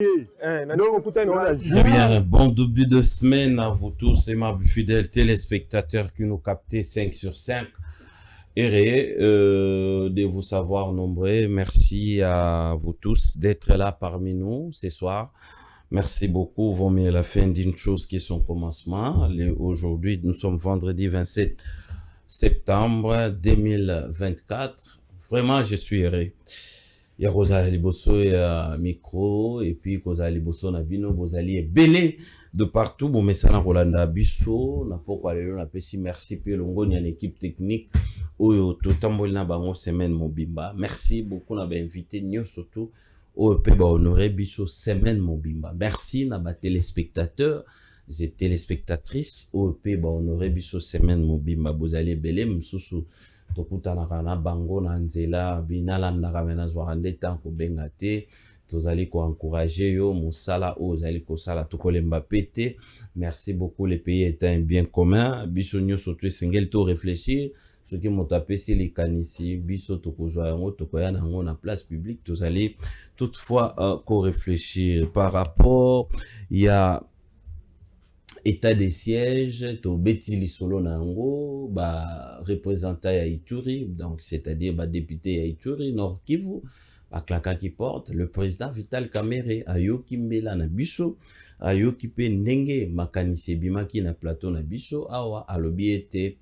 Eh bien, bon début de semaine à vous tous et ma fidèles téléspectateurs qui nous captez 5 sur 5. Heureux de vous savoir nombreux. Merci à vous tous d'être là parmi nous ce soir. Merci beaucoup. Vaut mieux la fin d'une chose qui est son commencement. Aujourd'hui, nous sommes vendredi 27 septembre 2024. Vraiment, je suis heureux. Il y a Rosa Liboso et micro, et puis Rosa Liboso na bino, Bozali est belé de partout. Bon, mais ça n'a Rolanda Bisso, n'a pas quoi aller, n'a pas si merci, puis l'ongo, il y a l'équipe technique, ou tout tambol na bango semaine mobimba. Merci beaucoup, n'a bien invité, nous surtout, au pe ba honoré Bisso semaine mobimba. Merci, n'a ba téléspectateurs, et téléspectatrices, au pe ba honoré Bisso semaine mobimba. Bozali belé, msusu. Tokutanaka na bango na nzela binalandaka mena zwakande tanko benga te tozali ko encourager yo musala o zali ko sala tokolemba pete. Merci beaucoup, les pays étant un bien commun biso nyonso to singel to réfléchir ce qui m'a tapé si les kanisi biso tokozwa yango tokoya nango na place publique tozali toutefois ko réfléchir par rapport il y a état des sièges, to beti lisolo nango, ba représentant ya Ituri, donc c'est-à-dire ba député ya Ituri, Nord Kivu, ba klaka qui porte, le président Vital Kamerhe, ayo kimbela na biso, ayo kipe ndenge makanisi bimaki na plateau na biso, awa alobi ete,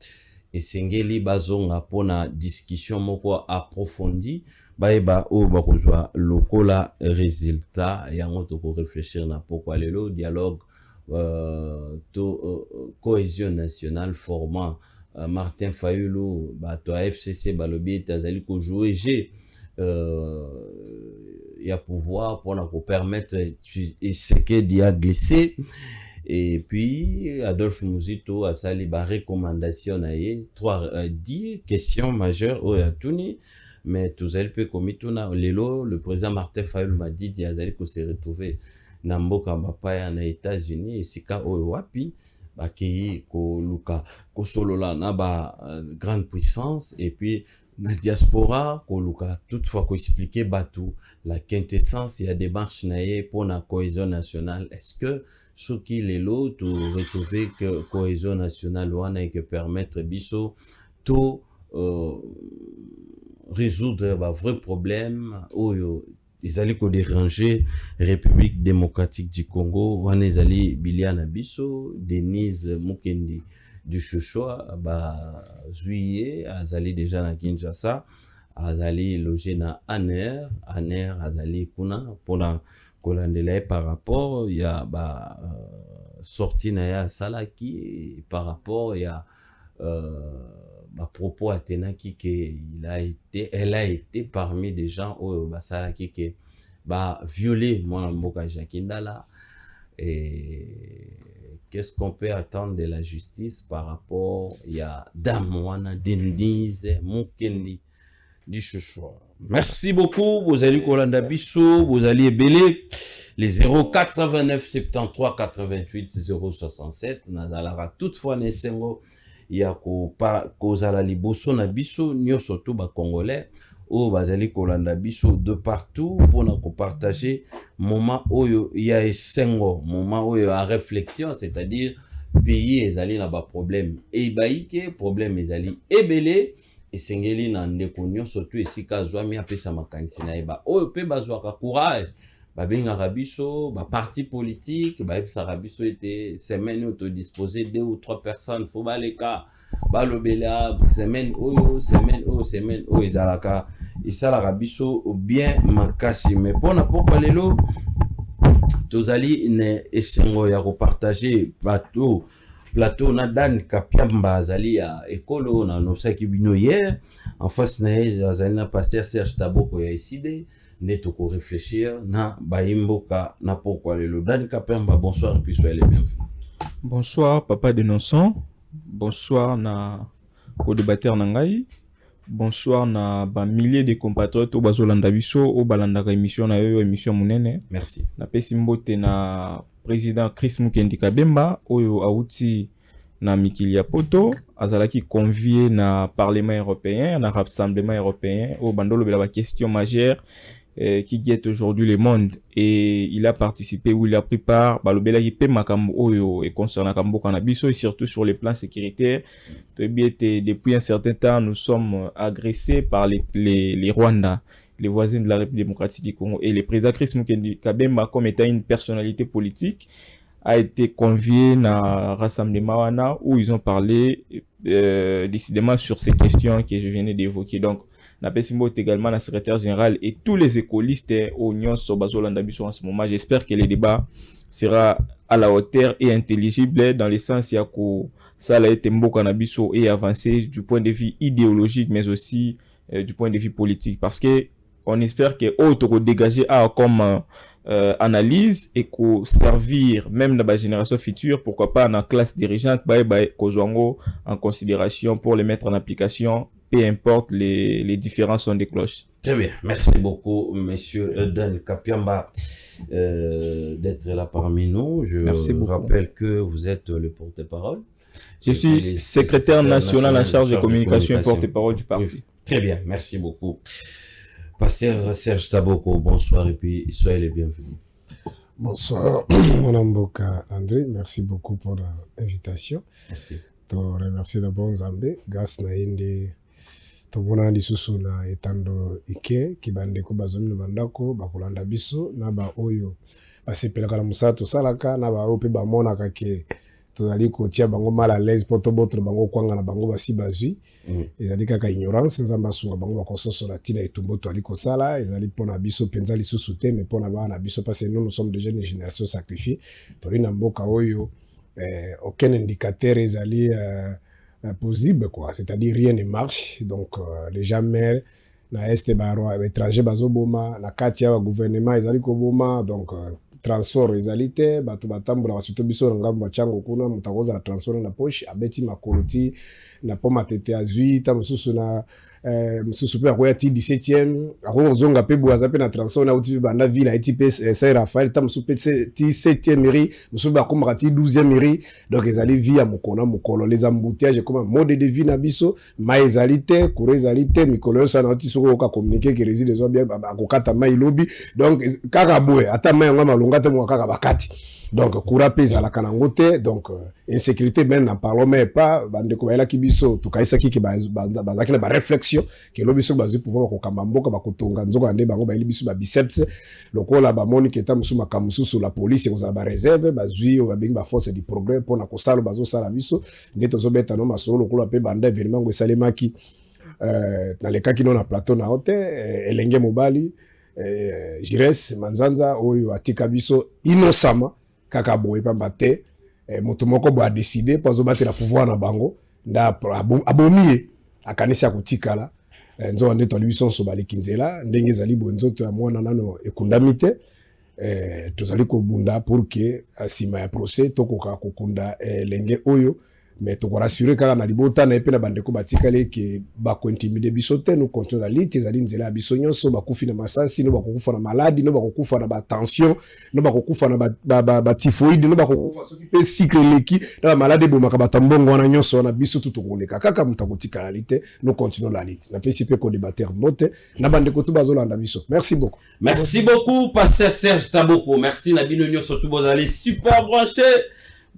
esengeli bazonga pona discussion moko approfondie, baeba o bakozwa lokola résultat, yango toko réfléchir na pourquoi lelo dialogue cohésion nationale formant Martin Fayulu bato a FCC balobi etazali ko jouer G ya pouvoir pour nous permettre ce que dia glisser et puis Adolphe Muzito a sali ba recommandation na ye 10 questions majeures au yatuni mais tous elle peut komituna lelo le président Martin Fayulu m'a dit diazali ko se retrouver na mboka bapaya na États-Unis esika oyo wapi bakei ko luka ko solola na ba grande puissance et puis na diaspora ko luka toutefois ko expliquer batou la quintessence ya démarche na ye pour la cohésion nationale. Est-ce que ce qui lelo to retrouver que cohésion nationale wana et que permettre biso to résoudre ba vrai problème oyo ils allaient ko déranger République démocratique du Congo wana ezali Biliana Bisso Denise Mukendi du Chochoa ba juillet azali déjà na Kinshasa azali logé na Aner azali kuna pona kolandela par rapport ya ba sorti na ya salaki par rapport ya à propos Athénaki que elle a été parmi des gens au Basalaki qui va violer mon mboka Jakindala. Et qu'est-ce qu'on peut attendre de la justice par rapport il y a Damwana Denise Mukendi du Chochoa. Merci beaucoup, vous allez Kolanda Bissou, vous allez belé les 089 73 88 067 nazalara toutefois nesengo ya kozala liboso na biso nyonso to ba congolais o bazali kolanda biso de partout pona ko partager moment oyo ya esengo moment oyo a réflexion, c'est-à-dire pays ezali na ba problème e baike problème ezali ebele esengeli na ndeko nyonso to esika zwami apesa makanisi na eba oyo pe bazwaka courage babengaka biso ba parti politique bayebisaka biso ete semaine oyo todisposer 2 ou 3 personnes fo baleka balobela semaine oyo ezalaka esalaka biso bien makasi mais mpona pokwa lelo tozali ne esengo ya kopartage plateau na Dan Kapiamba azali ya ekolo na nosaki bino hier en face na ye azali na pasteur Serge Taboko ya eside neto ko réfléchir na baimboka na pourquoi lelo. Dan Kapiamba, bonsoir et puis soyez les bienvenus. Bonsoir papa de Nonson, bonsoir na co-débatteur nangai, bonsoir na ba milliers de compatriotes au bazolanda biso au balandaka émission na yo émission munene. Merci. Na pesi mbote na président Chris Mukendi Kabemba oyo auti na Mikilia Poto azalaki convié na parlement européen na rassemblement européen au bandolo bela ba question majeure qui guette aujourd'hui le monde, et il a participé ou il a pris part balobela yipe makambo oyo et concernant kambo kanabiso, et surtout sur les plans sécuritaires. Depuis un certain temps, nous sommes agressés par les Rwandais, les voisins de la République démocratique du Congo, et le président Chris Mukendi Kabemba, comme étant une personnalité politique, a été convié à un rassemblement où ils ont parlé décidément sur ces questions que je venais d'évoquer. Donc, Napesimbo est également la secrétaire générale et tous les écolistes au Nyon Sobazolanda Biso en ce moment. J'espère que le débat sera à la hauteur et intelligible dans le sens où ça a été Mboka Nabiso et avancé du point de vue idéologique mais aussi du point de vue politique, parce que on espère que autre dégager comme analyse et qu'on servir même dans la génération future, pourquoi pas dans la classe dirigeante, en considération pour les mettre en application, peu importe les différents sons des cloches. Très bien, merci beaucoup monsieur Dan Kapiamba d'être là parmi nous. Je rappelle que vous êtes le porte-parole. Je suis secrétaire national en charge de communication et porte-parole du parti. Oui. Très bien, merci beaucoup. Pasteur Serge Taboko, bonsoir et puis soyez les bienvenus. Bonsoir, mon amboka André, merci beaucoup pour l'invitation. Merci. Je remercie d'abord Nzambe, grâce na inde tobona lisusu na etando ike kibandeko bazomi no bandako bakolanda biso na ba oyo basepelaka na musala tosalaka na ba oyo pe bamonaka ke tozali kotia bango mal à l'aise po tobotre bango kwanga na bango basi bazwi. Ezali kaka ignorance, Nzambe asunga bango bakososola tina etumbo toali kosala, ezali pona biso penza lisusu te, mais pona bana biso parce que nous sommes déjà une génération sacrifiée. Toli na mboka oyo aucun indicateur ezali possible quoi, c'est-à-dire rien ne marche. Donc les gens meurent na este baro étranger bazoboma na kati ya gouvernement ezali ko boma, donc transport ezali te, bato batambola basito biso ngambo chango kuna mutakoza na transport na poche abeti makoloti na poma tete azui ta mususu na mususu pe akoya ti 17e ako zonga pe boaza pe na transport na uti banda ville a ITP Saint Raphaël ta mususu pe ti 7e mairie mususu ba komaka ti 12e mairie. Donc ezali via mukona mukolo les embouteillages comme mode de vie na biso ma ezali te courant ezali te mikolo ça na uti soko ka communiquer que réside zo bien akokata mai lobby. Donc kaka boye ata mai ngama longa te mo kaka bakati. Donc courant pesa la kanangote, donc insécurité ben n'en parlons même pas. Bande ko bayela kibiso to kaisa ki bazaki na ba réflexion que lobiso bazi pouvoir ko kamamboka ba kotonga nzoko ande bango bayeli biso ba biceps lokola ba moni keta musu makamusu sur la police ko za ba réserve bazui o ba bing ba force du progrès pour na ko sala bazo sala biso ndeto zo beta no masolo lokola pe banda événement ngo salemaki na le kaki no na plateau na hote elenge mobali Jires Manzanza oyo atika biso inosama kaka boye pamba te moto moko bo a décider pozo battre la pouvoir na bango nda abomie akanisa kutikala nzo ande to libiso so balikinzela ndenge zali bo nzoto ya mwana nano ekundamite tozali ko bunda pour que asima ya procès tokoka kokunda lenge oyo mais to rassurer kaka na libota na epena bandeko batikale ke ba ko intimider biso te nous comptons la lite zali nzela biso nyonso bakufi na masasi no bakokufa na maladie no bakokufa na ba tension no bakokufa na ba typhoïde no bakokufa soki pe cycle leki na ba maladie bomaka batambongo wana nyonso na biso tout tokoleka kaka mutakotika la lite nous continuons la lite na pesi pe ko débattre mbote na bandeko to bazolanda biso. Merci beaucoup. Merci beaucoup pasteur Serge Taboko, merci na bino nyonso to bozali super branché.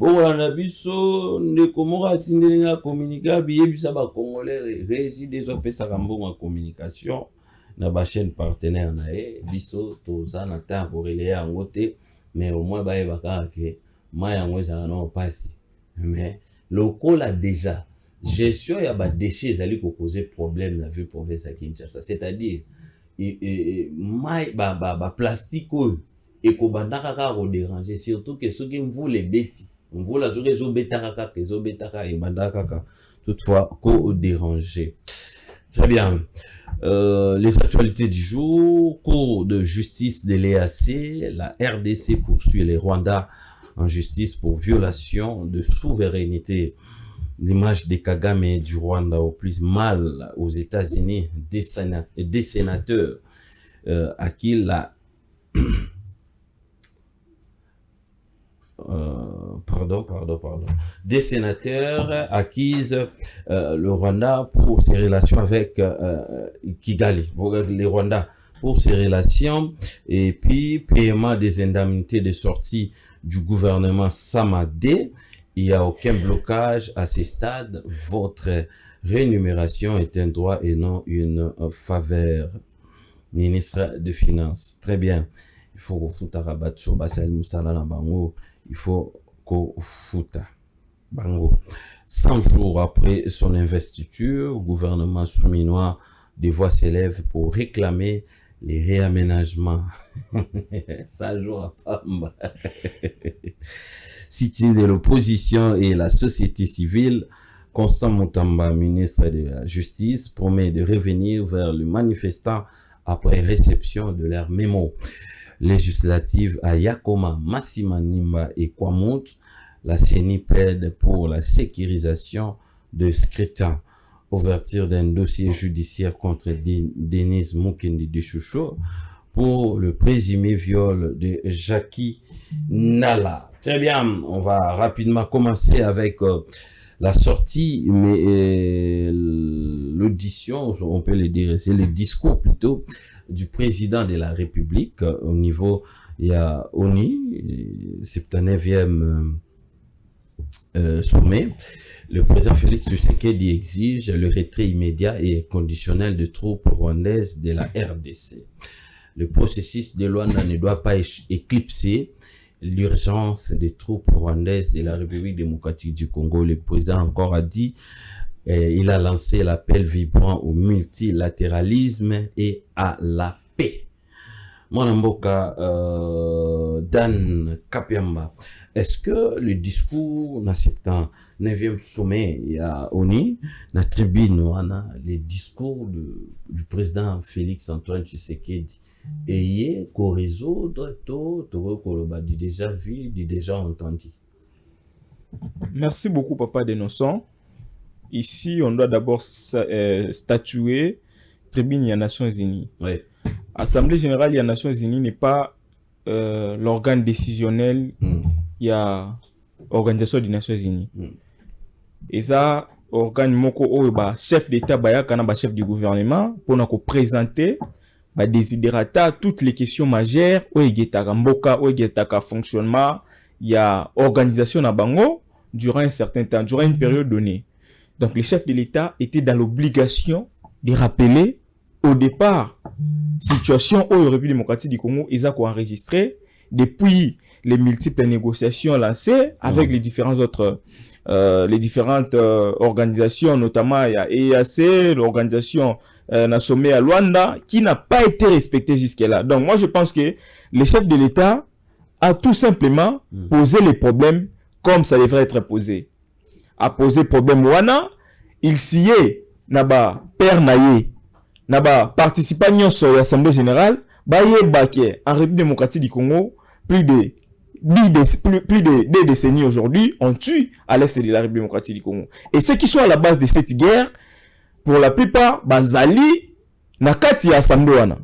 Bon, on a vu ça, ne comment atteindre communiquer, bien bisa ba congolais régi des opé sarambo en communication na ba chaîne partenaire na biso toza na temps pour relayer en côté, mais au moins ba baka que maya ngoza na pasi. Mais local a déjà gestion ya ba déchets zali ko causer problème na vie province à Kinshasa, c'est-à-dire mai ba plastique et ko bandaka ka ko déranger, surtout que ceux qui vous les bêtis on voit la toutefois co-dérangé. Très bien. Les actualités du jour. Cour de justice de l'EAC. La RDC poursuit les Rwandais en justice pour violation de souveraineté. L'image des Kagame et du Rwanda au plus mal aux États-Unis. Des sénateurs à qui la des sénateurs acquisent le Rwanda pour ses relations avec Kigali. Les Rwandais pour ces relations et puis paiement des indemnités de sortie du gouvernement Samadé. Il n'y a aucun blocage à ce stade. Votre rémunération est un droit et non une faveur. Ministre des Finances. Très bien. Il faut qu'on foute à rabat sur Basel Moussala na Bango. Il faut qu'on foute Bango. 100 jours après son investiture, le gouvernement souminois des voix s'élèvent pour réclamer les réaménagements. Ça joue à Pamba. Sit-in de l'opposition et la société civile, Constant Moutamba, ministre de la Justice, promet de revenir vers les manifestants après réception de leur mémo. Législative à Yakoma, Massima Nimba et Kwamut, la CENI plaide pour la sécurisation de scrutin. Ouverture d'un dossier judiciaire contre Denise Mukendi de Choucho pour le présumé viol de Jackie Nala. Très bien, on va rapidement commencer avec la sortie, mais l'audition, on peut le dire, c'est le discours plutôt du président de la République. Au niveau, il y a ONU, 79e sommet. Le président Félix Tshisekedi exige le retrait immédiat et conditionnel de troupes rwandaises de la RDC. Le processus de Luanda ne doit pas éclipser l'urgence des troupes rwandaises de la République démocratique du Congo. Le président encore a dit, il a lancé l'appel vibrant au multilatéralisme et à la paix. Mwanamboka Dan Kapiamba, est-ce que le discours na 79e sommet à ONU, na tribune, les discours du président Félix Antoine Tshisekedi, et qu'on résoudre tout, du déjà vu, du déjà entendu? Merci beaucoup, Papa Denoson. Ici, on doit d'abord statuer tribune des Nations Unies. Oui. Assemblée générale des Nations Unies n'est pas l'organe décisionnel. Il y a Organisation des Nations Unies. Et ça, organe moko chef d'État bayakana chef du gouvernement pour nous présenter désiderata toutes les questions majeures où il y a mboka, où il y a fonctionnement, il y a organisation à bango durant un certain temps, durant une période donnée. Donc les chefs de l'État étaient dans l'obligation de rappeler au départ situation où la République démocratique du Congo ils ont enregistré depuis les multiples négociations lancées avec les différentes autres organisations, notamment il y a EAC, l'organisation sommet à Luanda, qui n'a pas été respectée jusque-là. Donc moi je pense que les chefs de l'État a tout simplement posé les problèmes comme ça devrait être posé. A posé problème wana, il s'y est, naba père naye, naba participant sur l'Assemblée générale, baye baké en République démocratique du Congo, plus de 2 décennies aujourd'hui, on tue à l'est de la République démocratique du Congo. Et ceux qui sont à la base de cette guerre, pour la plupart, bazali nakati ya Assemblée wana.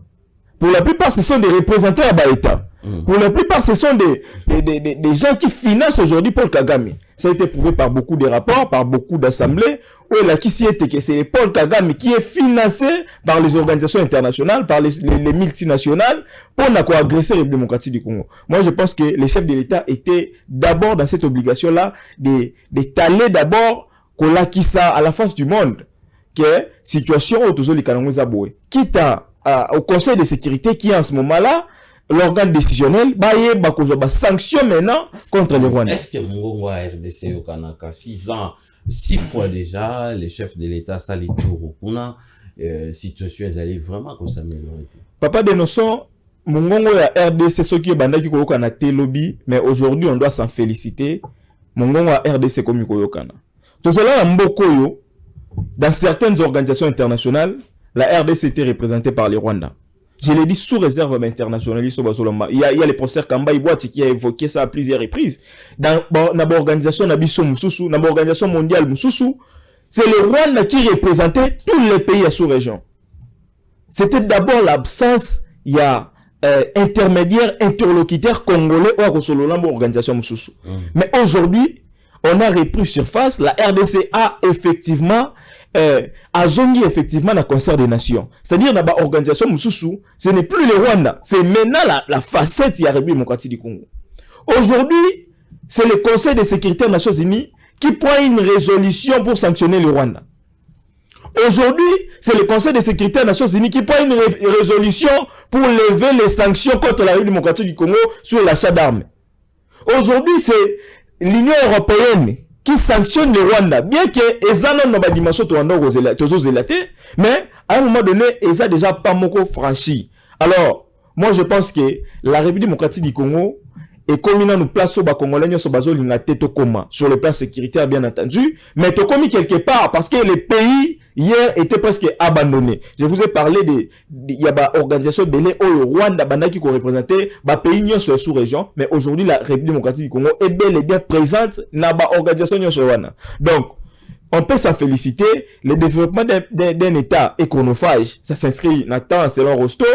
Pour la plupart, ce sont des représentants à l'État. Pour la plupart, ce sont des gens qui financent aujourd'hui Paul Kagame. Ça a été prouvé par beaucoup de rapports, par beaucoup d'assemblées, où il a qui s'y était que c'est Paul Kagame qui est financé par les organisations internationales, par les multinationales, pour agresser la République démocratique du Congo. Moi, je pense que les chefs de l'État étaient d'abord dans cette obligation-là d'étaler d'abord Kolakisa à la face du monde, que situation au Tozo Likanongo Zaboué. Quitte au Conseil de sécurité qui est en ce moment-là, l'organe décisionnel, sanction maintenant contre les Rwandais. Est-ce que Mungongo a RDC au Kanaka 6 fois déjà, les chefs de l'État sali tour on a situation allait vraiment comme ça s'améliorer. Papa Denoson, Mungongo a RDC ce qui est bandaki ko kana lobby, mais aujourd'hui on doit s'en féliciter. Mungongo a RDC comme ko yokana. Tozola mbokoyo dans certaines organisations internationales, la RDC était représentée par les Rwandais. Je l'ai dit sous réserve internationaliste. Il y a le professeur Kamba Ibouati qui a évoqué ça à plusieurs reprises. Dans l'organisation l'organisation mondiale Moussoussou, c'est le Rwanda qui représentait tous les pays à sous-région. C'était d'abord l'absence, il y a intermédiaire, interlocuteur congolais ou l'organisation Moussoussou. Mais aujourd'hui, on a repris surface. La RDC a effectivement azongi effectivement na concert des nations. C'est-à-dire na ba organisation mususu, ce n'est plus le Rwanda, c'est maintenant la facette ya République démocratique du Congo. Aujourd'hui, c'est le Conseil de sécurité des Nations Unies qui prend une résolution pour sanctionner le Rwanda. Aujourd'hui, c'est le Conseil de sécurité des Nations Unies qui prend une résolution pour lever les sanctions contre la République démocratique du Congo sur l'achat d'armes. Aujourd'hui, c'est l'Union européenne qui sanctionne le Rwanda, bien que Ezano n'a pas dimension mais à un moment donné, Eza déjà pas moko franchi. Alors, moi je pense que la République démocratique du Congo est comme nous place au Congolais sur bazo l'inateto coma sur le plan sécuritaire bien entendu, mais to commis quelque part parce que le pays hier était presque abandonné. Je vous ai parlé il y a une organisation belé au Rwanda bandaki qui représentait ba pays sur la sous-région, mais aujourd'hui la République démocratique du Congo est bel et bien présente dans ba organisation sur Rwanda. Donc on peut s'en féliciter. Le développement d'un État est chronophage. Ça s'inscrit dans le temps selon Rosto.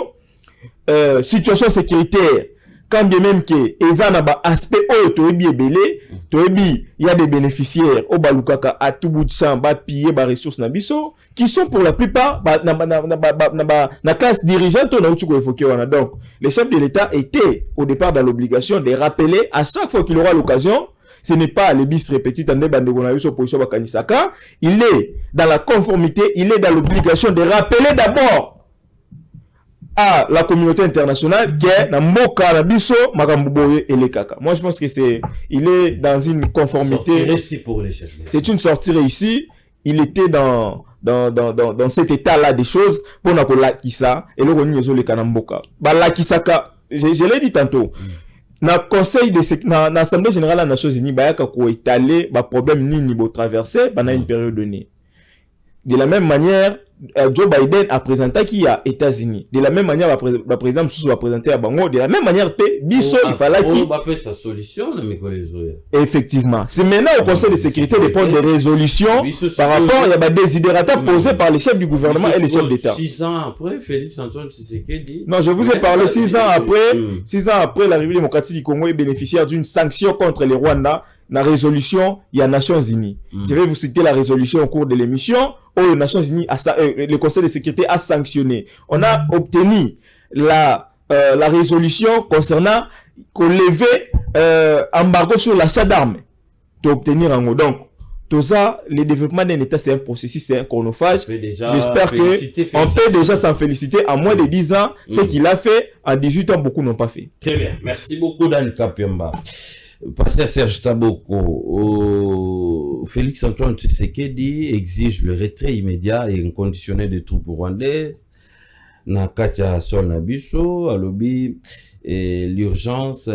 Situation sécuritaire, quand bien même que Eza na ba aspect toebi ebele, toebi il y a des bénéficiaires au balukaka à tout bout de champ ba piller ba ressources na biso qui sont pour la plupart na classe dirigeante on a outu ko évoquer wana. Donc les chefs de l'État étaient au départ dans l'obligation de rappeler à chaque fois qu'il aura l'occasion. Ce n'est pas le bis répété dans des bandes de opposition bakanisaka, il est dans la conformité, il est dans l'obligation de rappeler d'abord à la communauté internationale que na mboka na biso makambo boye elekaka. Moi je pense que il est dans une conformité. C'est une sortie réussie. Il était dans cet état-là des choses pour na ko lakisa et le roni nyozo le kanamboka. Ba lakisaka, je l'ai dit tantôt. Na conseil de na l'Assemblée générale des Nations Unies bayaka ko étaler ba problème nini bo traverser pendant une période donnée. De la même manière, Joe Biden a présenté qui a États-Unis. De la même manière, le président Moussou a présenté à Bango. De la même manière, Bisso, il fallait qu'il va sa solution, effectivement. C'est maintenant au Conseil de sécurité de prendre des résolutions par rapport à des désidérata posés par les chefs du gouvernement et les chefs d'État. 6 ans après, Félix Antoine Tshisekedi. Non, je vous ai parlé 6 ans après. 6 ans après, la République démocratique du Congo est bénéficiaire d'une sanction contre les Rwandais. La résolution, il y a Nations Unies. Je vais vous citer la résolution au cours de l'émission où les Nations Unies, le Conseil de sécurité a sanctionné. On a obtenu la résolution concernant qu'on levait embargo sur l'achat d'armes. D'obtenir un mot. Donc, tout ça, le développement d'un État, c'est un processus, c'est un chronophage. J'espère qu'on peut déjà s'en féliciter. En moins de 10 ans, ce qu'il a fait, en 18 ans, beaucoup n'ont pas fait. Très bien. Merci beaucoup, Dan Kapiamba. Pasteur Serge Taboko, Félix Antoine Tshisekedi exige le retrait immédiat et inconditionnel des troupes rwandaises. Na Katia Sol Nabiso, à lobby, l'urgence,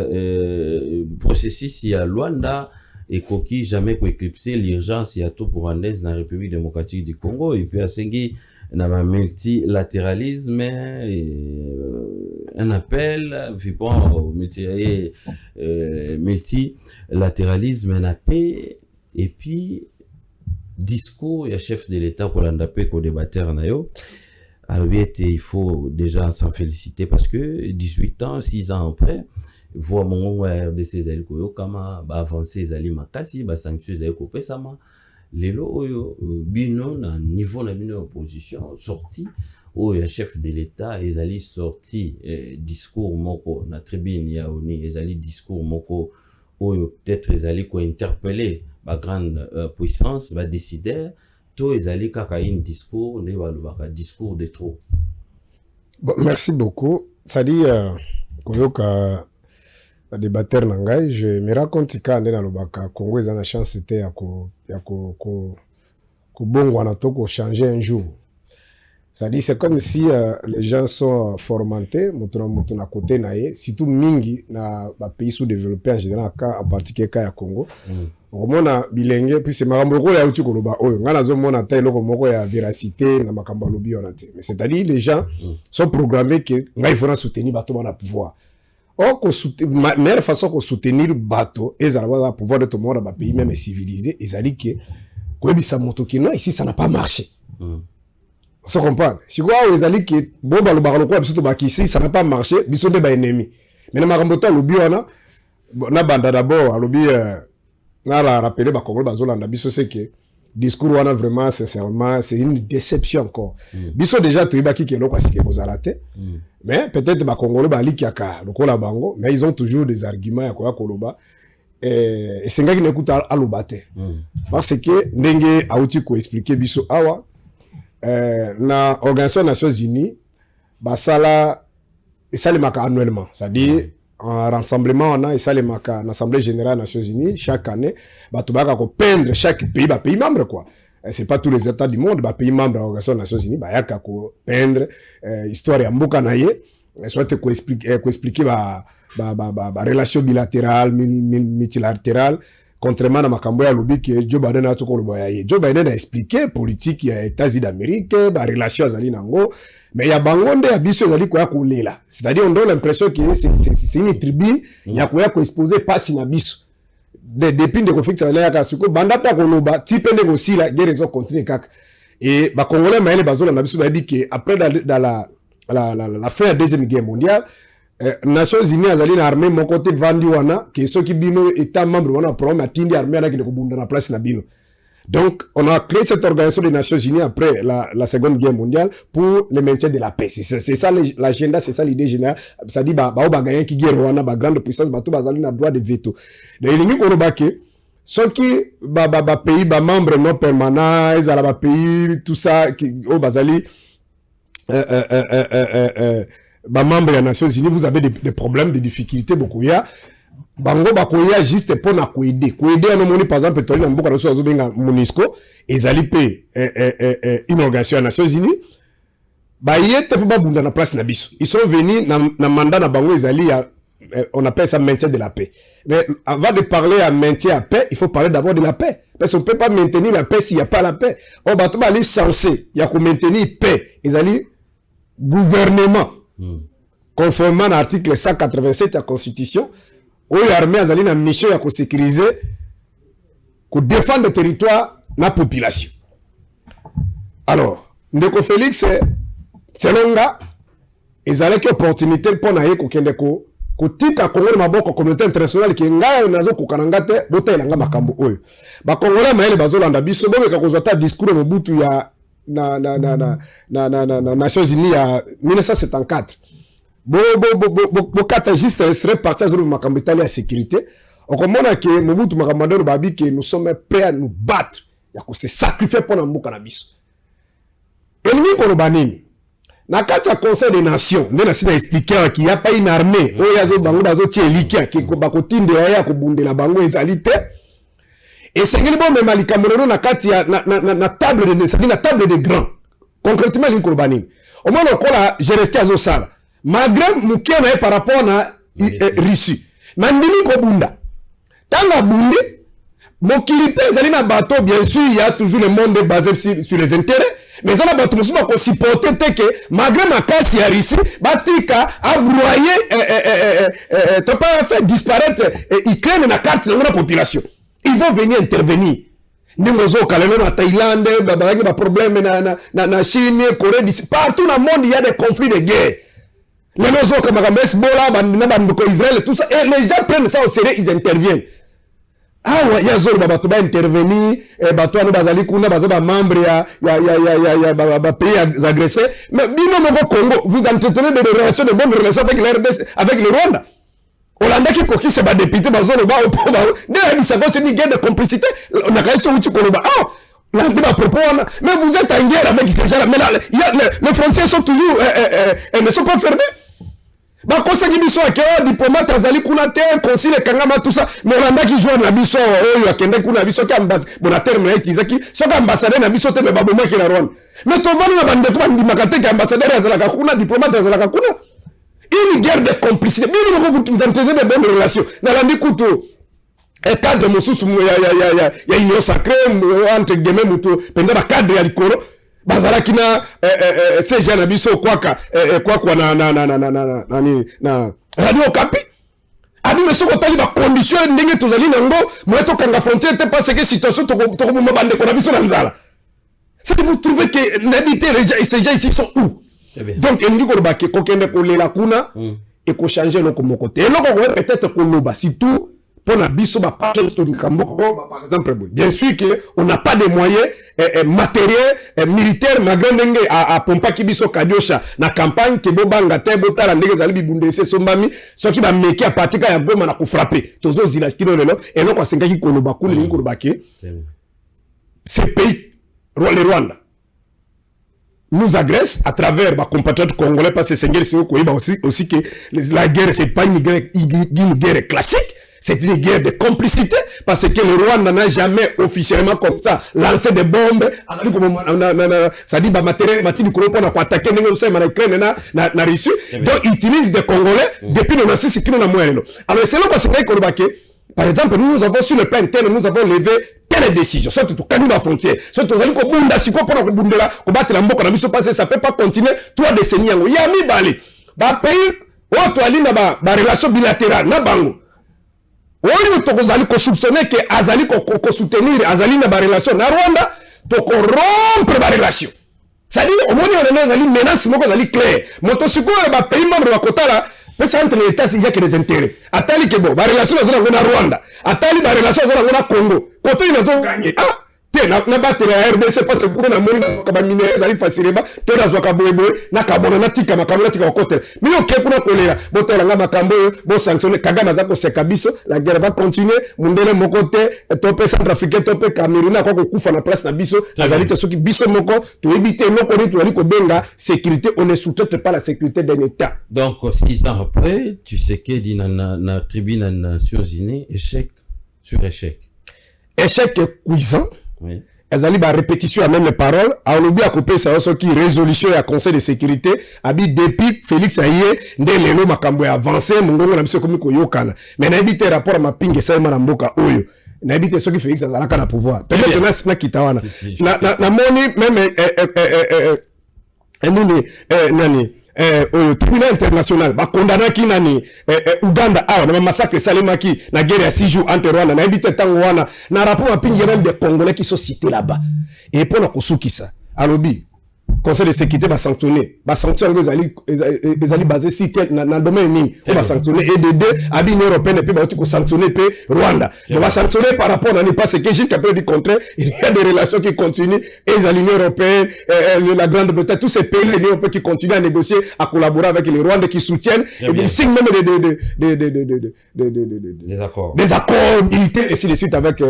processus, il y a Luanda, et Koki, jamais qu'on éclipser l'urgence, il y a tout pour rwandaise dans la République démocratique du Congo, et puis à Sengi, na ba multilatéralisme, un appel vivant au multilatéralisme, un appel, et puis discours, il y a chef de l'État pour l'andapé qu'on débatteur na yo. Alors il faut déjà s'en féliciter parce que 18 ans, 6 ans après, voir mon RDC zali koyo kama ba avancer zali makasi ba sanction zali ko pesama lelo oyo bino na niveau na bino opposition sorti oyo chef de l'État ezali sorti discours moko na tribune ya ONU ezali discours moko oyo peut-être ezali ko interpeller ba grande puissance ba décideur to ezali kaka un discours ne balobaka discours de trop. Bon, merci beaucoup. Ça dit koyoka débatteur nangai, je me raconte ka ndena lobaka Congo ezana chance te ya ko bongwa na to ko changer un jour. Ça dit c'est comme si les gens sont formatés mutuna côté naé, surtout mingi na ba pays sous-développés en général en particulier ka ya Congo. Omona bilenge puis c'est makambo ko ya uti ko loba oyo ngana zo mona ta eloko moko ya véracité na makambo lobi on ate. Mais c'est-à-dire les gens sont programmés que ngai faut soutenir bato na pouvoir. Or ko soutenir meilleure façon ko soutenir bato et ça va pouvoir de tout le monde ba pays même civilisé et ça dit que ko bisa moto kino ici ça n'a pas marché. On comprend. Si quoi les alliés qui bon ba lo ba ko biso to ba ici ça n'a pas marché, biso de ba ennemi. Mais na makambo to lobi ona na banda d'abord lobi na la rappeler ba Congo bazolanda biso c'est que discours wana vraiment sincèrement c'est une déception encore biso déjà toyebaki ke eloko asike kozala te mais peut-être bakongolo balikiaka lokola bango mais ils ont toujours des arguments ya koya koloba esengaki na ekuta aloba te parce que ndenge auti koexplike biso awa na Organisation des Nations Unies basala esalemaka annuellement c'est-à-dire en rassemblement on a esalemaka en Assemblée Générale des Nations Unies chaque année batubaka ko peindre chaque pays membre quoi c'est pas tous les états du monde pays membre de l'Organisation des Nations Unies bayaka ko peindre histoire ya mboka na ye soit ko expliquer ba relation bilatérale multilatérale contrairement à makambo ya lobi que Joe Biden a tout ko loba ye Joe Biden a expliqué politique ya États-Unis d'Amérique ba relation azali nango mais il y a bangonde ya biso ezali ko ya kolela c'est-à-dire on donne l'impression que c'est une tribune ya ko exposer pasi na biso depuis de conflit ça là ka suko banda ta ko loba type ndeko aussi la guerre raison continue kaka et ba congolais maele bazola na biso ba dit que après dans la fin de la deuxième guerre mondiale Nations Unies azali na armée mon côté vandi wana que ceux qui bino état membre wana problème atindi armée na ki de ko bunda na place na bino. Donc, on a créé cette organisation des Nations Unies après la Seconde Guerre mondiale pour le maintien de la paix. C'est ça l'agenda, c'est ça l'idée générale. Ça dit, gagner qui guerre, on a grande puissance, tout bazali na droit de veto. Donc, il y a que ceux qui, pays, membres non permanents, ils ont pays, tout ça, qui, bazali, membres des Nations Unies, vous avez des problèmes, des difficultés, beaucoup, il y a, bango bakoya juste pour na koaider no moni par exemple toli na mboka na so azobenga MONUSCO ezali pe une organisation des Nations Unies ba yete po babunda na place na biso ils sont venus na mandat na bango ezali on appelle ça maintien de la paix mais avant de parler à maintien à paix il faut parler d'abord de la paix parce qu'on peut pas maintenir la paix s'il y a pas la paix on bato ba li censé ya ko maintenir paix ezali gouvernement conformément à l'article 187 de la Constitution. Oyo armée azali na mission ya ko sécuriser ko défendre le territoire na population. Alors, ndeko Félix selonga ezali ki opportunité pour na ye ko kende ko tika Congo maboko communauté internationale ki ngayo nazo ko kananga te botela nga makambo oyo. Ba Congolais maele bazolanda biso bobe ka kozota discours Mobutu ya na Nations Unies ya 1974. Kata juste extrait partage de makambitali à sécurité. On comprend que Mobutu Makamando babi que nous sommes prêts à nous battre, ya ko se sacrifier pour na mboka na biso. Elimi ko banini. Na kata Conseil des Nations, ndena sina expliquer qu'il y a pas une armée, o yazo bango bazo tielikia ki ko bakotinde ya ko bundela bango ezali te. Et c'est ngeli bon même alikamelo na kati ya na table de grands. Concrètement l'in ko banini. Au moins lokola je resté azo sala. Malgré mukia na par rapport na Russie. Mandimi ko bunda. Tanga bundi, mokili pe zali na bateau bien sûr, il y a toujours le monde basé sur les intérêts, mais ça na bateau musu ba ko supporter te que malgré makasi ya Russie, batika a broyer to pas fait disparaître Ukraine na carte de la population. Ils vont venir intervenir. Ndingozo kalelo na Thaïlande, ba problème na Chine, Corée du Sud, partout dans le monde il y a des conflits de guerre. Les gens comme Israël, tout ça, et les gens prennent ça au sérieux, ils interviennent. Ah ouais, il y a zone bato ba intervenir, bato anu bazali kuna bazaba membre ya pays agressés. Mais bino mo Congo, vous entretenez des relations de bonnes relations avec le RDC, avec le Rwanda. Hollande qui koki se ba député bazolo ba opo ba. D'ailleurs, ça va c'est une guerre de complicité. On a quand même sur uti koloba. Ah, là on a propos mais vous êtes en guerre avec ces gens-là. Mais là, les frontières sont toujours elles ne sont pas fermées. Ba conseil biso akela diplomate azali kuna te consul kangama tout ça mais on a qui joue na biso oyo akende kuna biso ka ambassadeur bona terme na itizaki soka ambassadeur na biso te me baboma ki na Rwanda mais to vana na bande ko ndimaka te ambassadeur azalaka kuna diplomate azalaka kuna une guerre de complicité bien vous entretenez de bonnes relations na landi kutu et cadre mosusu ya union sacrée entre guillemets mutu penda ba cadre ya likolo bazala kina ces gens na biso kwa na radio Okapi abi meso ko tali ba condition ndenge tozali nango moto kanga frontière te parce que situation to boma bande ko na biso na nzala c'est que vous trouvez que n'habiter ces gens ici sont où donc endi ko ba ke ko kende ko lela kuna et ko changer loko moko te loko ko peut-être ko loba surtout pour la biso ba par exemple bien sûr que on n'a pas de moyens matériel militaire magandenge à pompa ki biso kadiosha na campagne ke bobanga te botala ndenge zali bibundese sombami soki ba meki a patika ya Goma na ko frapper tozo zila kino lelo et non ko sengaki ko loba ku lingo lobake ce pays le Rwanda nous agresse à travers ma compatriote congolais parce que Seigneur c'est aussi que la guerre c'est pas une guerre classique. C'est une guerre de complicité parce que le Rwanda n'a jamais officiellement comme ça lancé des bombes. Ça dit, matériel, pour attaquer la Russie. Donc, ils utilisent des Congolais depuis le Nassi, c'est qui nous a moyen. Alors, c'est là que c'est par exemple, nous avons sur le plan interne, nous avons levé telle décision. Soit tout canou la frontière, soit tout allez bunda si quoi pour bundela, combattre la mboka, na passé, ça peut pas continuer 3 décennies. Yami bali, ba pays, autre ali na ba relation bilatérale, na bango. Oyo tokozali ko soupçonner que azali ko soutenir azali na ba relation na Rwanda to ko rompre ba relation. Ça dit au moins on a azali menace moko azali clair. Moto sikoyo ba pays membre ba kotala pesa entre les états il y a que des intérêts. Atali ke bo ba relation na Rwanda, atali ba relation na Congo. Côté ils ont gagné. Ah na battre la RDC parce que pour na moni ka ba minéraux ali facilement to na zwaka boyebo na kabona na tika makamona tika kotel mais ok kuna kolera botela nga makambo bo sanctionner Kagame azako seka biso la guerre va continuer mundele mokote topé centrafricain topé Cameroun ko kufa na place na biso azali te soki biso moko to éviter moko ni to ali ko benga sécurité on ne sous-traite pas la sécurité d'un état. Donc 6 ans après tu sais que dit na tribune des Nations Unies échec sur échec cuisant. Oui. Ezali ba répétition à même les paroles a lobi a couper ça ce qui résolution ya conseil de sécurité abi depuis Félix Aye ndé lelo makambo ya avancer mungongo na biso komi ko yokana mais na ebité rapport à ma pingue ça ma mboka oyo na ebité ce qui Félix azalaka na pouvoir peut-être na kitawana na moni même nani tribunal international ba condamné ki nani Uganda na massacre salemaki na guerre ya 6 jours entre Rwanda na ebité tango wana na rapport à pingue même des Congolais qui sont cités là-bas et pour na kusukisa alobi conseil de sécurité va sanctionner les alliés basés si dans le domaine ni va sanctionner EDD à l'Union européenne et puis va sanctionner Rwanda on va sanctionner par rapport à ne pas ce que jusqu'à peu du contraire il y a des relations qui continuent et l'Union européenne la Grande-Bretagne tous ces pays l'Union européenne qui continuent à négocier à collaborer avec les Rwandais qui soutiennent et puis ils signent même des accords militaires et ainsi de suite avec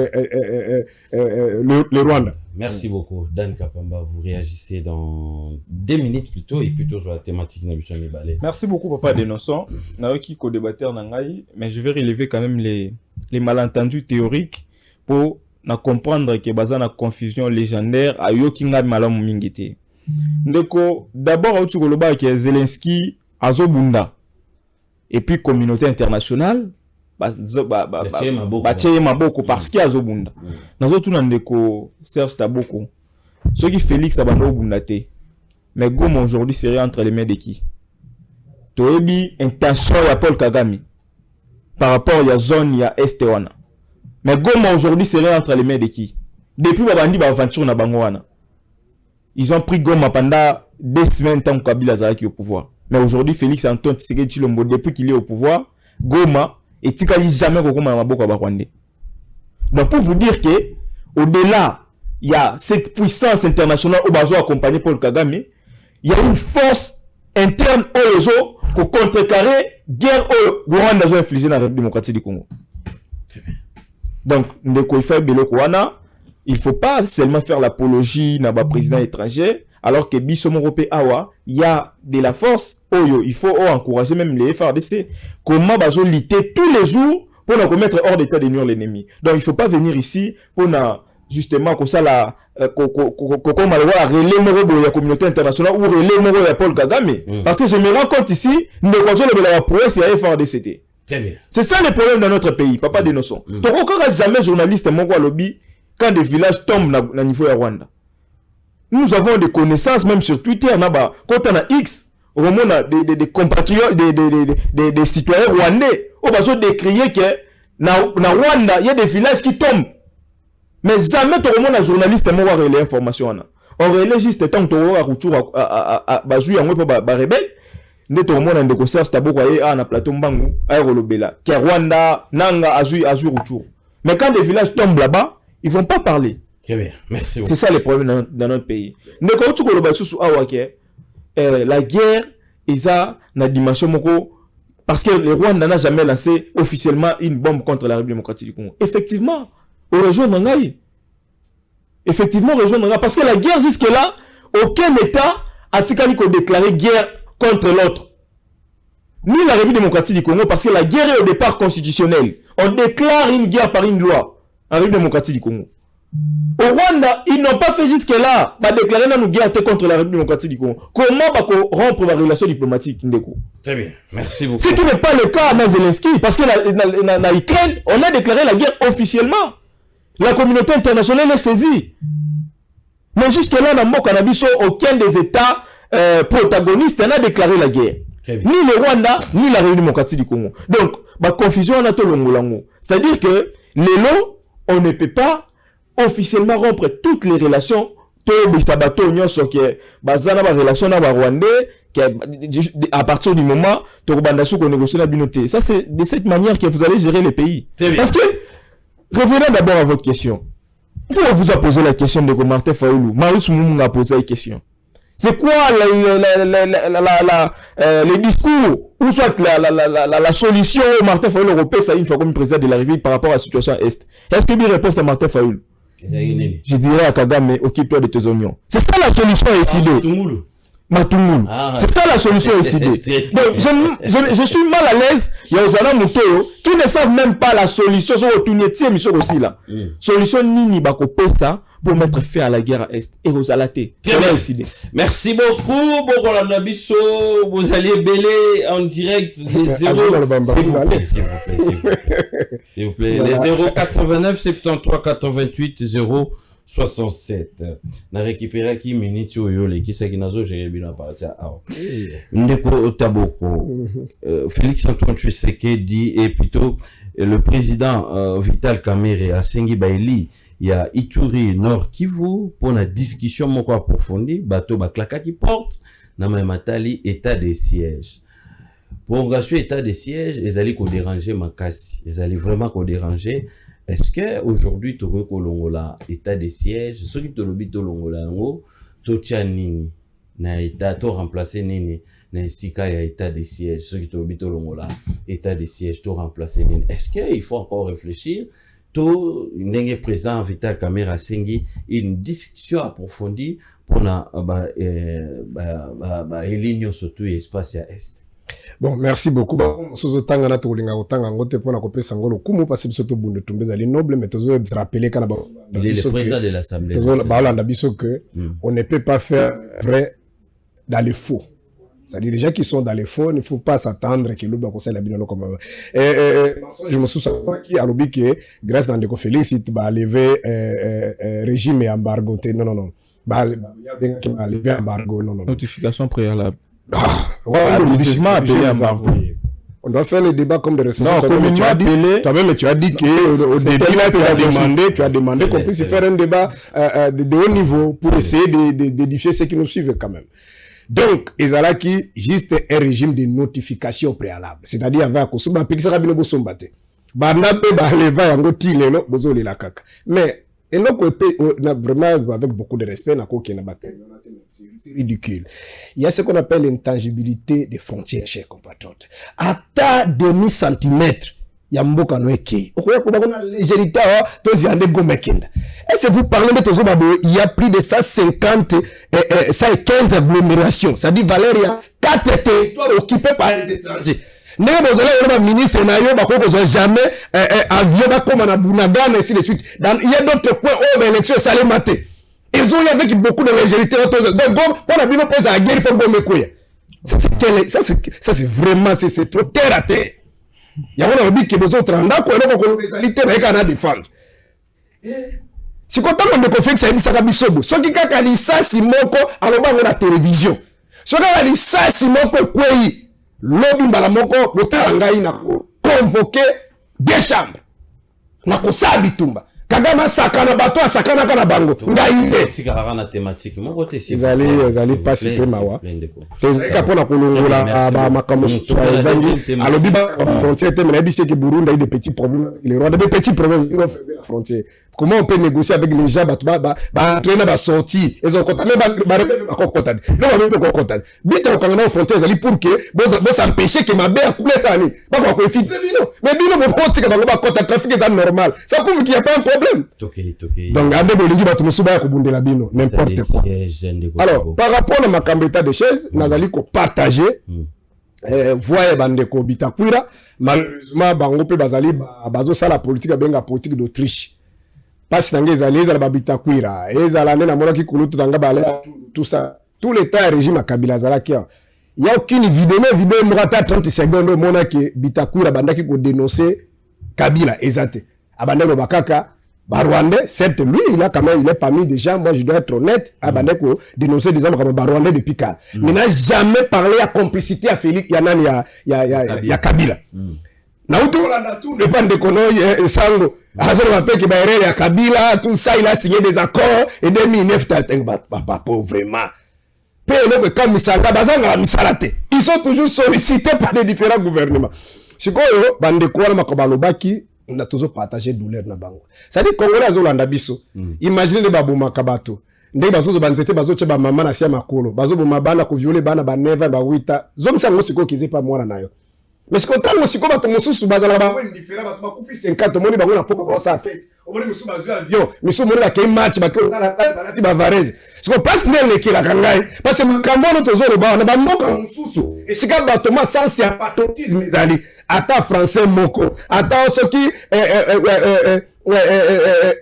le Rwanda. Merci beaucoup. Dan Kapamba, vous réagissez dans 2 minutes plutôt et plutôt sur la thématique Nabiso Mibale. Merci beaucoup, Papa Dénonçon. Naoki co-débatteur Nangai, mais je vais relever quand même les malentendus théoriques pour comprendre que baza na confusion légendaire à yoki nga malamu mingité. Ndeko, d'abord au Tchukoloba que Zelensky azobunda et puis communauté internationale Bache maboko parce qu'il y a zobunda. Nazo tuna ndeko Serge Taboko. Ce qui Félix abando bundate. Mais Goma aujourd'hui serait entre les mains de qui? Toebi intention ya Paul Kagame par rapport à la zone ya Estewana. Mais Goma aujourd'hui serait entre les mains de qui? Depuis babandi ba aventure na bango wana. Ils ont pris Goma pendant 2 semaines tant que Kabila Zaki au pouvoir. Mais aujourd'hui Félix Antoine Tshisekedi Tshilombo depuis qu'il est au pouvoir, Goma et Tikali jamais kokoma maboko ba Rwanda. Donc pour vous dire que au-delà il y a cette puissance internationale au bazo accompagné Paul Kagame, il y a une force interne au réseau pour contrecarrer guerre au Rwanda a infligé dans la République démocratique du Congo. Donc ndeko ifay beloko wana, il faut pas seulement faire l'apologie na ba président étranger alors que biso européen awa il y a de la force oyo il faut encourager même les FARDC comment bazo lutter tous les jours pour nous mettre hors d'état de nuire l'ennemi. Donc il faut pas venir ici pour justement comme ça la comme la relais moro de la communauté internationale ou relais moro de Paul Kagame parce que je me rends compte ici nous besoin de la prouesse et FARDC. Très bien. C'est ça le problème dans notre pays, Papa Dénonçon. Donc aucun jamais journaliste moko lobby quand des villages tombent na niveau de Rwanda. Nous avons des connaissances même sur Twitter quand on a X au moment des compatriotes des citoyens rwandais on va décrier que na Rwanda il y a des villages qui tombent mais jamais tout le monde a journaliste moi relayer information on relaie juste tant que on a retour à bazou yango pour ba rebelle ndé to mona ndeko Serge Taboko na plateau Mbangu aérolobela qui Rwanda nanga azui retour. Mais quand des villages tombent là-bas, ils vont pas parler. Très bien, merci beaucoup. C'est ça le problème dans notre pays. Ndeko tu ko loba susu awake la guerre isa na dimension moko parce que le Rwanda n'a jamais lancé officiellement une bombe contre la République démocratique du Congo. Effectivement, au région Nangaï. Effectivement, région Nangaï parce que la guerre jusque là, aucun État a déclaré guerre contre l'autre. Ni la République démocratique du Congo parce que la guerre est au départ constitutionnelle. On déclare une guerre par une loi. La République démocratique du Congo. Au Rwanda, ils n'ont pas fait jusque-là. Bah déclarer une guerre contre la République démocratique du Congo. Comment bah rompre la relation diplomatique Ndeko? Très bien, merci beaucoup. Ce qui n'est pas le cas à Zelensky, parce que la Ukraine, on a déclaré la guerre officiellement. La communauté internationale est saisie. Mais jusque-là, dans mon cannabis, aucun des États protagonistes n'a déclaré la guerre. Ni le Rwanda, ni la République démocratique du Congo. Donc, bah confusion on a tout longo. C'est-à-dire que on ne peut pas officiellement rompre toutes les relations à partir du moment où négocier la binoté. Ça, c'est de cette manière que vous allez gérer les pays. Parce que, revenons d'abord à votre question. Vous a posé la question de Martin Fayoulou. Marius Moumou a posé la question. C'est quoi le discours ou soit la solution où Martin Fayoulou repère ça une fois comme président de la République par rapport à la situation Est? Est-ce que lui répond à Martin Fayoulou? Je dirais à Kagame, occupe-toi de tes oignons. C'est ça la solution décidée. Matungulu. C'est ça la solution décidée. Donc, je suis mal à l'aise. Il y a Ozana Moutoyo qui ne savent même pas la solution. Aussi là. Solution Nini Bako Pesa pour mettre fin à la guerre à Est. Et Ozalate. C'est là décidé. Merci beaucoup. Bokolanda Bisso. Vous allez bêler en direct les 0. S'il vous plaît. Les 089 73 88 0. 67 na récupérer qui minute oyole qui c'est qui nazo gérer bien partir Ndeko Taboko Félix Antoine Tshisekedi et plutôt le président Vital Kamerhe à Sengi Baili il y a Ituri Nord Kivu pour la discussion moko approfondie bateau baklaka qui porte na matali état de siège prolongation état de siège ils allaient ko déranger makasi ils allaient vraiment ko déranger. Est-ce que aujourd'hui tu veux kolongola état de siège ceux qui te lobby to longola ngo to nini na état to remplacer nini na sika ya état de siège ceux qui te lobby to longola état de siège to remplacer nini est-ce que il faut encore réfléchir to ndenge présent Vital Kamerhe Sengi une discussion approfondie pour na elinyo surtout espace à est. Bon, merci beaucoup. Sozo tanga na tolinga otanga ngote pona ko pesa ngolo kumu parce que biso bunde tumbeza li noble mais tozo rappeler kana ba le président de l'Assemblée. Ba landa biso que on ne peut pas faire vrai dans le faux. C'est-à-dire les gens qui sont dans les faux, il ne faut pas s'attendre que l'autre conseil la binolo comme je me souviens qui a lobby que grâce dans Ndeko Félix il va lever régime et embargo non ba lever embargo non notification préalable. On doit faire le débat comme des responsables. Toi-même, tu as dit que au début là, tu as demandé qu'on puisse faire un débat de haut niveau pour essayer d'édifier ceux qui nous suivent quand même. Donc, Ezalaki, juste un régime de notification préalable. C'est-à-dire, avec Kosuba, Pixara Bino Bosombate. Banabe, Baleva, Yango, Tileno, Bozoli la Kaka. Mais, et donc, on a vraiment, avec beaucoup de respect, c'est ridicule. Il y a ce qu'on appelle l'intangibilité des frontières, chers compatriotes. À ta demi-centimètre, il y a Mboka Noeke. Légérité, est-ce que vous parlez de Tozo Babo, il y a plus de 150, 115 agglomérations. Ça dit, Valéria, 4 territoires occupés par les étrangers. N'est pas ministre n'a jamais avion comme na Bunagana et ainsi de suite. Il y a d'autres points où l'élection est allée mater. Ils ont eu avec beaucoup de légèreté. Donc, on a bien posé la guerre pour me ça c'est vraiment c'est trop terre à terre. Il y a un dit que besoin de 30 ans qu'on a colonialité avec un défendre. Si quand on me confie que ça dit ça bisobo. Ce qui a dit ça si moko alors on la télévision. Ce qui a dit ça si moko quoi Lobby Balamoko, le Tarangaï n'a convoqué des chambres. N'a pas ça bitumba. Kagame sakana bato asakana kana bango ngaite sikara na thématique mon côté c'est zali pas si peu mawa tezeka pona kulungula ba makambo zangi alobi ba frontière te mais bise que Burundi a eu des petits problèmes les Rwanda des petits problèmes ils ont fermé la frontière. Comment on peut négocier avec les gens ba kena ba sorti ils ont compté ba kokota non ba même kokota bise ko ngana frontière zali pour que bo s'empêcher que ma belle coule ça ni ba ko infiltrer bino mais bino mo porte que ba kota trafic c'est normal ça prouve qu'il y a pas un problème. Donc ande bolingi bato musuba ya kubundela bino n'importe quoi. Alors par rapport à ma cambeta de chaise nazali ko partager voye bandeko Bitakwira malheureusement bango pe bazali bazo sala politique benga politique d'Autriche parce que ezali ezala ba Bitakwira ezala na mona ki kulutu tanga bale tout ça tout le temps régime à Kabila zalaki il y a aucune vidéo morata 30 secondes mona ki Bitakwira bandaki ko dénoncer Kabila ezate abandelo bakaka Barwandais, certes, lui, il a quand même, il est parmi des gens, moi je dois être honnête, Abandeko dénoncer des hommes comme Barwandais depuis quand. Mais n'a jamais parlé à complicité à Félix, il y a Kabila. Naoutou, tout dépend de Konoy, Sango, Azor Mapé qui baillerait, il y a Kabila, tout ça, il a signé des accords, et 2009, pas vraiment. Peu comme Misanga, Bazanga, Misalate. Ils sont toujours sollicités par les différents gouvernements. C'est quoi, Bandeko, Makobalobaki, on a toujours partagé douleur na bango. Ça dit Congolais azolanda biso. Imaginez les baboma kabato. Ndé bazo banzete bazo tche ba mama na sia makolo. Bazo boma bana ko violer bana ba 9 ba 8. Zom sango siko kize pa mwana nayo. Mais ce qu'on tango siko bato mosusu bazala ba wen différent bato bakufi 50 moni bango na poko ba sa fête. Omoni musu bazo avion, musu moni ba kay match ba ko na stade ba lati ba Varese. Ce qu'on passe nele ki la kangai parce que makambo no tozolo ba na ba mboka mususu. Et sika bato ma sans ya patriotisme ezali. Ata français moko ata soki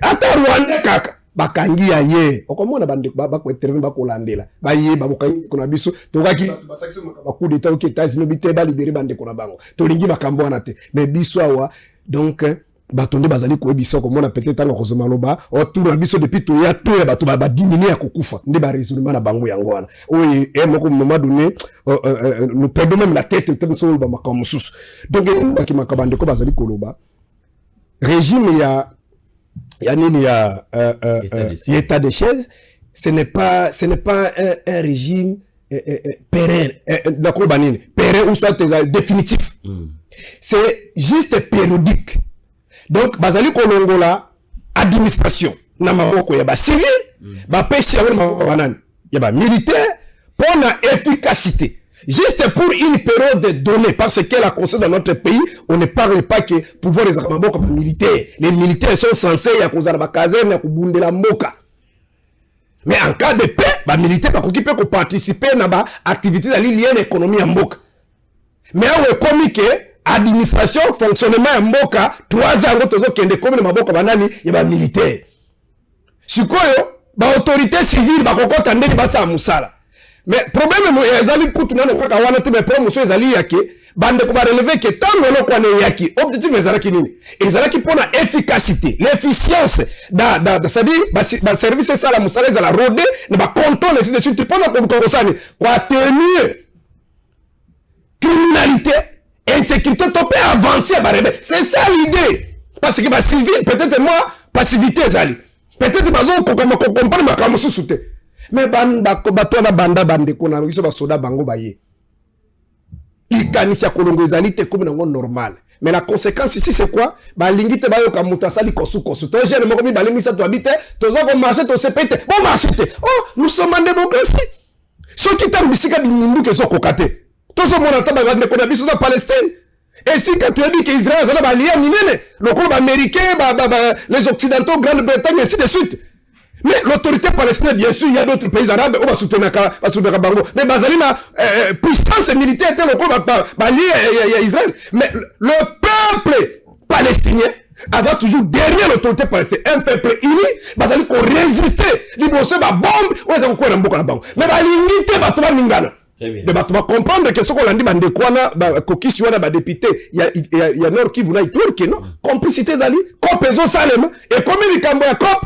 ata Rwanda kaka bakangi ya ye okomona bande ba ko intervenir ba ko landela ba ye ba bokangi ko na biso to kaki ba sakisi ba coup d'état au États-Unis bité ba libérer bande ko na bango to lingi makambo wana te mais biso awa donc batonde bazali ko biso komona peut-être tanga ko zomaloba autour na biso depuis to ya bato ba diminuer ya kokufa nde ba raisonnement na bango yango wana oyi moko moment donné nous perdons même la tête tellement sur ba makambo sous donc ki makabande ko bazali ko loba régime ya nini ya état de chaise ce n'est pas un régime pérenne d'accord banine pérenne ou soit définitif c'est juste périodique. Donc bazali kolongola administration na maboko ya ba civil ba pesi ya maboko banani ya ba militaire pour la efficacité juste pour une période donnée parce que la conscience dans notre pays on ne parle pas que pouvoir les maboko militaires les militaires sont censés ya kozala ba caserne ya kubundela mboka mais en cas de paix ba militaire ba kokipe ko participer na ba activité za liée à l'économie ya mboka mais on communique administration fonctionnement mboka 3 ans tozo kende comme le maboko banani ya ba militaire sikoyo ba autorité civile ba kokota ndeni ba sa musala mais problème ezali kutu nano kaka wana te mais promotion ezali yake bande ko ba relever que tango no kwa ne yaki objectif ezalaki nini ezalaki pona efficacité l'efficience c'est-à-dire ba service ça la musala ezala rodé ne ba contrôle ainsi de suite pona ko kosani kwa tenir criminalité insécurité to peut avancer c'est ça l'idée parce que ba civil peut-être moi passivité ezali peut-être bazo ko comprendre makamu susute mais banda ko batona banda bande ko na biso ba soda bango baye ikanisi ya kolongo ezali te comme nango normal mais la conséquence ici c'est quoi ba lingite ba yo ka mutasali kosu to jeune moko mi balimisa to habite to zo ko marcher to sepete bon marcher te oh nous sommes en démocratie ce qui tam bisika bimundu ke zo kokate tout ce monde entend bagande ko na biso na Palestine et si quand tu as dit que Israël ça va lier minene le club américain les occidentaux Grande-Bretagne ainsi de suite mais l'autorité palestinienne bien sûr il y a d'autres pays arabes on va soutenir bango mais bazalina puissance militaire tel le club va lier Israël mais le peuple palestinien a toujours derrière l'autorité palestinienne un peuple uni bazali ko résister liboso ba bombe ou ça ko na mboka na bango mais ba limite ba to ba mingana de bato va comprendre que ce qu'on a dit bande kwana ba kokisi wana ba député il y a Nord Kivu na Ituri non complicité dali copezo salem et comme il kambo ya cop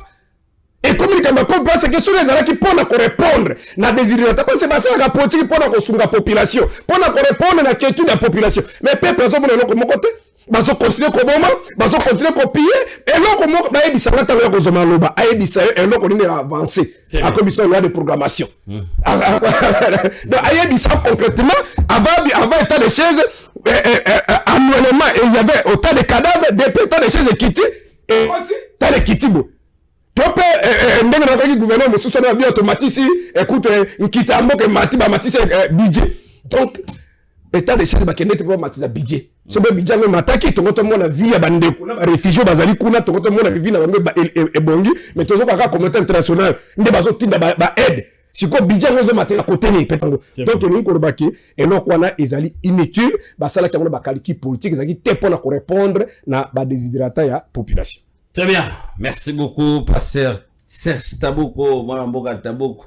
et comme il kambo cop parce que sur les ala qui pona ko répondre na désir parce que c'est la politique pona ko sunga population pona ko répondre na question de la population mais peuple zo bona ko mokote bazo continuer ko boma bazo continuer ko piller eloko moko ba ebisanga tango ya kozoma loba ayebisa eloko nini ya avancer akobisa loi de programmation donc ayebisa concrètement avant état de chaise annuellement il y avait autant de cadavres des états de chaise kiti et tant de kitibo topé ndenge na ko gouvernement mosusu na bien automatique écoute nkita mboke mati ba matise budget donc état de chaise bakende te pas matisa budget so be budget me mataki to ngoto mona vie ya bande kuna ba réfugiés bazali kuna to ngoto mona vie na bango ba ebongi mais tozo kaka communauté internationale nde bazo tinda ba aide siko budget ngozo matela côté ni petango donc to linko baki eloko wana ezali inutile basala kango ba kaliki politique ezali te pour ko répondre na ba desiderata ya population. Très bien, merci beaucoup pasteur Serge Taboko, Mwana Mboka Taboko.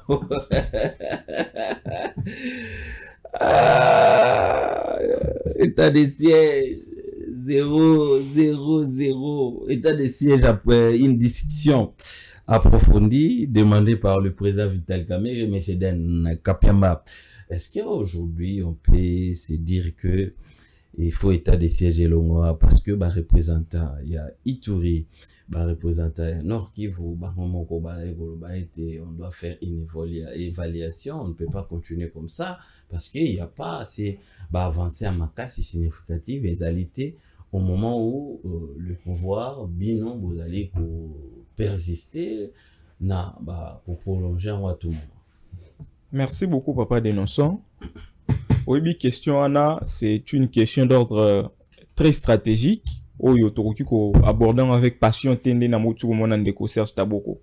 État de siège 000. État de siège après une discussion approfondie demandée par le président Vital Kamerhe et M. Dan Kapiamba. Est-ce qu'aujourd'hui on peut se dire que il faut état de siège Longoa parce que représentant il y a Ituri, représentant Nord Kivu, on doit faire une évaluation, on ne peut pas continuer comme ça parce qu'il n'y a pas assez avancé à ma casse significative égalité au moment où le pouvoir binom vous allez persister pour prolonger en tout moment. Merci beaucoup Papa Dénonçant. Oui, question Anna, c'est une question d'ordre très stratégique. Abordant avec passion Tende Namotu Monandeko Serge Taboko.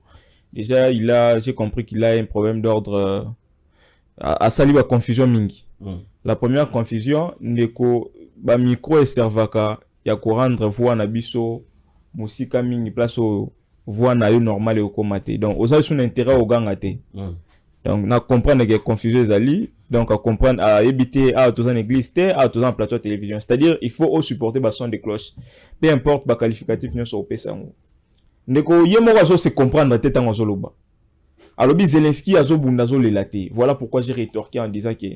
Déjà, j'ai compris qu'il a un problème d'ordre à saluer la confusion mingi. La première confusion, Ndeko ba micro et servaka ya ko rendre voix na biso musika mingi place au voix na yo normal et komate. Donc, aux son intérêt au gangate. Donc, na comprendre que confusion zali, donc à comprendre à éviter à tous en église, à tous en plateau de télévision. C'est-à-dire, il faut supporter le son de cloche. Peu importe le qualificatif nous sur pesa. Ndeko yemo wazo se comprendre tête en zoloba. Alors bi Zelensky azo bundazo le laté. Voilà pourquoi j'ai rétorqué en disant que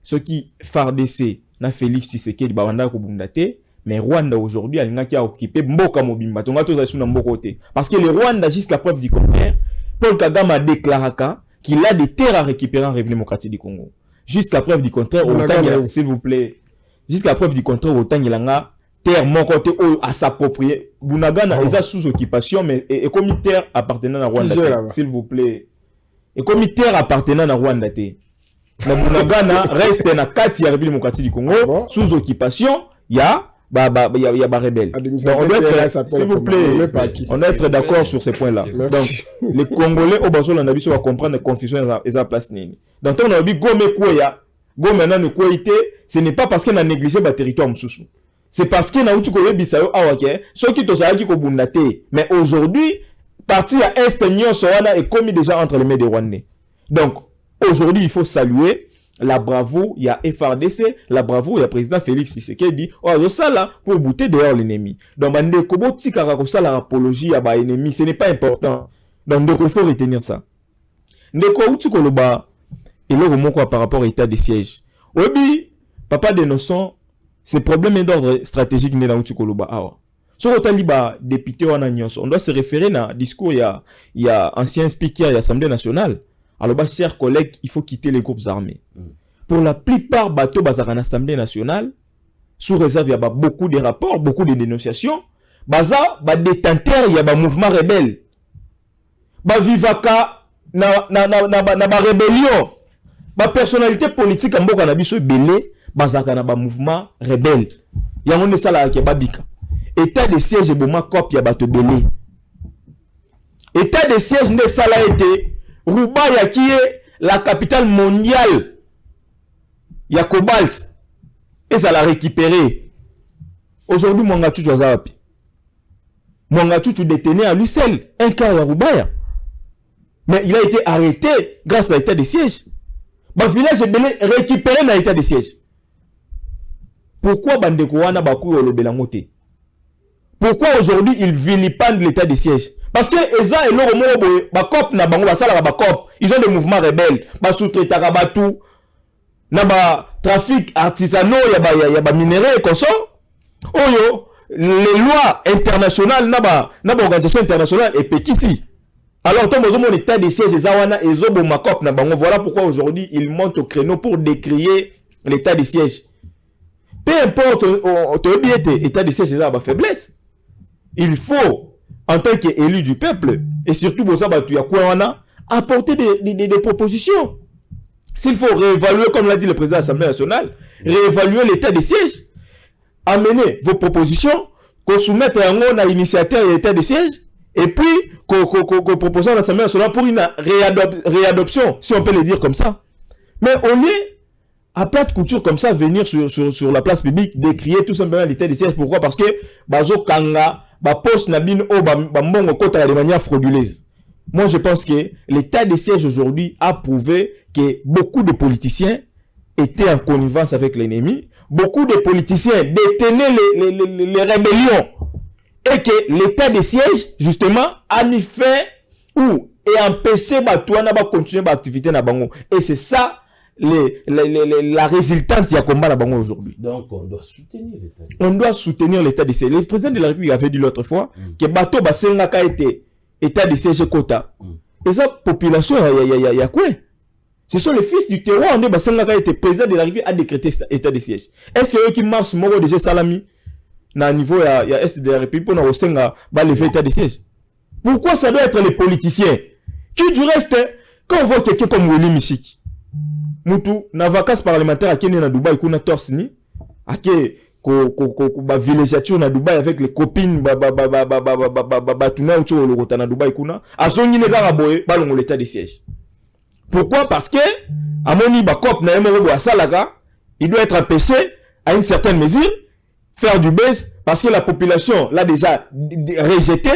ceux qui FARDC na Félix Tshisekedi ba wanda ko bundate, mais Rwanda aujourd'hui alinga ki a occupé mboka mobimba. Tonga to za suna mboko te. Parce que le Rwanda jusqu'à preuve du contraire, Paul Kagame a déclaré qu'il a des terres à récupérer en République démocratique du Congo. Jusqu'à preuve du contraire, s'il vous plaît. Jusqu'à preuve du contraire, autant il a terre mon côté à s'approprier. Bunagana est sous occupation, mais et comme terre appartenant à Rwanda, s'il vous plaît. Et comme terre appartenant à Rwanda, la Bunagana reste dans la 4 République démocratique du Congo, sous occupation, il y a rebelle. S'il vous plaît, on doit être d'accord sur ces points-là. Donc, les Congolais au Bazo l'anabiso va comprendre la confusion et la place nini. Donc, on a dit Gome Kouya, Gome maintenant Kouyaité, ce n'est pas parce qu'on a négligé le territoire Moussoussou. C'est parce qu'on a eu tout Kouya Bissayo Awake, ceux qui t'ont dit qu'on bundate. Mais aujourd'hui, parti à Est Nyon Soana est commis déjà entre les mains des Rwandais. Donc, aujourd'hui, il faut saluer la bravoure, il y a FRDC, la bravoure, il y a président Félix Tshisekedi, oh, ça là, pour bouter dehors l'ennemi. Donc, il faut la apologie à l'ennemi, ce n'est pas important. Donc, il faut retenir ça. Ndeko Utukoloba, et là, par rapport à l'état de siège. Oui, Papa Dénonçant, c'est problème d'ordre stratégique n'est dans Utukoloba. Sur le taliba, député on doit se référer à un discours, il y a ancien speaker de l'Assemblée nationale. Alors, chers collègues, il faut quitter les groupes armés. Pour la plupart, bateaux bazar en Assemblée nationale, sous réserve, il y a beaucoup de rapports, beaucoup de dénonciations. Bazar, détenteur, il y a un mouvement rebelle. Vivaka, na rébellion. Personnalité politique, en boka na biso belé, bazar na mouvement rebelle. Il y a un ça là qui est babika. État de siège, boma cop, il y a bateau belé. État de siège, ne ça là été. Rubaya qui est la capitale mondiale, il y a Cobalt, et ça l'a récupéré. Aujourd'hui, Mongatu Jozapi. Mongatu tu détenu à lui seul, un cas à Rubaya. Mais il a été arrêté grâce à l'état de siège. Le village est récupéré dans l'état de siège. Pourquoi Bandekouana Bakou le Belangote? Pourquoi aujourd'hui il vilipende l'état de siège? Parce que Eza et Loro Bakop na bango basala Bakop, ils ont des mouvements rebelles, sous-traitants Batou, na ba trafic artisanal, ya ba minerais et consort. Oyo, les lois internationales na organisation internationale et petit. Alors tant mon état de siège zawana et zobo makop na bango, voilà pourquoi aujourd'hui ils montent au créneau pour décrier l'état de siège. Peu importe état de siège za ba faiblesse. Il faut en tant qu'élu du peuple et surtout boza ba tu ya quoi wana apporter des propositions. S'il faut réévaluer, comme l'a dit le président de l'Assemblée nationale, réévaluer l'état de siège, amener vos propositions, qu'on soumette à l'initiateur de l'état de siège, et puis qu'on propose à l'Assemblée nationale pour une réadoption, si on peut le dire comme ça. Mais on est à plate couture comme ça, venir sur la place publique, décrier tout simplement l'état de siège. Pourquoi? Parce que bazo kanga, poste nabine o mbongo kota de manière frauduleuse. Moi, je pense que l'état de siège aujourd'hui a prouvé que beaucoup de politiciens étaient en connivence avec l'ennemi. Beaucoup de politiciens détenaient les rébellions. Et que l'état de siège, justement, a mis fin et empêché Batouana de continuer l'activité na bango. Et c'est ça la résultante du combat na bango aujourd'hui. Donc, on doit soutenir l'état. On doit soutenir l'état de siège. Le président de la République avait dit l'autre fois que Bato Basengaka était état de siège quota. Et ça, population, il y a quoi? Ce sont les fils du terroir. On est Basengaka était président de la République a décrété état de siège. Est-ce que eux qui marchent moro déjà salami na niveau il y a est de la République pour nous osenga ba lever état de siège? Pourquoi ça doit être les politiciens qui du reste quand on voit quelqu'un comme Willy Michiki mutu na vacances parlementaires à Kenya na Dubaï kuna torsini ake ko villégiature na Dubaï avec les copines tuna ucho lokota na Dubaï kuna azongi ne kaka boye balongo l'état de siège. Pourquoi? Parce que amoni ba cop na yemo bo asalaka, il doit être empêché à une certaine mesure faire du buzz parce que la population l'a déjà rejeté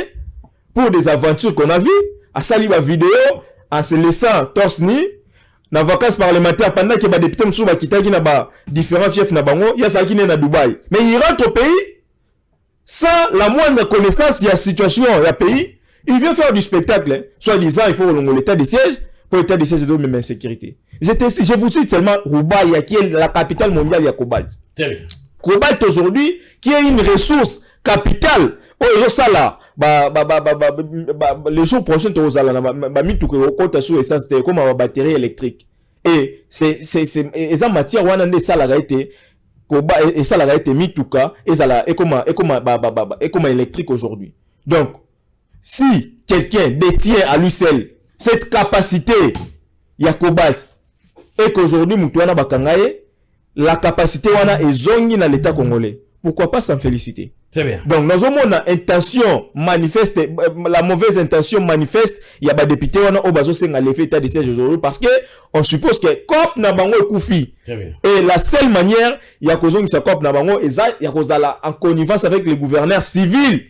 pour des aventures qu'on a vues, à sali ba vidéo en se laissant torse nu na vacances parlementaires pendant que ba député msou ba kitaki na ba différents fiefs na bango ya saki na Dubaï. Mais il rentre au pays sans la moindre connaissance de la situation du pays. Il vient faire du spectacle, soit disant il faut l'état de siège pour l'état de siège de même insécurité. Je vous cite seulement Roubaï qui est la capitale mondiale de Cobalt. Cobalt aujourd'hui qui est une ressource capitale. Oh, ça là, les jours prochains, tu vas mis tout compte sur essence, comme une batterie électrique. Et c'est en matière où on a des salariés et ça l'a été mis tout cas et comme électrique aujourd'hui. Donc, si quelqu'un détient à lui seul cette capacité, il y a cobalt et qu'aujourd'hui Moutouana Bakangaye, la capacité wana est zongi dans l'État congolais. Pourquoi pas s'en féliciter? Très bien. Donc, nous avons une intention manifeste, la mauvaise intention manifeste, il y a des députés au bazo senga l'effet état de siège aujourd'hui parce que on suppose que COP na bango est koufi. Et la seule manière, il y a cause que COP na bango, il y a cause en connivence avec les gouverneurs civils.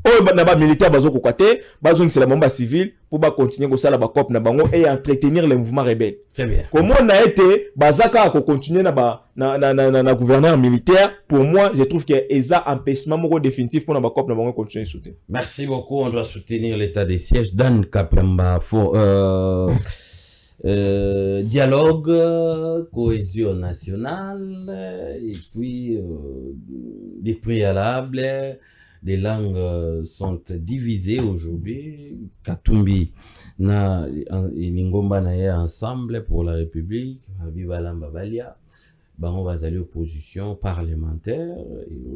Oh, na militaire bazo kokwate, bazo c'est la bombe civile pour continuer comme ça la COP na bango et entretenir les mouvements rebelles. Très bien. Comment on a été bazaka à continuer na gouverneur militaire, pour moi je trouve que eza empêchement moko définitif pour na COP na bango continuer soutenir. Merci beaucoup, on doit soutenir l'état des sièges Dan Kapemba dialogue, cohésion nationale et puis des préalables. Les langues sont divisées aujourd'hui. Katumbi na Lingomba na ye ensemble pour la République. Habibalamba Balia. On va aller opposition parlementaire,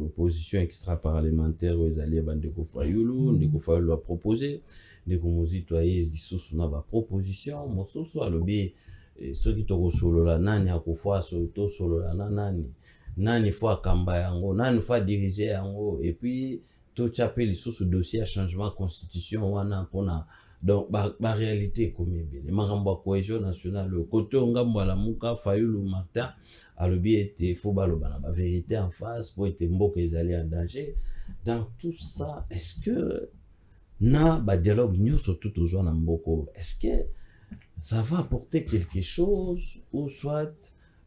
opposition extra-parlementaire, où ils allaient Ndeko Fayulu, Ndeko Fayulu a proposé, Ndeko Mozito a eu na ba proposition, Mososo a lobby, ceux qui toko solo la nani a kofwa solo solo la nani fois kamba yango, nani fois diriger yango, et puis tout chapé les sous dossier à changement constitution wana pona donc ba réalité comme bien marambo cohésion nationale le côté ngambo la muka Fayulu Martin a le bien été faut baloba la vérité en face pour être mboka ils allaient en danger dans tout ça. Est-ce que na ba dialogue nyoso tout aux na mboko, est-ce que ça va apporter quelque chose ou soit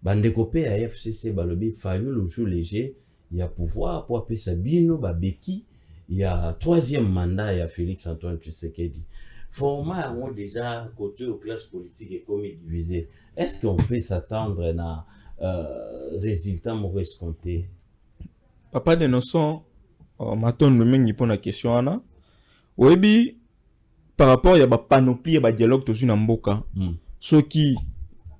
bandekopé à FCC balobi Fayulu joue léger il y a pouvoir pour appeler Sabino Babeki. Il y a troisième mandat, il y a Félix Antoine Tshisekedi. Format déjà côté aux classes politiques et comme divisé. Est-ce qu'on peut s'attendre à résultat mauvais escompté? Papa de Nosson, matondo mingi pour la question ana oyebi par rapport ya ba panoplie ya ba dialogue tozu na mboka ce qui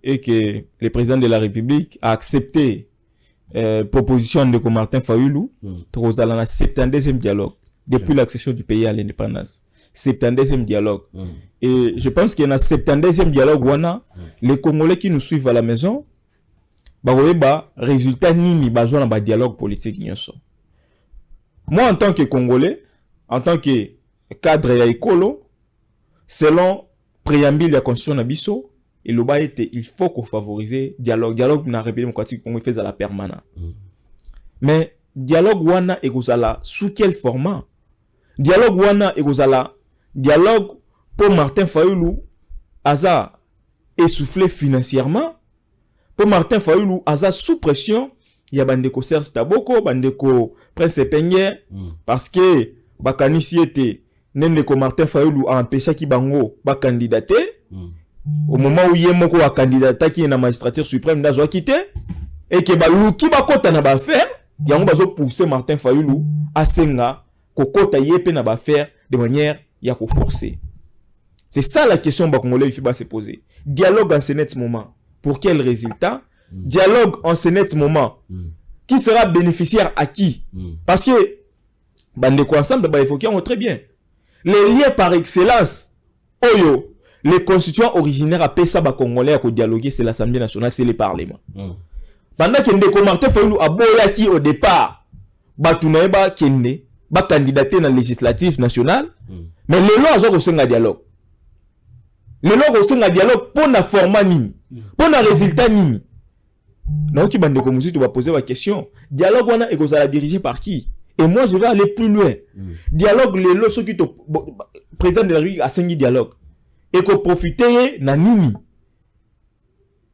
est que le président de la République a accepté proposition de Martin Fayulu tozala na 72e dialogue depuis l'accession du pays à l'indépendance. 72e dialogue. Et je pense qu'il y a un 72e dialogue wana les Congolais qui nous suivent à la maison ba résultat nini bazwa na ba dialogue politique nyonso. Moi en tant que Congolais, en tant que cadre ya écolo, selon préambule de la constitution na biso, il faut qu'on favorise dialogue na République démocratique Congo fait à la permanente. Mais dialogue wana ekozala sous quel format? Dialogue wana ekozala dialogue pour Martin Fayulu aza essoufflé financièrement, pour Martin Fayulu aza sous pression, il y a bandeko Serge Taboko, bandeko Prince Peñe parce que bakanisi était Nendeko Martin Fayulu a empêché ki bango ba candidater au moment où yemoko a candidater qui est na magistrature suprême na zo quitté et que ba luki ba kota na ba faire yango bazo pousser Martin Fayulu a senga ko kota yepe na ba faire de manière ya ko forcer. C'est ça la question ba congolais il faut se poser. Dialogue en ce net moment pour quel résultat? Dialogue en ce net moment qui sera bénéficiaire à qui? Parce que bandeko ensemble ba évoquer très bien. Les liens par excellence, oyo, les constituants originaires à Pessa Congolais à dialoguer, c'est l'Assemblée nationale, c'est le Parlement. Pendant que Ndeko Martin Fayulu a boyaki au départ, Batunaeba Kende, ba candidater dans le législatif national, mais le long a aussi un dialogue. Le long aussi un dialogue pour la format nini, pour le résultat nini. Donc, qui Bandeko Mouzi, tu vas poser la question. Dialogue, on a et dirigé par qui? Et moi, je vais aller plus loin. Dialogue, les lots, ceux qui président de la République a signé dialogue. Et qu'on profiter, na nini.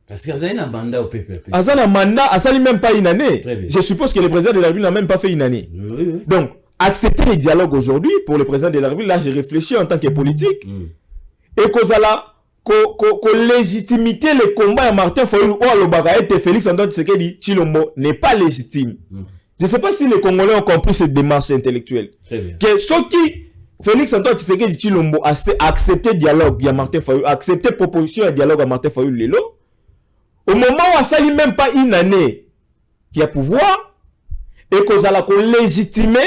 Parce qu'il y a un mandat au PPP. Un mandat, ça n'est même pas une année. Je suppose que le président de la République n'a même pas fait une année. Oui. Donc, accepter les dialogues aujourd'hui, pour le président de la République, là, j'ai réfléchi en tant que politique. Et qu'on légitimité le combat à Martin Fayulu ou à l'Obaga et Félix Antoine Tshisekedi Tshilombo n'est pas légitime. Je ne sais pas si les Congolais ont compris cette démarche intellectuelle. Que ceux qui, Félix Antoine Tshisekedi Tshilombo a accepté le dialogue à Martin Fayulu, accepté la proposition de dialogue à Martin Fayulu Lelo, au moment où ça n'est même pas une année qui a pouvoir, et qu'on a légitimé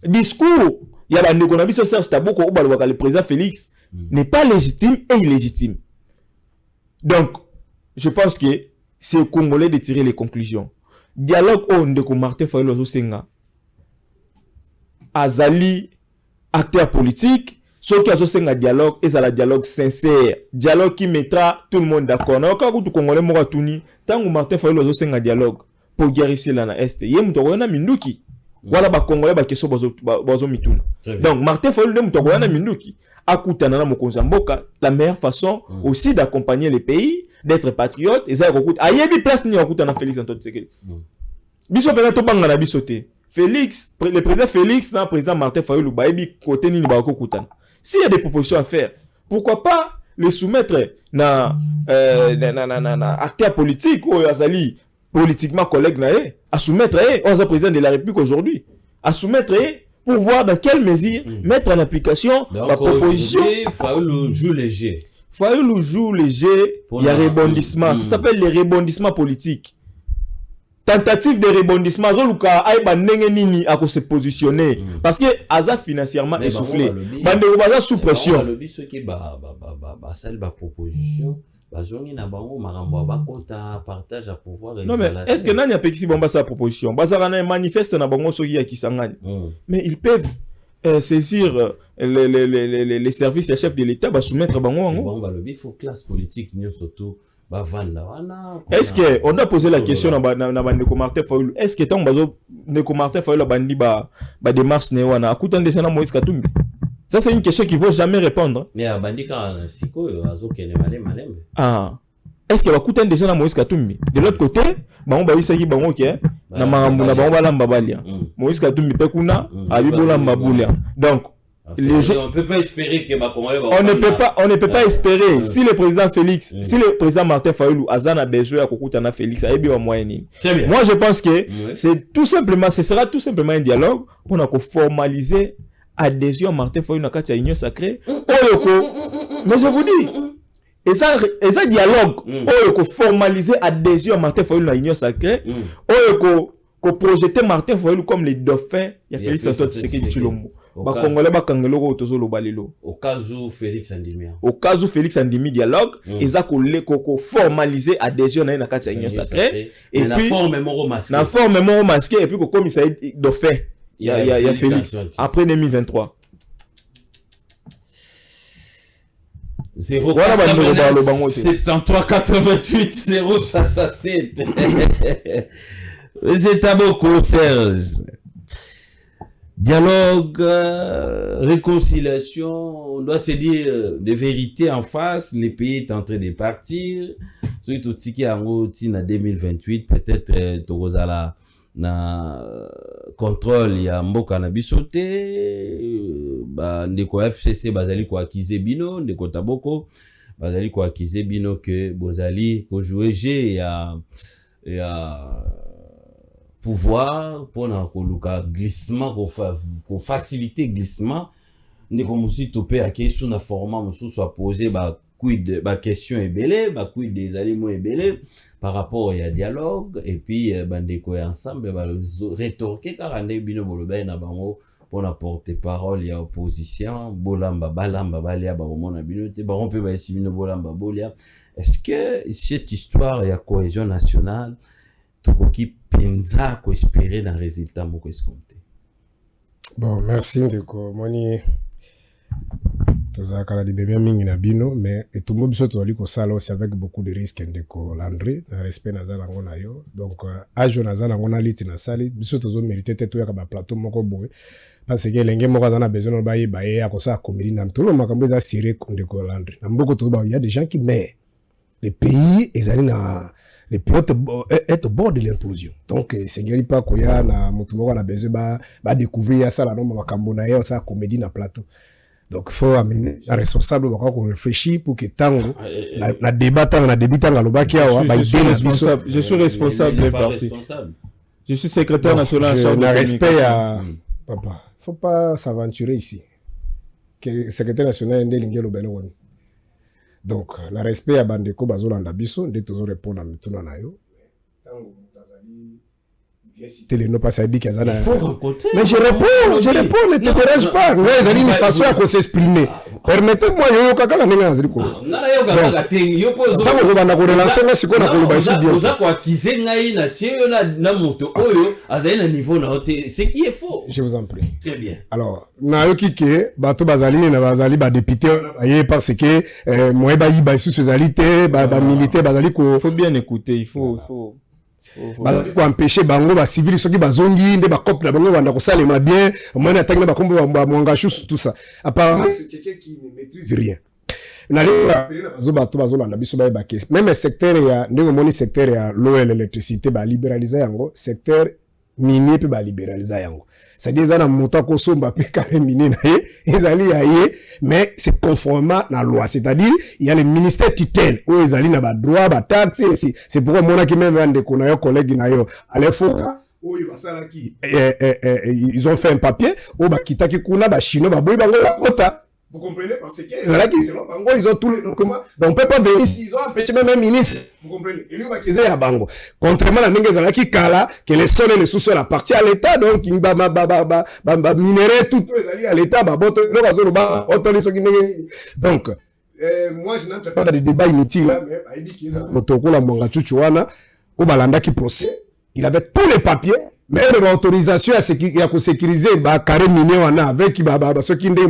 le discours, il y a un économiste sur Serge Taboko, le président Félix, n'est pas légitime et illégitime. Donc, je pense que c'est aux Congolais de tirer les conclusions. Dialogue au Ndeko Martin Fayulu Ozosenga azali acteur politique, ceux qui ont dialogue et un dialogue sincère, dialogue qui mettra tout le monde d'accord. Na ka kutu Congolais moko tuni tangu Martin Fayulu Ozosenga dialogue pour guérir la na est ye mutoko na minduki wala ba Congolais ba keso bazo mituna. Donc Martin Fayulu ne mutoko na minduki akutana na mokonzi mboka, la meilleure façon aussi d'accompagner les pays, d'être patriote et ça écoute ayebi place ni akutana Félix Antoine Tshisekedi. Biso pena to banga na bisoté. Félix, le président Félix, le président Martin Fayulu, baebi côté ni bako kutana. S'il y a des propositions à faire, pourquoi pas les soumettre na acteur politique ou azali politiquement collègue na à soumettre aux président de la République aujourd'hui, à soumettre pour voir dans quelle mesure mettre en application la proposition. Fayulu joue léger. Fayulu joue léger, il y a rebondissement. Ça s'appelle les rebondissements politiques. Tentative de rebondissement, Zoluka aïba nini à se positionner parce que Aza financièrement essoufflé. Bande Baza sous pression. Le ceux qui celle proposition, bazongi na bango marambo ba kota partage à pouvoir. Non mais est-ce que nani a pekisi bomba sa proposition? Bazara na manifeste na bango soki ya kisangani. Mais ils peuvent saisir les services et chefs de l'État ba soumettre bango ngo. Bon il faut classe politique surtout. Est-ce que on a posé la question na Ndeko Martin Fayulu? Est-ce que tant Ndeko Martin Fayulu bandi ba démarche ne wana akuta ndesana Moïse Katumbi? Ça c'est une question qu'il faut jamais répondre. Mais bandi ka siko azo kene malem. Ah. Est-ce que akuta ndesana Moïse Katumbi? De l'autre côté, bango ba bisaki bango ke na marambu na bango balamba balia. Moïse Katumbi pe kuna abibola mbabulia. Donc les gens... On ne peut pas espérer que on ne peut pas espérer. Si le président Félix, si le président Martin Fayulu Azana besoin à Kokutana Félix, a bien moyen. Moi je pense que c'est tout simplement, ce sera tout simplement un dialogue pour nous formaliser adhésion à Martin Fayulu dans la union sacrée. Mais je vous dis, et ça dialogue, on formaliser adhésion à Martin Fayulu dans l'union sacrée, on projeter Martin Fayulu comme les dauphins, il y a Félix Antoine Tshisekedi Tshilombo. Au cas où Félix Andimi. Au cas où Félix Andimi dialogue, ils ont formalisé adhésion à l'union sacrée. Et puis, la forme mémoire masquée. Et puis, comme il s'agit dauphin, il y a Félix. Après 2023. 73 88 067. C'est à beaucoup, Serge. Dialogue, réconciliation, on doit se dire des vérités en face. Le pays est en train de partir. Surtout si en 2028, peut-être Togozala na contrôle ya mboka na bisote. Ndeko FCC bazali ko akize bino, ndeko Taboko bazali ko akize bino que bozali ko jouer jeu ya pouvoir pour na koluka glissement ko faciliter glissement ndeko musi topé akesu na format musu soit posé quid question ebele quid des aliments ebele par rapport à dialogue et puis bandeko ensemble rétorquer car ande bino boloba na bango pour apporter parole ya opposition bolamba balamba balia ba romona bino te ba rompe ba simino bolamba bolia. Est-ce que cette histoire ya cohésion nationale tokoki penza ko espérer dans résultat moko escompté? Bon, merci ndeko moni tozaka na libébé mingi na bino mais etumbo biso tozali kosala aussi avec beaucoup de risques ndeko Landry na respect nazala ngo na yo donc ajo nazala ngo na liti na sali biso tozo mériter te toyaka ba plateau moko boye parce que lenge moko azana besoin ba yeba ye akosa comédie na tolo makambo za sérieux ndeko Landry na mboko to ba il y a des gens qui meurent, les pays ezali na les pilotes est au bord de l'implosion. Donc c'est ngeli pas koya na mutu moko na besoin ba découvrir ça la no makambo na yo ça comédie na plateau. Donc il faut amener un responsable qu'on réfléchit pour que tango la débat tango na débutant la lobaki awa ba je suis responsable des partis. Je suis secrétaire national chargé de respect à papa. Faut pas s'aventurer ici. Que secrétaire national ndé lingelo beno woni. Donc la respect à bandeko bazolanda biso ndé tozo répondre à mituna na yo. Tango mutazali citer les noms parce qu'il qu'il y a mais je réponds, ne te dérange pas. Ouais, c'est une façon à s'exprimer. Permettez-moi, yo kaka na nenga zili ko. Na yo kaka te yo pozo. Tango ko banda ko relancer na siko na ko ba isu bien. Oza ko akize ngai na tsheo na moto oyo azali na niveau na hote, ce qui est faux. Je vous en prie. Très bien. Alors, na yo kike bato bazali na bazali ba député aye parce que moi ba yi ba isu zali te ba militaire bazali ko. Faut bien écouter, il faut bazali ko empêcher bango ba civil soki bazongi nde ba cop na bango banda ko salema bien moi na tangi ba kombo ba mwanga chou tout ça apparemment c'est quelqu'un qui ne maîtrise rien na leo appeler na bazo landa biso ba ba case même secteur ya ndenge moni secteur ya l'eau et l'électricité ba libéraliser yango secteur minier pe ba libéraliser yango c'est-à-dire ça na monta ko somba pe carré minier na ye ezali ya ye mais c'est conformément à la loi, c'est-à-dire il y a les ministères tutelle où ils allaient na ba droit ba taxe c'est pourquoi mon qui même vendre ko na yo collègue na yo allez foka où il va ça qui ils ont fait un papier où ba kitaki kuna ba chino ba boy ba la quota. Vous comprenez parce que ils ont tous les documents donc on peut pas venir ici ils ont empêché même un ministre vous comprenez et lui va qu'ils aient bango contrairement à n'engagez qui kala que les sols et les sous-sols appartiennent à l'état donc il ba minerai tout les alliés à l'état ba boto le raso ba autorise qui donc moi je n'entre pas dans des débats inutiles là mais il dit qu'ils ont protocole monga chuchuana au balanda qui procès il avait tous les papiers mais l'autorisation à sécuriser ba carré minier wana avec ba ceux qui ndé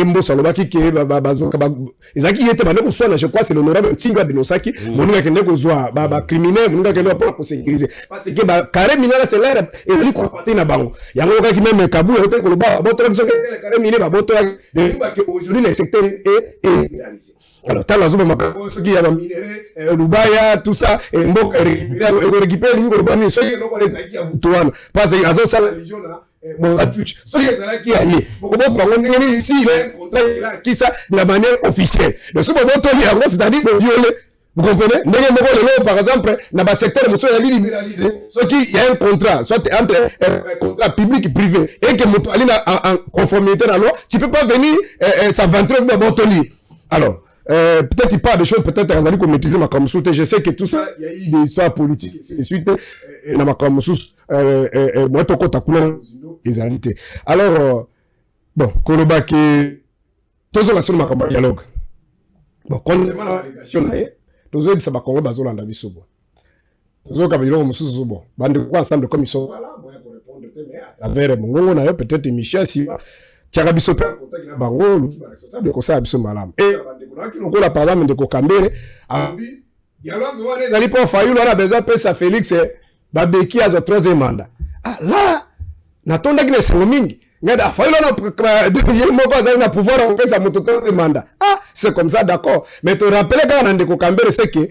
mbosa lobaki ke ba zoka ba ezaki yete ba ndeko soit je crois c'est l'honorable Tsinga Binosaki moninga kende ko zwa ba criminel moninga kende pour sécuriser parce que ba carré minier c'est là et ko paté na bango yango kaki même kabu hotel ko ba boto biso ke carré minier ba boto de ba que aujourd'hui le secteur est réalisé. Alors, t'as la zone de ce qui a minéré, Lubaya, tout ça, et récupérer, récupérer, parce que ça la vision là, mon Twitch ce que ça qui allait beaucoup de ici il a un contrat qui ça de la manière officielle donc ce moment Tony c'est-à-dire que violer. Vous comprenez? Par exemple, dans le secteur de monsieur libéralisé, ce qui y a un contrat, soit entre un contrat public et privé, et que tu en conformité à la loi, tu ne peux pas venir s'aventurer dans ton lit. Alors, peut-être il parle des choses, peut-être que vous maîtrisez ma communauté. Je sais que tout ça, il y a eu des histoires politiques, et suite, dans ma communauté, moi, tu as coulé les réalités. Alors, bon, Koloba, qui tout ça, c'est ma dialogue. Bon, quand on a la délégation, tous ça va Congo bazolanda biso bo tous ka biloko mususu bo bande kwa ensemble comme ils sont là moi pour répondre mais à travers mongo na yo peut-être émission si tiaka biso pe contact na bango lu ba responsable ko sa biso malamu et bande ko ki lokola par exemple de ko kambere abi dialogue wana ezali po fayulu ana besoin pesa Félix babeki azo troisième mandat ah là natonda kile sengo mingi ngada fayulu na depuis moko azali na pouvoir on pesa moto troisième mandat ah c'est comme ça d'accord mais te rappeler quand on a ndeko kambere c'est que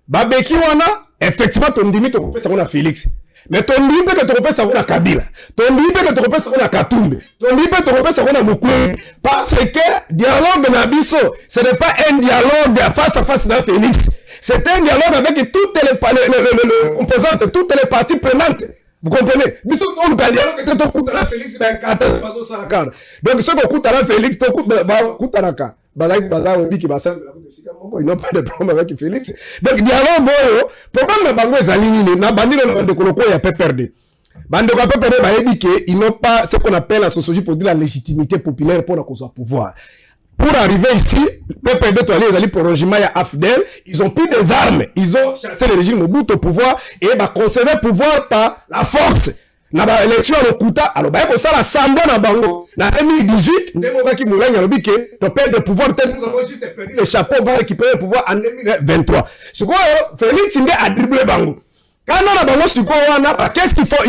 babeki wana effectivement ton ndimi to kopesa kuna Félix mais ton ndimi que to kopesa kuna Kabila ton ndimi que to kopesa kuna Katumbe ton ndimi to kopesa kuna Mukwege parce que dialogue na biso ce n'est pas un dialogue face à face avec Félix c'est un dialogue avec toutes les composantes toutes les parties prenantes. Vous comprenez? Biso on le dialogue que to kutana Félix dans 14 façon ça car donc ce qu'on kutana Félix to kutana ka bazar on dit que bassin de la route sika moko ils n'ont pas de problème avec Félix donc dialogue boyo problème na bango ezali nini na bandilo na bande koloko ya PPRD bande ko PPRD ba yebi que ils n'ont pas ce qu'on appelle la sociologie pour dire la légitimité populaire pour la cause au pouvoir. Pour arriver ici, PPRD toali ezali prolongement ya AFDEL, ils ont pris des armes, ils ont chassé le régime Mobutu au pouvoir et ba conserver le pouvoir par la force. Na ba élection au Kuta, alors ba ko ça l'assemblée na bango. Na 2018, ndemo ki mulanya lobi ke to perdre le pouvoir tel nous avons juste perdu le chapeau va récupérer le pouvoir en 2023. Ce quoi Félix Ndé a dribblé bango. Quand on a bango siko wana, qu'est-ce qu'il faut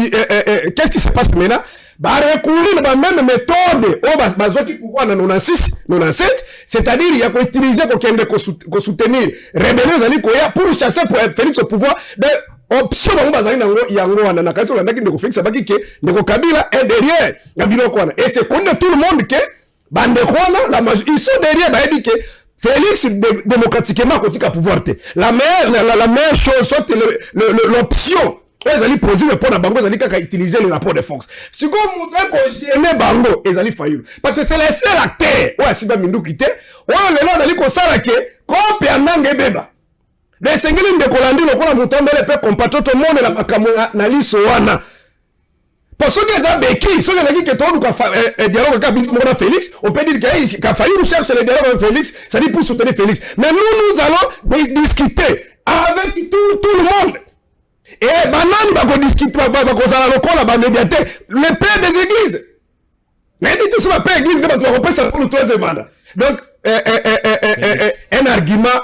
qu'est-ce qui se passe maintenant? Ba recourir la même méthode au bazoki pouvoir na 96 97 c'est-à-dire il y a ko utiliser ko soutenir rebellion zali ko ya pour chasser pour Félix au pouvoir de option bango bazali nango yango wana na kasi olanda ki ndeko Félix abaki ke ndeko Kabila est derrière na biloko wana et c'est connu tout le monde que bande wana ils sont derrière ba dit que Félix démocratiquement kotika pouvoir te la meilleure chose soit l'option ezali possible pour na bango ezali kaka utiliser le rapport de force si ko montrer ko gêner bango ezali fayulu parce que c'est le seul acteur ou asiba minduki te o lelo ezali ko sala ke ko pe anange beba de sengeli ndeko landi lokola mutombele pe compatriote tout le monde la makambo na liso wana parce que ça beki so que que tout nous dialogue avec Félix on peut dire que Fayulu cherche le dialogue avec Félix ça dit pour soutenir Félix mais nous allons discuter avec tout le monde. Et banani bako discuter bako sala lokola ba médiateur le père des églises mais dit tout ça père église que tu repères ça pour le troisième mandat donc un argument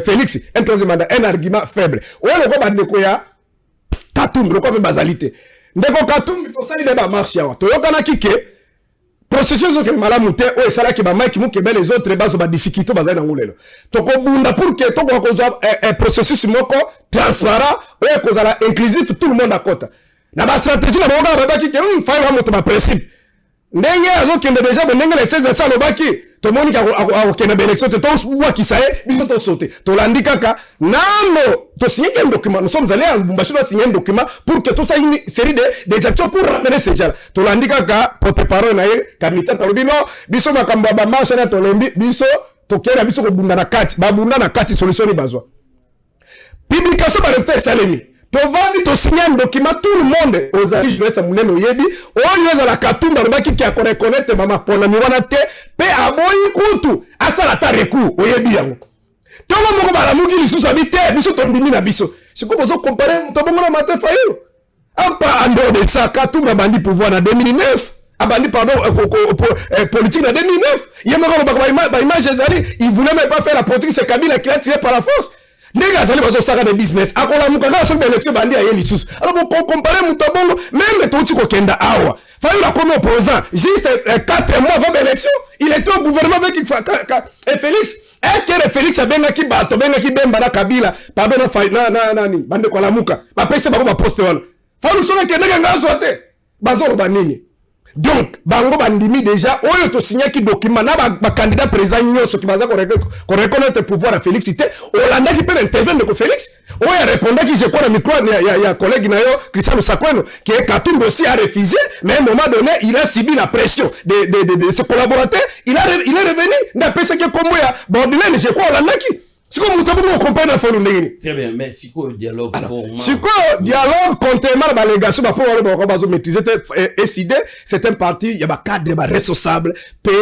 Félix un troisième mandat un argument faible ouais le quoi ndeko ya Katumbi le quoi bazalité ndeko Katumbi to sali ba marche ya to yokana kike processus que malamu te o esala ki ba maki mu ke les autres bazo ba difficulté bazali na ngulelo to ko bunda pour que to ko zo un processus moko transparent o ko zala inclusif tout le monde à côté na ba stratégie na boka ba baki ke fa ya moto ba principe ndenge azo kende déjà ndenge les 16 ça lo baki to moni ka o kende ba élection to wa ki sae biso to sauter to landi kaka nando to signer un document nous sommes allés à Lubumbashi pour signer un document pour que tout ça une série des actions pour ramener ces gens to landi kaka porte parole na ye kamita to bino biso makambo ba marche na to lembi biso to kera biso ko bunda na kati solution ni bazwa publication ba rester salemi to vandi to signer un document tout le monde aux amis je reste muneno yebi on yoza la Katumba lobaki ki a connaître mama pona mi wana te pe aboyi kutu asala ta recours oyebi yango tongo moko bala mugi lisusu habite biso to ndimi na biso siko bozo comparer to bongo na Martin Fayulu ampa ando de ça Katumba bandi pouvoir na 2009 abandi pardon politique na 2009 yemako ba image ezali il voulait même pas faire la politique c'est Kabila qui l'a tiré par la force. Les gars, ça va saka de business. Akola mukanga so élection bandi ya yeli sus. Alors pour comparer mutabongo même toti ko kenda awa. Fayulu a comme opposant juste 4 mois avant l'élection, il était au gouvernement avec et Félix. Est-ce que Félix a benga ki bato benga ki bemba na Kabila pardon na bande ko la muka. Ba pese ba ko poste wana. Fayulu so kenda ngazo te. Bazo ba nini? Donc, bango bandimi déjà, oyo to signé qui document na ba candidat président nyoso qui baza ko reconnaître pouvoir à Félix Ité, Olanda qui peut intervenir ko Félix. Oyo répondait qui je crois le micro ya collègue na yo Christian Lusakweno qui est Katumbi aussi a refusé, mais à un moment donné, il a subi la pression de ses collaborateurs, il est revenu, n'a pas ce que comme ya Baudelaire, je crois Olanda qui c'est comme vous comprenez très bien, mais c'est quoi le dialogue formal? C'est quoi le dialogue contrairement à la légation pour pouvoir maîtriser SID, c'est un parti, il y a un cadre responsable, pour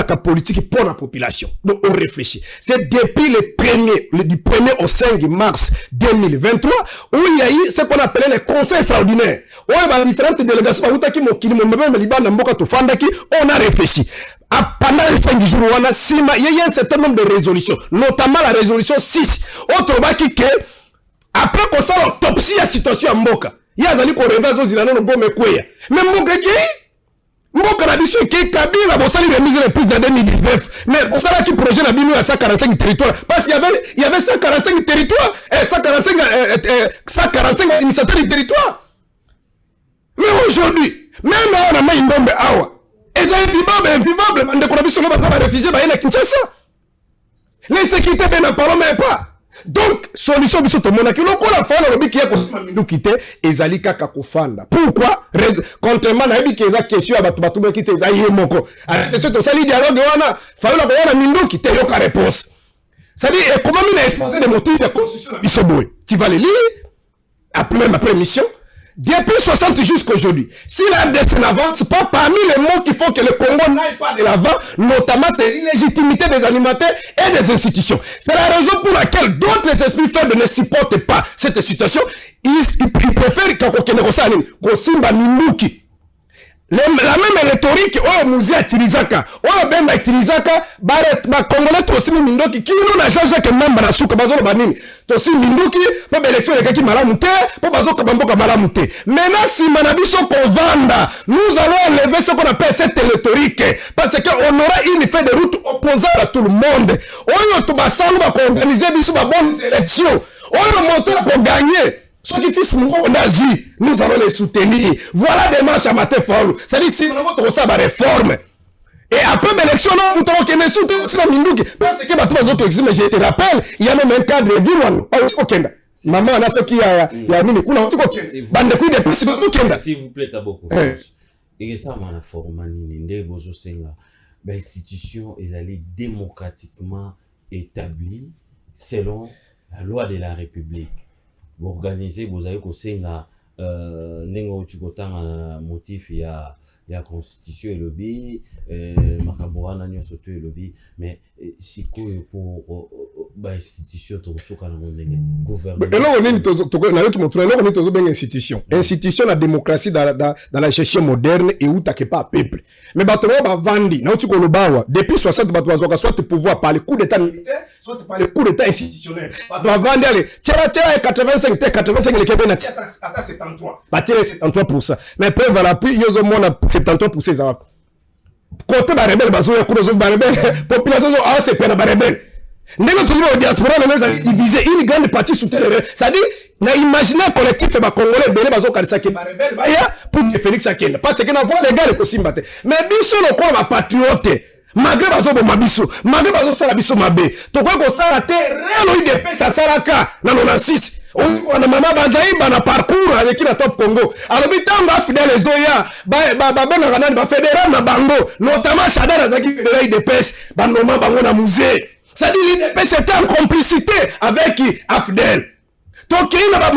la politique pour la population. Donc on réfléchit. C'est depuis du 1er au 5 mars 2023 où il y a eu ce qu'on appelait les conseils extraordinaires. Où il y a différentes délégations, on a réfléchi. Pendant les 5 jours, il y a un certain nombre de résolutions, notamment la résolution 6. Autre baki que, après qu'on s'est autopsie la situation à Mboka, il y a des réveils aux Iranais, mais Mboka Mboka na biso qui Kabila bosali remise les prises de 2019 mais bosala qui projet na bino à 145 territoires parce qu'il y avait 145 territoires et 145 initiateurs de territoire. Mais aujourd'hui même on a mis bombe awa et ça est invivable de qu'on biso ba réfugiés ba ina Kinshasa. L'insécurité ben na parlons même pas. Donc solution biso to mona ki lokola fala lobi ki yako sima mindu kite ezali kaka kofanda. Pourquoi? Contrairement na yebi ki eza question ya batu kite eza yemoko. Alors c'est sûr to sali dialogue wana fala ko wana mindu kite yoka réponse. Ça dit comment mine exposer des motifs de constitution biso boy. Tu vas les lire après mission. Depuis 60 jusqu'à aujourd'hui, si la RDC n'avance pas, parmi les mots qui font que le Congo n'aille pas de l'avant, notamment c'est l'illégitimité des animateurs et des institutions. C'est la raison pour laquelle d'autres esprits faibles ne supportent pas cette situation. Ils préfèrent qu'on simba nimuki. La même rhétorique, oh, Mouzi atirizaka, oh, ben atirizaka, ba Congolais tosi mindoki, qui nous n'a changé que même barasuka, bazo banini, tosi mindoki, po l'élection de kaki malamute, po bazo kabamboka malamute. Maintenant, si manabiso vanda, nous allons enlever ce qu'on appelle cette rhétorique, parce qu'on aura une feuille de route opposée à tout le monde. Oh, yo, to basango, ba organiser biso ba bonnes élections. Oh, yo, monter pour gagner. Ceux qui fils en Asie, nous allons les soutenir. Voilà des marches à matin fort. C'est-à-dire, si nous avons ça, la réforme. Et après l'élection, nous avons qu'à soutenir la Mindouki. Parce que les autres exilés, mais je te rappelle, il y a même un cadre de Guirouane. Maman, on a ce qui a mis les coups dans le s'il vous plaît, t'as beaucoup. Et ça, on a formé une institution, ils allaient démocratiquement établie selon la loi de la République. Vous organisez, vous avez conseillé nengo tukotanga motif ya constitution et lobby makabora nyo soto et lobby mais si quoi pour institution to soka na ndenge gouvernement et là on est na to montrer là on est bien institution la démocratie dans la gestion moderne et où t'as pas peuple mais bato ba vandi na uti kolobawa depuis 60 bato bazoka soit pouvoir par le coup d'état militaire soit par le coup d'état institutionnel bato ba vandi allez tira 85 les kebena ata 73 ba tira 73% mais preuve à l'appui ils ont moins 73% ça côté ba rebelle bazo ya kuzo ba rebelle population zo a c'est pas ba rebelle ndenge toujours au diaspora les diviser une grande partie sous terre ça dit na imaginer collectif ba congolais belé bazo kalisa ke ba rebelle ba ya pour que Félix akenda parce que na voix légal ko simbate mais biso lo ko ba patriote malgré bazo bo mabiso malgré bazo sala biso mabe to ko sala te réel UDP ça salaka na 96 on a maman bazaï bana parcours avec la top Congo alors bitanga fidèle zoya ba bana kanani ba fédéral na bango notamment Chadara zaki fédéral UDPS ba noma bango na musée ça dit l'UDPS était en complicité avec Afdel donc il na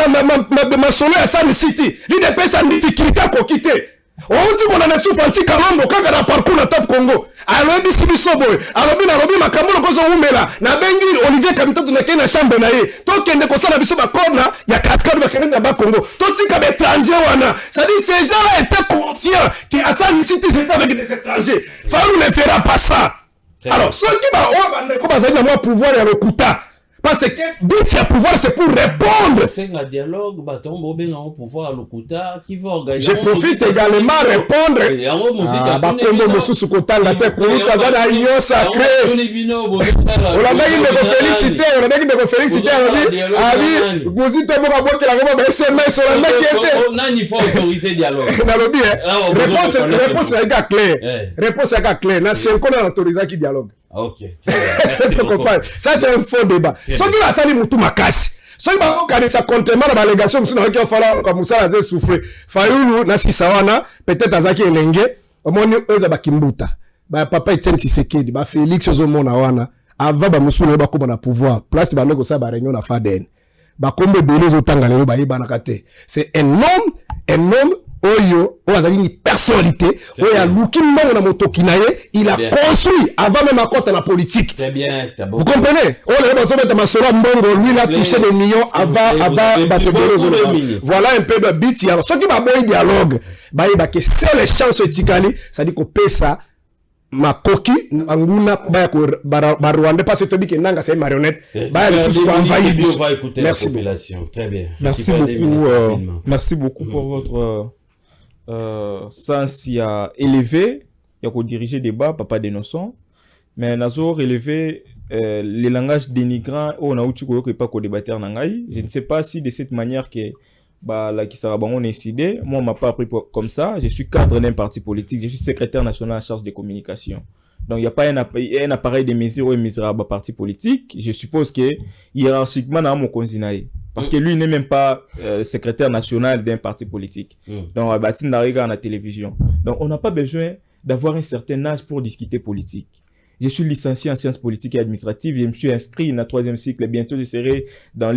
ma solo ya San City l'UDPS a une difficulté à quitter on dit qu'on a souffrance Kalombo quand na parcours na top Congo alors bisi bisobo alors bi makambo ko zo umela na bengi Olivier Kamitato na kena chambre na ye to kende ko sala biso ba kona ya cascade ba kende ba Congo to tika ba étranger wana ça dit ces gens-là étaient conscients que Hassan City c'était avec des étrangers Faou ne fera pas ça alors ceux qui ba ko ba za na moi pouvoir ya lokuta Parce que but du pouvoir, c'est pour répondre. C'est un dialogue, pouvoir qui va organiser. Je profite également à répondre. Bakombo Mosusu Kotala te kuruka zana union sacrée. On a dit de féliciter, Abi, Gozito Moka Boke la Goma SMS on a dit nani faut autoriser dialogue. Nalobi réponse est claire. Réponse est claire. Na 5 ans on autorise qui dialogue. OK. Ça c'est un faux débat. Soki la sali mutu makasi. Soki ba kanisa contrairement à la légation musu na ki fala comme ça la souffrir. Fayulu na sisawana peut-être azaki elenge. Omoni oza bakimbuta. Ba papa Etienne Tshisekedi, ba Félix Ozomona wana. Ava ba musu na ba ko na pouvoir. Place ba ndeko sa ba réunion na Faden. Ba kombe belé zotanga lelo ba yeba na kate. C'est un homme Oyo, Oazali une personnalité, Oya Luki Mbongo na motoki na ye, il a construit avant même à côté la politique. Très bien, vous comprenez? Oya Bato de Masora Mbongo, lui il a touché des millions avant voilà un peu de bit. Ce qui m'a bon dialogue, bah il que c'est les chances etikali, ça dit qu'on paie ça. Makoki anguna baya ko Rwanda parce que tu dis que nanga c'est marionnette baya les sous envahir. Merci population. Très bien. Merci beaucoup pour votre sens élevé, il y a diriger débat, papa dénonçant, mais nazo relever les langages dénigrants on a outil que pas qu'on débatteur nangai. Je ne sais pas si de cette manière que la qui sera bon décidé. Moi on m'a pas appris comme ça. Je suis cadre d'un parti politique, je suis secrétaire national en charge des communications. Donc il n'y a pas un appareil de mesure ou un misérable parti politique. Je suppose que hiérarchiquement dans mon consinaï. Parce que lui n'est même pas secrétaire national d'un parti politique. Donc, à bâtir à la télévision. Donc, on n'a pas besoin d'avoir un certain âge pour discuter politique. Je suis licencié en sciences politiques et administratives. Je me suis inscrit dans le 3e cycle. Bientôt, je serai, dans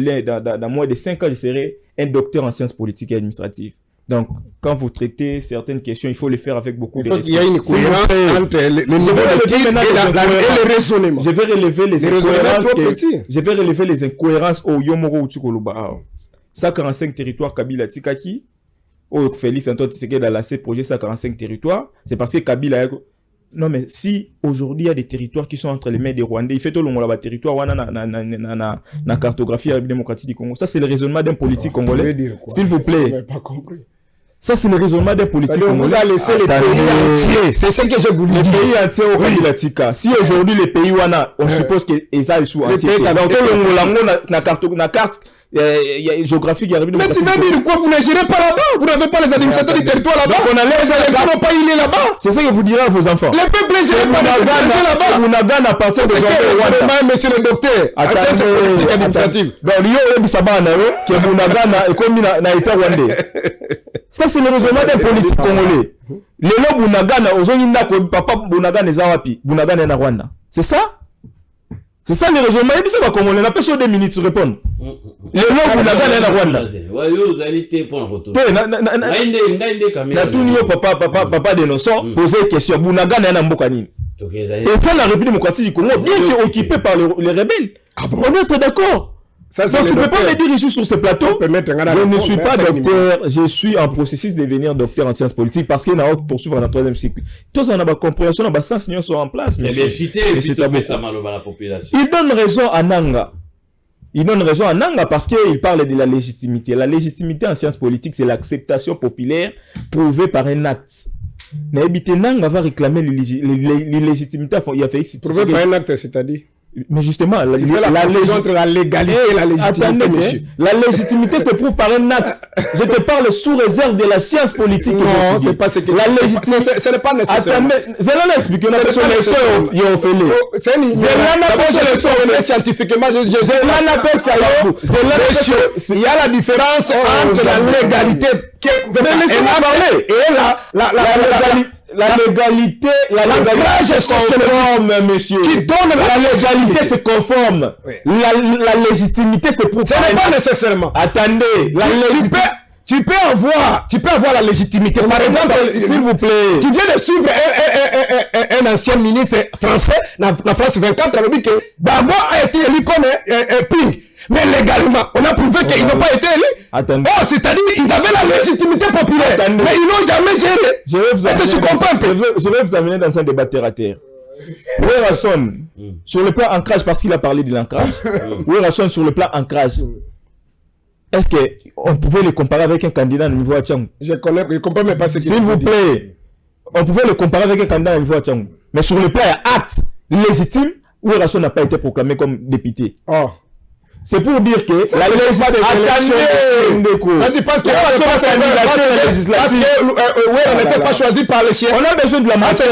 moins de 5 ans, je serai un docteur en sciences politiques et administratives. Donc, quand vous traitez certaines questions, il faut les faire avec beaucoup de respect. Il y a une cohérence entre le niveau d'études et le raisonnement. Je vais relever les incohérences. Je vais relever les incohérences au Yomoro Utukoluba. 145 territoires Kabila Tikaki. Au Félix Antoine Tshisekedi a lancé le projet 145 territoires. C'est parce que Kabila. Non, mais si aujourd'hui il y a des territoires qui sont entre les mains des Rwandais, il fait tout le monde là-bas, territoire, na cartographie démocratique du Congo. Ça, c'est le raisonnement d'un politique congolais. S'il vous plaît. Je n'ai pas compris. Ça, c'est le raisonnement des politiques. On vous a laissé les pays entiers. C'est ce que je vous dis. Les pays entiers au Kabila. Si aujourd'hui les pays wana, on suppose qu'ils sont entiers. Donc, la carte géographique. Mais tu vas dire quoi? Vous ne gérez pas là-bas. Vous n'avez pas les administrateurs du territoire là-bas. On a les élections pas il est là-bas. C'est ça que vous direz à vos enfants. Les peuples ne gèrent pas là-bas. Vous n'avez pas à partir de Rwanda. Monsieur le docteur. C'est administratif. Donc, l'Io est Bissaba Nayo, qui est Bounagana et comme na État rwandais. Ça, c'est le raisonnement des politiques congolais. Les lois Bounagana, aux gens papa Bounagana et Zawapi, Bounagana et Rwanda. C'est ça? C'est ça le raisonnement. Il dit ça va Congolais. On a pas sur 2 minutes pour répondre. Les lois Bounagana et Rwanda. Vous allez pour le retour. Papa dénonçant, poser question. Bounagana et Mbokani. Et ça, la République démocratique du Congo, bien qu'occupée par les rebelles. On est d'accord. Donc tu ne peux pas me dire ici sur ce plateau, je ne suis pas docteur, je suis en processus de devenir docteur en sciences politiques parce qu'il y a un poursuivre dans le 3e cycle. Tous en a compréhension, on a sens sont en place. Mais bien cité, il donne raison à Nanga. Il donne raison à Nanga parce qu'il parle de la légitimité. La légitimité en sciences politiques, c'est l'acceptation populaire prouvée par un acte. Naïbité Nanga va réclamer l'illégitimité. Il a fait prouvé par un acte, c'est-à-dire. Mais justement, la entre la légalité et la légitimité, monsieur. La légitimité se prouve par un acte. Je te parle sous réserve de la science politique. Non, c'est pas ce que la légitimité. Ce n'est pas nécessaire. C'est là l'explication. C'est scientifiquement. Il y a la différence entre la légalité et la légalité, c'est conforme, monsieur. Qui donne la légalité, c'est conforme. La légitimité, c'est pour. Ce n'est pas nécessairement. Attendez, tu peux avoir la légitimité. Par exemple, s'il vous plaît. Tu viens de suivre un ancien ministre français, dans la France 24, qui a dit que d'abord a été élu comme Ping. Mais légalement, on a prouvé qu'ils n'ont pas été élus. Attendez. Oh, c'est-à-dire qu'ils avaient la légitimité populaire. Attendez. Mais ils n'ont jamais géré. Je vais vous amener dans un débat terre à terre. Oui, Rasson, Sur le plan ancrage, parce qu'il a parlé de l'ancrage. Oui, Rasson, sur le plan ancrage. Est-ce qu'on pouvait le comparer avec un candidat au niveau à Tchang? Je comprends même pas ce que s'il vous plaît, on pouvait le comparer avec un candidat au niveau à Tchang. Mais sur le plan acte légitime, où Rasson n'a pas été proclamé comme député. Oh. C'est pour dire que la législative quand tu penses qu'il n'était pas choisi par les chiens. On a besoin de la matière.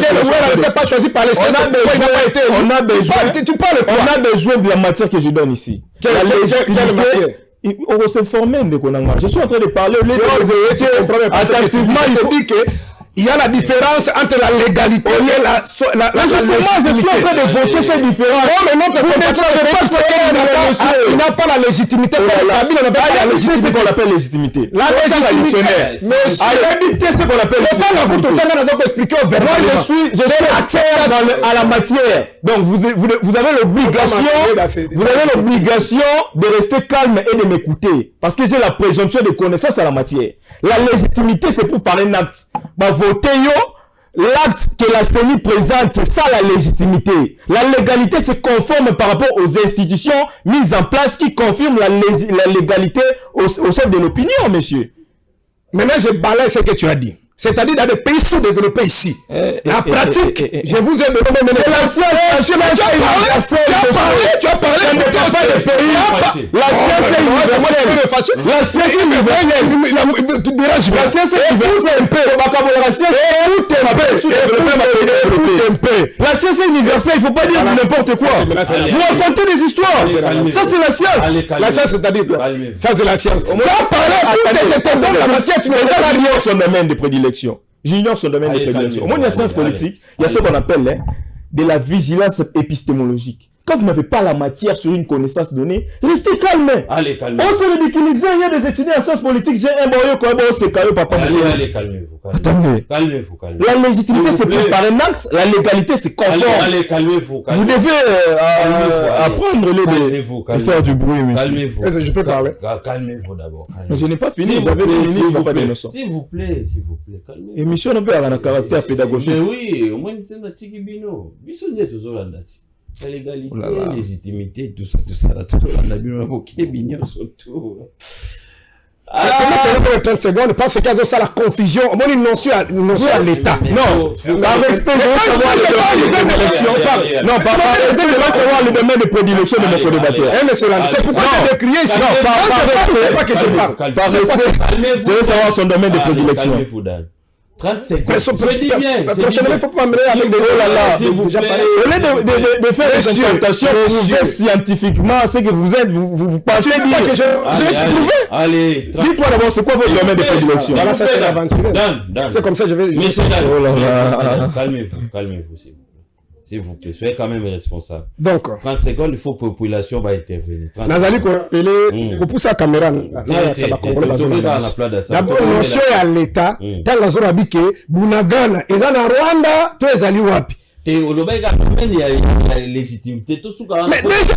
n'était pas choisi par les chiens. On a besoin de la matière que je donne ici. Quelle matière? On s'est formé de Konanga. Je suis en train de parler. Attentivement, il faut dire que il y a la différence entre la légalité et la justement, je suis en train d'évoquer cette différence. Non, mais notre il n'a pas la légitimité. La légitimité, c'est qu'on appelle légitimité. La légitimité. Mais c'est qu'on appelle légitimité. Moi, je suis accès à la matière. Donc, vous avez l'obligation de rester calme et de m'écouter. Parce que j'ai la présomption de connaissance à la matière. La légitimité, c'est pour parler d'un acte. Voter l'acte que la CENI présente, c'est ça la légitimité. La légalité, c'est conforme par rapport aux institutions mises en place qui confirment la légalité au chef de l'opinion, monsieur. Maintenant, je balaye ce que tu as dit. C'est-à-dire dans des pays sous-développés ici. La pratique, je vous ai donné c'est la science. Tu as parlé de pays. La science est universelle. La science est universelle. Tu déranges pas. La science est universelle. La science est universelle. Il ne faut pas dire n'importe quoi. Vous racontez des histoires. Ça, c'est la science. La science, c'est-à-dire ça, c'est la science. Tu as parlé. Je te donne la matière. Tu n'as pas la son domaine de prédilection. J'ignore son domaine de prédilection. Au moins, il y a science politique, il y a ce qu'on appelle de la vigilance épistémologique. Quand vous n'avez pas la matière sur une connaissance donnée, restez calme. Allez, calmez-vous. On se ridiculise, il y a des étudiants en sciences politiques, j'ai un boyau quand même, c'est caillou, papa. Allez, calmez-vous. Attendez. Calmez-vous. La légitimité, c'est pour par un acte, la légalité, c'est conforme. Allez, calmez-vous. Vous devez apprendre de faire du bruit, monsieur. Calmez-vous. Est-ce que je peux parler? Calmez-vous d'abord. Mais je n'ai pas fini, vous avez des minutes, il ne faut pas d'innocent. S'il vous plaît, calmez-vous. Émission, on peut avoir un caractère pédagogique. Mais oui, au moins, c'est un petit bino. Biso n'est toujours là. La légalité, la légitimité, tout ça, tout on a bien évoqué Bignon surtout. Comment tu as 30 secondes parce qu'il y a ça la confusion. On a une notion à l'État. Non, par respect, je veux savoir le domaine de prédilection de mes co-débatteurs. C'est pourquoi je vais crier ici. Non, pas que je parle. Par respect, je veux savoir son domaine de prédilection. 30 secondes. Je dis bien. Prochainement, il ne faut pas m'amener avec des oh là là. Au lieu de faire des interprétations prouvées scientifiquement, c'est que vous êtes, vous pensez dire. Je vais te prouver. Allez. Dites-moi d'abord, c'est quoi votre domaine de prédilection? Voilà, ça c'est l'aventure. C'est comme ça, je vais. Monsieur calmez-vous, s'il vous plaît. Soyez quand même responsable. Donc, 30 secondes, il faut que la population va intervenir. Nazali ko appeler pour pousser la caméra. Ça va comprendre la zone. D'abord, notion à l'État, dans la zone habité, Bunagana, et dans Rwanda, tu es allé wapi. Et au Lobega, il y a légitimité. Mais déjà,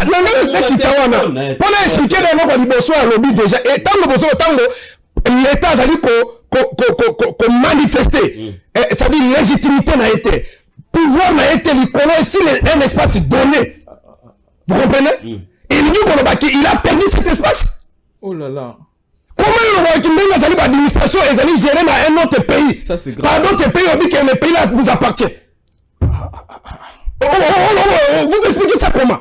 pour expliquer d'abord qu'on dit bonsoir à lobby déjà, et tant que l'État a dit qu'on manifestait, ça dit légitimité n'a été. Pouvoir n'a été licolé si un espace donné. Vous comprenez? Et il dit qu'il a perdu cet espace. Oh là là. Comment l'administration est allée gérer dans un autre pays? Ça c'est grave. Par d'autres pays, on dit que le pays là vous appartient. Vous expliquez ça comment?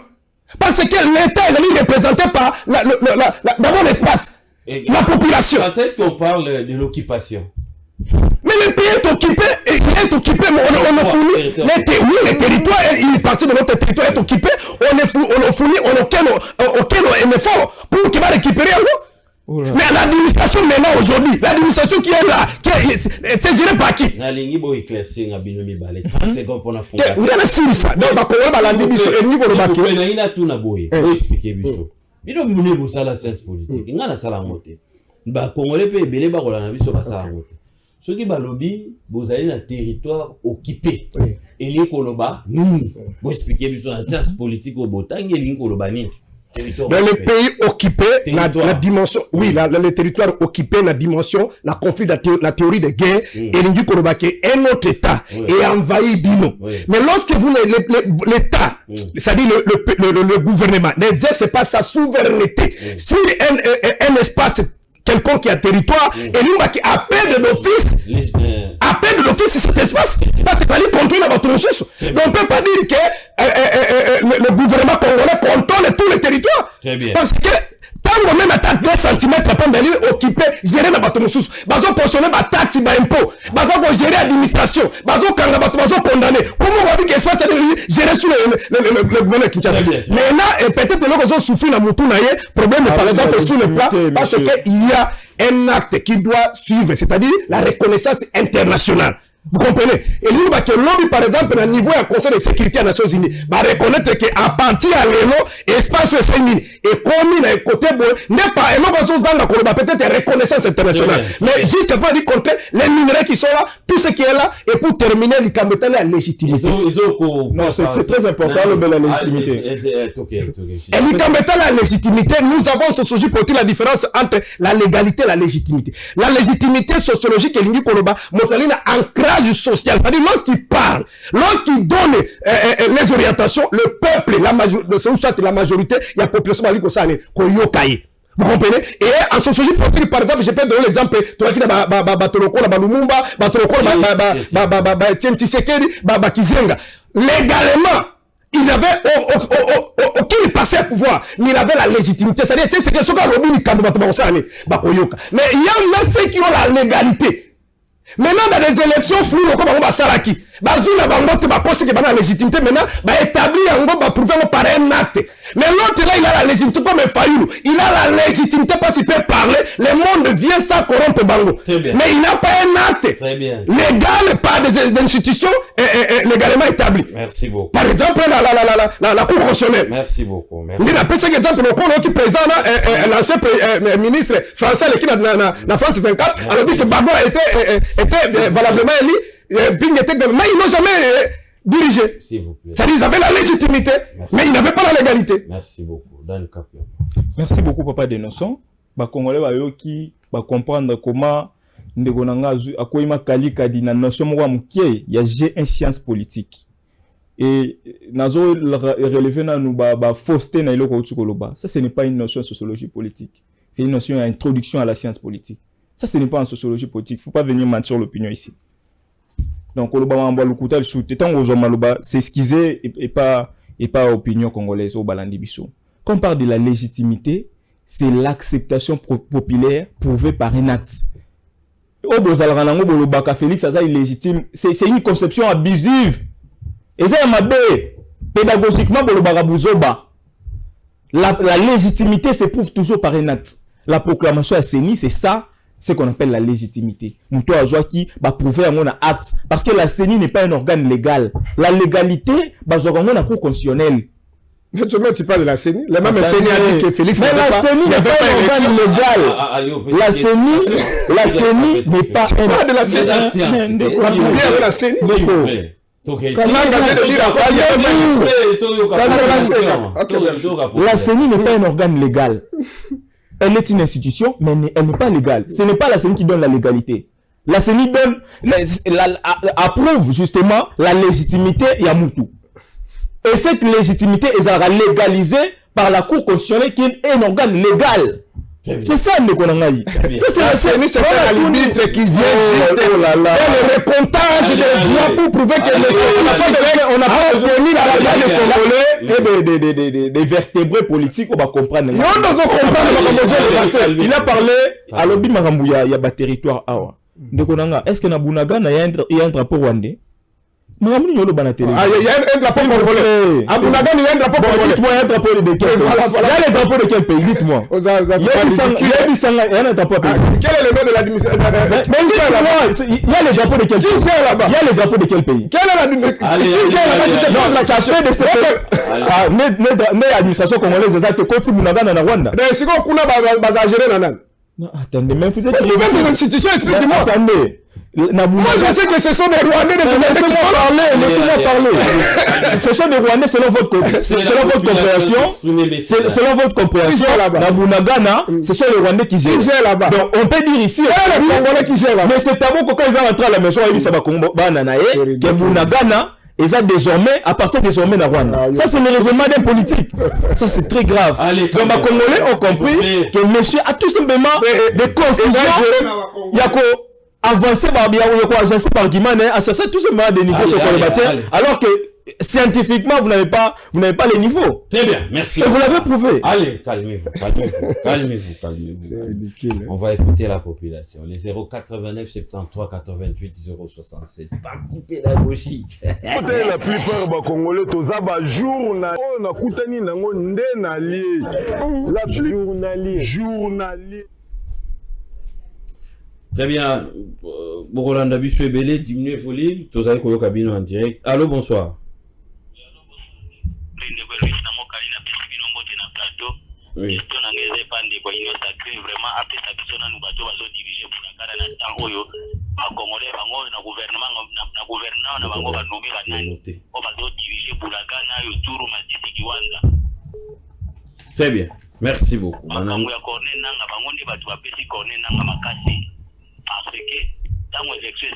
Parce que l'État est allé représenté par d'abord l'espace, la population. Quand est-ce qu'on parle de l'occupation? Mais le pays est occupé, mais on fournit les territoires, une partie de notre territoire est occupée, on fournit aucun effort pour qu'il va récupérer un mot. Mais l'administration maintenant aujourd'hui, l'administration qui est là, c'est géré par qui? 30 secondes pour la fond. Il y a ça. Donc, on va la division et nous, on va ceux qui balobi, vous allez dans un territoire occupé. Et les koloba, nous, vous expliquez bien sur la science politique au botang et les koloba ni. Dans les pays occupés, la dimension, oui, les territoires occupés, la dimension, la conflit, la théorie de guerre, et l'indique qu'on va un autre État et envahi Bino. Mais lorsque vous, l'État, c'est-à-dire le gouvernement, n'exerce pas sa souveraineté sur un espace quelqu'un qui a territoire, et nous, qui appelle de l'office, cet espace, parce qu'il fallait contrôler votre ressource. Donc, on ne peut pas dire que le gouvernement congolais contrôle tous les territoires. Parce que, tant qu'on même attaque 2 cm, on peut occuper, gérer notre ressource. Parce qu'on pensionne ma taxe, ma impôt. Parce qu'on gérer l'administration. Parce qu'on condamné. Comment on va dire qu'il se gérer sous le gouvernement Kinshasa. Maintenant, peut-être que nous avons souffert la moutoune, problème, par exemple, sur le plat, parce qu'il y a un acte qui doit suivre, c'est-à-dire la reconnaissance internationale. Vous comprenez? Et nous, que l'homme, par exemple, au niveau du Conseil de sécurité des Nations Unies, va reconnaître qu'à partir de l'espace et comme il a côté bon, n'est pas, et non, peut-être reconnaissance internationale. Mais juste pour dire contre les minerais qui sont là, tout ce qui est là, et pour terminer, il y a la légitimité. Non, c'est très important, la légitimité. Et il y a la légitimité, nous avons sociologie pour la différence entre la légalité et la légitimité. La légitimité sociologique, et l'Ingi Koloba, Motalina ancrage social, c'est-à-dire lorsqu'il parle, lorsqu'il donne les orientations, le peuple, soit la majorité, il y a la population vous comprenez? Et en sociologie politique, par exemple, je peux donner l'exemple, tu vois qu'il y a Batoloko, Lumumba, Batoloko, Tshisekedi, Kizenga. Légalement, il n'avait aucun passé à pouvoir, mais il avait la légitimité. C'est-à-dire, c'est que ce qu'on a dit, mais il y en a ceux qui ont la légalité. Maintenant, dans les élections floues, comme on va Saraki, Bazouna Bangote va penser que la légitimité maintenant va établir un groupe, va prouver par un acte. Mais l'autre là, il a la légitimité comme un Fayoulou. Il a la légitimité parce qu'il peut parler. Le monde vient sans corrompre Bango. Mais il n'a pas un acte légal par des institutions légalement établies. Merci beaucoup. Par exemple, la Cour constitutionnelle. Merci beaucoup. Merci. Il a pris cet exemple, le président, l'ancien ministre français qui est dans France 24, alors dit que Bagbo était valablement élu. Mais ils n'ont jamais dirigé. S'il vous plaît. C'est-à-dire qu'ils avaient la légitimité, mais ils n'avaient pas la légalité. Merci beaucoup. Dan Kapion. Merci beaucoup, Papa Dénonçon. Les Congolais vont comprendre comment Ndegonanga a koima kalika di na notion mwa mkie ya j'ai une science politique. Et nazo relever na nous ba fausseté na iloko tsukoloba. Ça ce n'est pas une notion de sociologie politique. C'est une notion d'introduction à la science politique. Ça ce n'est pas en sociologie politique. Faut pas venir mentir l'opinion ici. Donc, c'est esquisé et pas opinion congolaise au Balandibiso. Quand on parle de la légitimité, c'est l'acceptation populaire prouvée par un acte. Au Bozalranango Bolobaka Félix, ça est illégitime. C'est une conception abusive. Et ça, pédagogiquement, Bolobaka Bouzoba. La légitimité se prouve toujours par un acte. La proclamation à CENI, c'est ça. C'est ce qu'on appelle la légitimité. Mouto Ajoa qui va prouver à mon acte. Parce que la CENI n'est pas un organe légal. La légalité, bah, j'aurai un cours constitutionnel. Mais tu parles de la CENI. La même CENI a dit que Félix mais la CENI n'est pas un organe légal. La CENI n'est pas un organe légal. La CENI. La CENI n'est pas un organe légal. Elle est une institution, mais elle n'est pas légale. Ce n'est pas la CENI qui donne la légalité. La CENI approuve justement la légitimité Yamoutou. Et cette légitimité est légalisée par la Cour constitutionnelle qui est un organe légal. C'est ça le Konangaï. Ça c'est la CENI, c'est un arbitre qui vient juste le recontage des voix pour prouver que on n'a pas obtenu la Congolais et des vertébrés politiques, on va comprendre. Il a parlé à l'Obi Marambouya, il y a un territoire Awa. Est-ce que Nabunaga il y a un drapeau rwandais? Il y a un drapeau congolais. À Bunaga, il y a un drapeau congolais. Dites-moi, il y a un drapeau de quel pays? Il y a le drapeau de quel pays? Dites-moi. Il y a un drapeau de quel pays? Quel est le nom de l'administration? Il y a le drapeau de quel pays? Qui gère là-bas? Il y a le drapeau de quel pays? Quel est l'administration? Qui gère là-bas? Ça fait de ce mais l'administration congolaise, c'est ça que quand Bunaga dans Rwanda. Mais si on a géré Nanan. Non, attendez, même vous êtes. Est-ce que vous êtes une institution? Expliquez-moi. Attendez. Moi, je sais que ce sont des Rwandais de Laissez-moi parler. Ce sont des Rwandais selon votre compréhension. Selon votre compréhension, na Bunagana, ce sont les Rwandais qui gèrent là-bas. Donc, on peut dire ici, les Congolais qui gèrent là-bas. mais c'est à vous quand ils vont rentrer à la maison, ils savent que Bunagana, et ça désormais, à partir désormais de Rwanda. Ça, c'est le raisonnement des politiques. Ça, c'est très grave. Allez, donc, les Congolais ont compris que monsieur a tout simplement des confusions. Il y a quoi avancer par bien, il y a quoi avancer par Guimane, à chercher tout simplement des niveaux sur le bataille, alors que scientifiquement, vous n'avez pas les niveaux. Très bien, merci. Et vous l'avez prouvé. Allez, calmez-vous. C'est ridicule. On va écouter la population. Les 089 73 88 067. Parti pédagogique. La plupart des Congolais, tous les jours, on a coutani nango ndenali. La journalier. Très bien. Bokolanda biso ebele, diminuez volume. Tozali koyo kabino en direct. Allô, bonsoir. Oui. Très bien. Merci beaucoup. Parce que dans les élections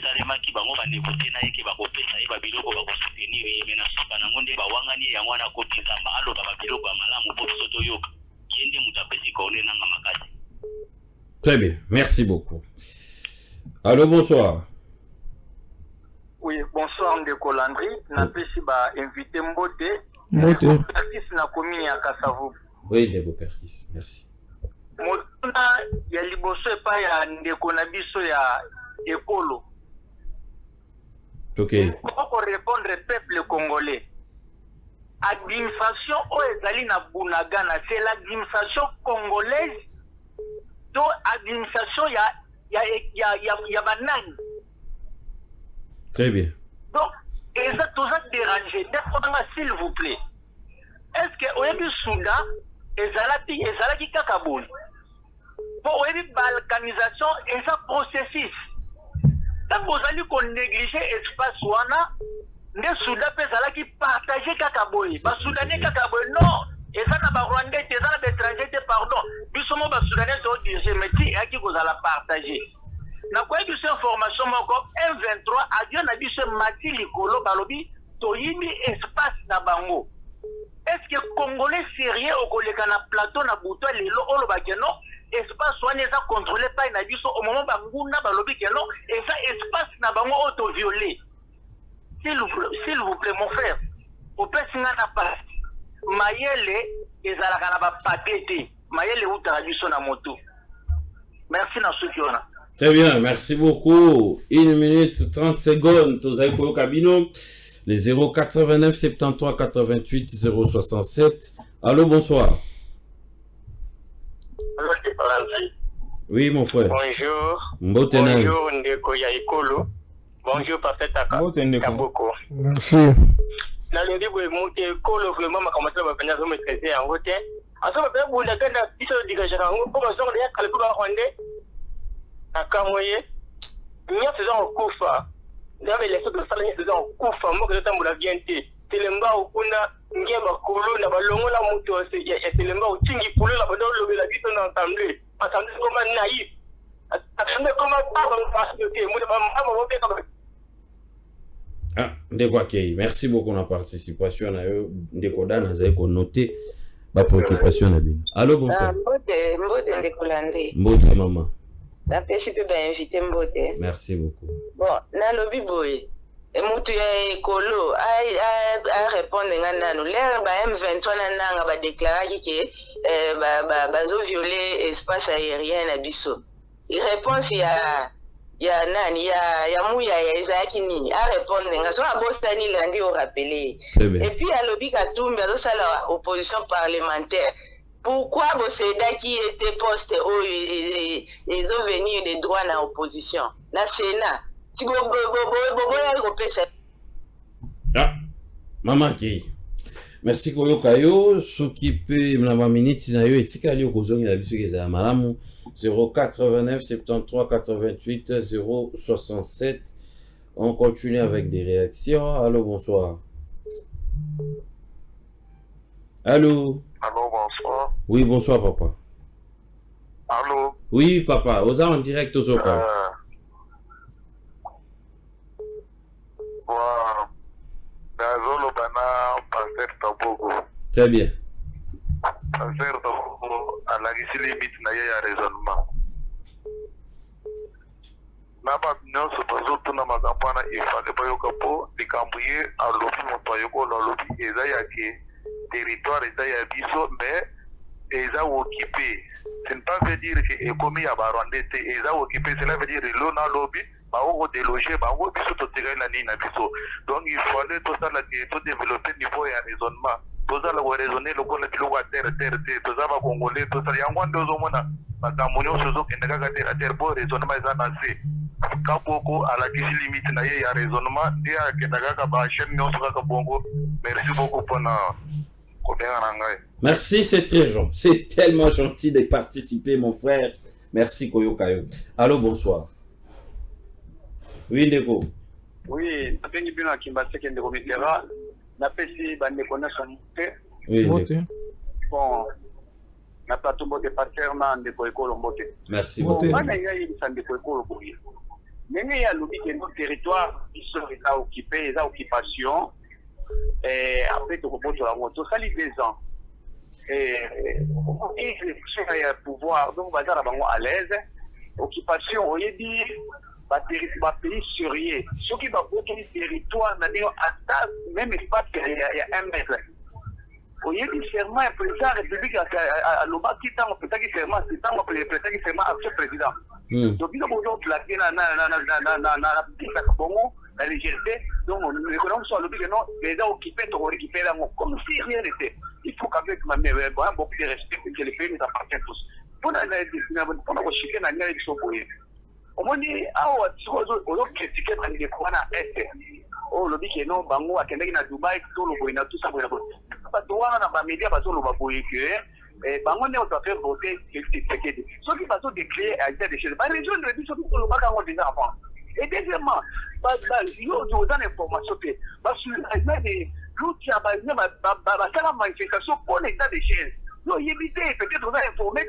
qui vont voter na yeke ba kopesa ba biloko ba ko soutenir yemena soka na ngonde ba wangani ya mwana kotiza ba alo ba biloko ba malamu po soto yoka yende mutapesi kone nanga makasi. Très bien, merci beaucoup. Allô, bonsoir. Oui, bonsoir Ndeko Landry, na pesi ba invité Mbote. Perkis na commune ya Kasavu. Oui, Ndeko Perkis, merci. Motuna ya liboso epa ya Ndeko na biso ya ekolo. Ok. Comment répondre peuple congolais? Administration o ezali na Bunagana, c'est l'administration congolaise. Donc administration ya banani. Très bien. Donc ça tout ça dérangé. S'il vous plaît. Est-ce que au début Soudan ezalaki kakaboni? Pour une balkanisation et ça processus. Tant que vous allez qu'on néglige l'espace wana, les Soudanais peuvent qui partager kakaboni. Les Soudanais kakaboni non. Et ça n'a pas Rwandais, et ça n'a pas étranger, pardon. Puis seulement les Soudanais sont dirigés, mais qui est qui vous allez partager? Na quoi est cette information encore M23 a dit na biso mati likolo balobi toyimi espace na bango. Est-ce que Congolais sérieux au koleka na plateau na buto lelo olo bakeno espace wana eza contrôlé par na biso au moment banguna balobi keno et ça espace na bango auto violé. S'il vous plaît mon frère, au pesinga na pas mayele ezalaka na ba patete mayele uta biso na moto. Merci na sukiona. Très bien, merci beaucoup. 1 minute 30 secondes. Tozai Koyo Kabino. Les 089 73 88 067. Allô, bonsoir. Oui, mon frère. Bonjour. Mbotena. Bonjour, Ndeko ya Ekolo. Bonjour, Parfait Kaboko. Merci. La lundi, vous montez Ekolo, vraiment, ma commencé à venir me traiter en route. En ce moment, vous n'avez pas de dégagement. Comment ça, on est à l'époque à Rwandais? À Kamoye. Nous faisons un coup fa. Nous avons les autres salariés faisant un coup fa. Moi, que je t'en la viente. C'est le mba où on a ngé ba kolo na ba longo la moto c'est le mba où tingi poulo la ba do la vie on ensemble. Ensemble comme naïf. Ensemble comme pas comme facilité. Moi ba ma ba comme Ah, Ndeko Akei, merci beaucoup pour la participation. Ndeko Dan a noté ma préoccupation na bien. Allô, bonsoir. Mbote Ndeko Landry. Mbote maman. La PCP va inviter Mbote. Merci beaucoup. Bon, na lobi boy. Et mutu ya ekolo a répondre ngana l'air ba M23 nanga ba déclarer que bazo violer espace aérien na biso. Il réponse ya nani ya muya ya Isaac nini a répondre nga so abostani landi au rappeler. Et puis à lobi Katumbi azo sala opposition parlementaire. Pourquoi Boseda qui était poste ils ont venu des droits dans l'opposition na Sénat si bobo ya kopesa ah maman qui Merci koyoka yo soki pe na ba minute na yo etikali okozongi na biso eza malamu 089 73 88 067. On continue avec des réactions. Allô, bonsoir. Allô. Allô, bonsoir. Oui, bonsoir papa. Allô. Oui papa, aux en direct aux Oka. Gazolo bana pasteur Tabogo. Très bien. Pasteur Tabogo à la limite na ya raisonnement. Na ba nyonso bazotuna makambo wana ifale bayoka po likambo ye alobi moto ayoko lolobi eza yake territoire eza ya biso mais eza occupé. Ce ne pas veut dire que ekomi ya barwandais te eza occupé, cela veut dire lo na lobi baoko déloger bango biso totikali na nini na biso. Donc il fallait tosala ke to développer niveau ya raisonnement, tozala koraisonner lokola biloko ya terre te, toza bakongolais tosala yango nde ozomona makambo nyonso ezokende kaka terre à terre po raisonnement eza na se kapoko alakisi limite na ye ya raisonnement nde akenda kaka bachaîne nyonso kaka bongo. Merci beaucoup mpona kobenga na ngai. Merci, c'est très gentil. C'est tellement gentil de participer, mon frère. Merci, Koyokayo. Allô, bonsoir. Oui, Ndeko. Oui, nabengi bino akimbaseke ndeko mitera. Napesi bandeko nyonso mbote. Oui, Mbote. Bon, na plateau mbote paster na ndeko ekolo mbote. merci Mbote. beaucoup. Bana yayebisa ndeko ekolo boye. Ndenge alobi ke no territoire biso eza occupé, eza occupation. Après tokobotola yango tosali 2 ans. Et le pouvoir, donc bazar à bango à l'aise. Occupation, on y dit, pays sérieux. Ceux qui va pour le territoire, même espace, il y a 1 mètre. On y dit serment, le président de la République à l'Oba qui t'a peut-être qui serment, c'est tant que le président qui serment à ce président. Donc il y a beaucoup de plaqués dans la petite Bongo, la légèreté. Donc nous économes sur le but que non, les gens occupés, on récupère comme si rien n'était. Il faut qu'avec ma mère, beaucoup de respect que les pays nous appartiennent tous. Pour la chiffrer dans les choses, au moins, on a critiqué dans les coins à Est. Oh, le dit que non, Bango a quelqu'un à Dubaï, tout le monde a tout ça. Parce que on a médias, parce qu'on va bouiller que Bango n'est pas fait voter. Ceux qui passent de créer à des choses. La région de l'État, surtout pour le bac en déjà avant. Et deuxièmement, il y a des informations. Parce que l'outil a la manifestation pour l'état des chaînes. Nous éviter peut-être on a informé.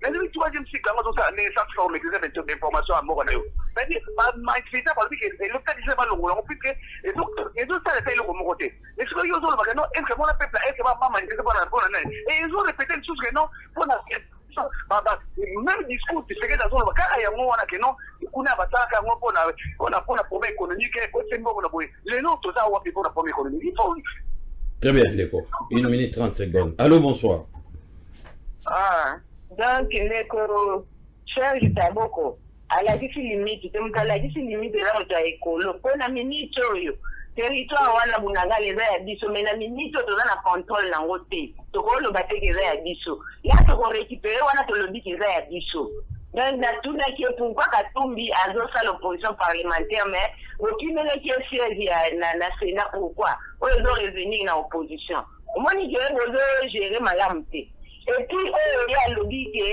Mais le troisième cycle, on a ça forme des informations à mort. C'est-à-dire, manifester parce que le fait de se on peut que et donc ça c'est le remonté. Et ce que ils ont dit non, est-ce que mon peuple est pas manifester pour la bonne année. Et ils ont répété une chose que non pour la même discours tu sais que dans le cas il y a moi que non on a bataka pour la problème économique et c'est bon on a les noms tout ça on va pour la problème économique. Il faut Très bien, d'accord. 1 minute 30 secondes. Allô, bonsoir. Donc, ndeko cher Taboko, alakisi limite, temkalakisi limite la mta ekolo. Pona minute oyo, territoire wana bunanga leza ya biso, mais na minute toza na contrôle nango te. Tokolo bateke eza ya biso. Ya toko récupérer wana tolobi eza ya biso. Donc, na tuna ki pourquoi Katumbi azosa l'opposition parlementaire, mais aucune qui est siège na Sénat, pourquoi? On doit revenir dans l'opposition. Moi, je vais gérer ma lampe. Et puis, il y a le dit que,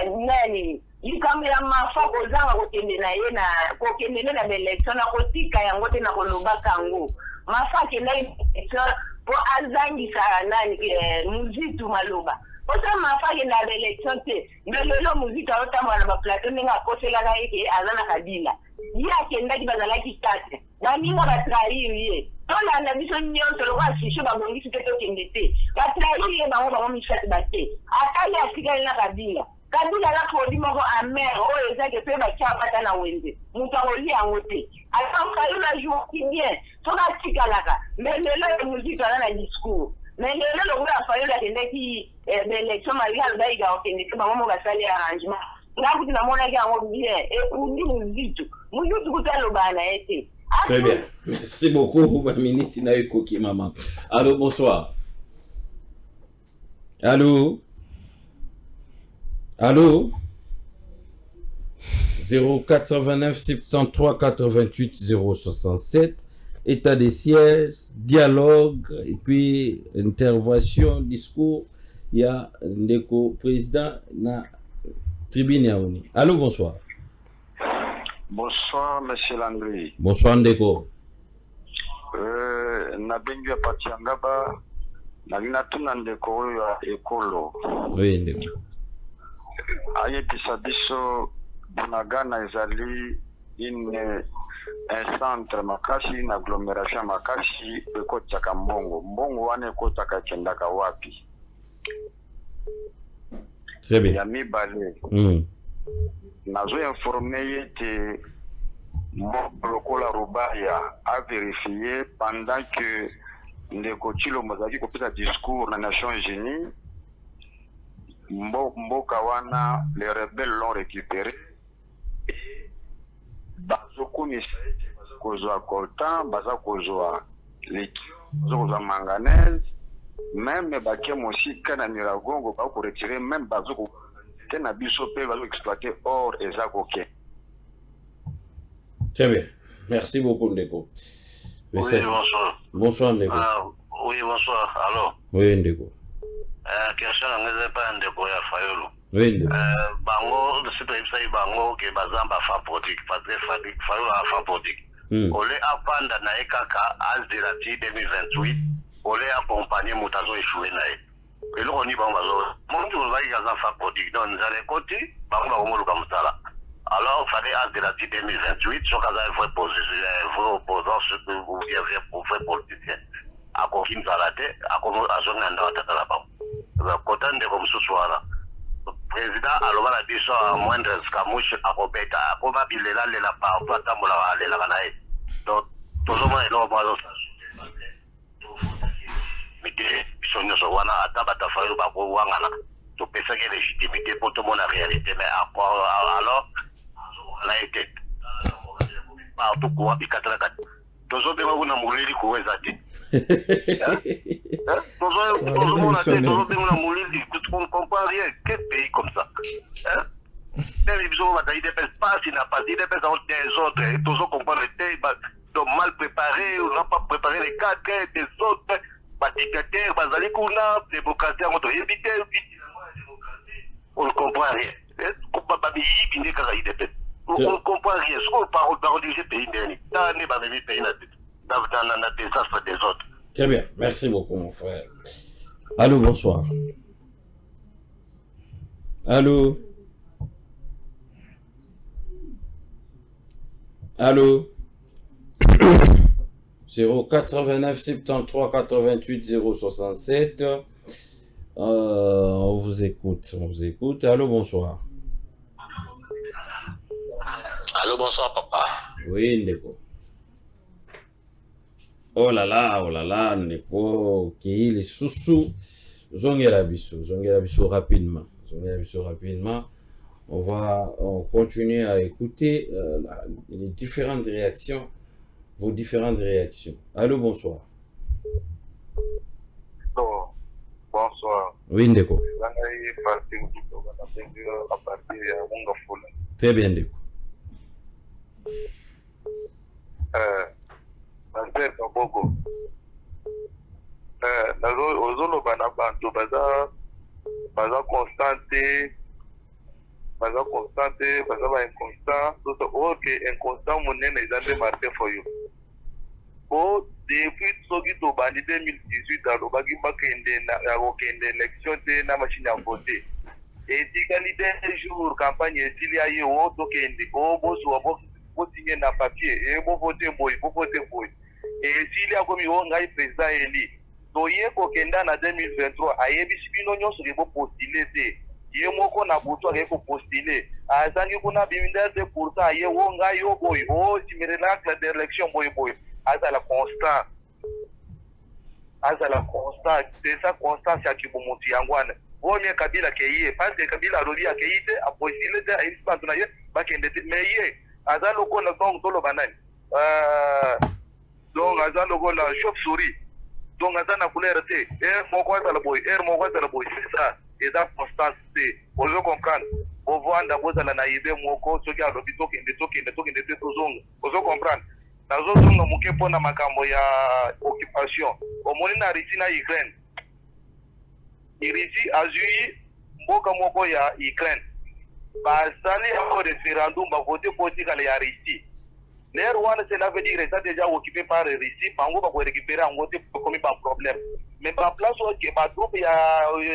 nani, il comme la mafa kozanga kokende na ye na kokende na élection na kotika yango te na koloba kango. Mafa kenda élection po azangisa nani muzitu maloba. Osa mafa kenda élection te. Mais lelo muzika otama na ba plateau ninga kosela ka yeke azana kabila. Ya kenda ki bazala ki tate. Na ninga ba trahir ye. Tola na biso nyonso lo kwa sisho ba bongi sike to kende te. Ba trahir ye ba ngo ba mishat ba te. Akali asika na kabila. Kabila la produit moko amer o ezake pe ba kia pata na wende. Muta oli yango te. Alors ka la jour qui bien. Toka tika laka. Mais lelo musique na discours. Mais lelo lo kwa fa yo la kende ki l'élection malgré ba iga o kende ke ba mo ga sali arrangement. Là, vous avez un bien et vous dites, très bien. Merci beaucoup, ma minute, Koki, maman. Allô, bonsoir. Allô? Allô? 089 73 88 067. état de siège, dialogue, et puis intervention, discours. Il y a le président na tribune yaouni. Allô, bonsoir. Bonsoir, monsieur Landry. Bonsoir, Ndeko. Nabengi ya Patiangaba, nalina tuna ndeko oyo ya ekolo. Oui, Ndeko. Ayebisa biso Bunagana ezali un centre makasi, une agglomération makasi, ekotaka mbongo. Mbongo wana ekotaka ekendaka wapi? Très bien. Ya mibale. Nazo informé yete lokola Rubaya a vérifié pendant que ndeko Tshilo Mozaki kopesa discours na Nations Unies, mboka wana les rebelles l'ont récupéré et bazokumisa kozwa coltan, baza kozwa lithium, baza kozwa manganèse, même bakie mosika na Nyiragongo ba ko retirer, même bazo ko na biso pe bazo exploiter or eza koke. Très bien. Merci beaucoup, Ndeko. Oui, bonsoir. Bonsoir, Ndeko. Oui, bonsoir. Alors, oui, Ndeko. Question n'est pas Ndeko ya Fayolo. Oui, Ndeko. Bango, c'est pas ça, bango, que bazamba fa politique, parce que Fayolo a fa politique. Ole apanda na ekaka azirati 2028, ole accompagner mutazo échoué na e. Et là, on y va, mon Dieu, on va y aller fa politique. Donc, nous allons côté, bango, on va le comme ça là. Alors, il fallait à la 2028, sur un vrai opposant, ce que vous vrai politicien. À quoi il nous a raté, à comment à son endroit là-bas. Quand on est comme ce soir-là, le président a le dit ça à moindre escamouche à Robeta, à comment il est là, il est là, par rapport à Tamoula, il est là, donc, tout le monde est là, mais ils sont nous au Wana, à Tabata Fayou, à Wangana, tout peut faire légitimité pour tout le monde en réalité, mais alors, la été partout quoi bikataka tozo bema kuna mulili kuweza ti tozo bema mulili on comprend rien quel pays comme ça les bisous va d'ailleurs des pas si n'a pas dit des des autres tozo comprendre les donc mal préparé ou n'a pas préparé les cadres des autres dictateurs bazali kuna démocratie on doit éviter on ne comprend rien babi binde ka ide on ne comprend rien. Ce qu'on parle de ces pays, dans le désastre des autres. Très bien, merci beaucoup mon frère. Allô, bonsoir. Allô. Allô. 089 73 88 067. On vous écoute. Allô, bonsoir. Allô, bonsoir, papa. Oui, Ndeko. Oh là là, Ndeko. Qui les sous-sous. Zongera biso rapidement. On va continuer à écouter les différentes réactions, vos différentes réactions. Allô, bonsoir. Bonsoir. Oui, Ndeko. Très bien, Ndeko. Master Kaboko. Ozolo bana bantu baza constante, baza ba inconstant, donc ok inconstant monene ezande marqué for you. O depuis soki to bandi 2018 alobaki bakende na kokende élection te na machine à voter. Et égalité un jour campagne esili aye o tokende o bozwa signer na papier et bo voter boy et s'il y a comme on a président eli to ye ko kenda na 2023 ayebi sibino nyonso ke bo postuler te ye moko na buto ke ko postuler azangi kuna biminda de pourtant ye wo nga yo boy o simirela la d'élection boy azala constant c'est ça constance ya kibomuti yangwana o mie Kabila ke ye parce que Kabila lobby a ke yite a postuler te a expansion na ye ba kende mais ye azalo ko na donc tolo banani donc azalo ko na chauve-souris donc azana couleur te moko azala boy c'est ça et ça constance te on veut comprendre on voit anda bozala na idée moko soki alobi tokende te tozonga on veut comprendre nazozonga moke mpona makambo ya occupation omoni na Russie na Ukraine. Russie azwi mboka moko ya Ukraine basali yango référendum bavote po tikala ya Russie. L'air wana cela veut dire ça déjà occupé par Russie bango bako récupérer en côté comme pas problème. Mais par place où que ba groupe ya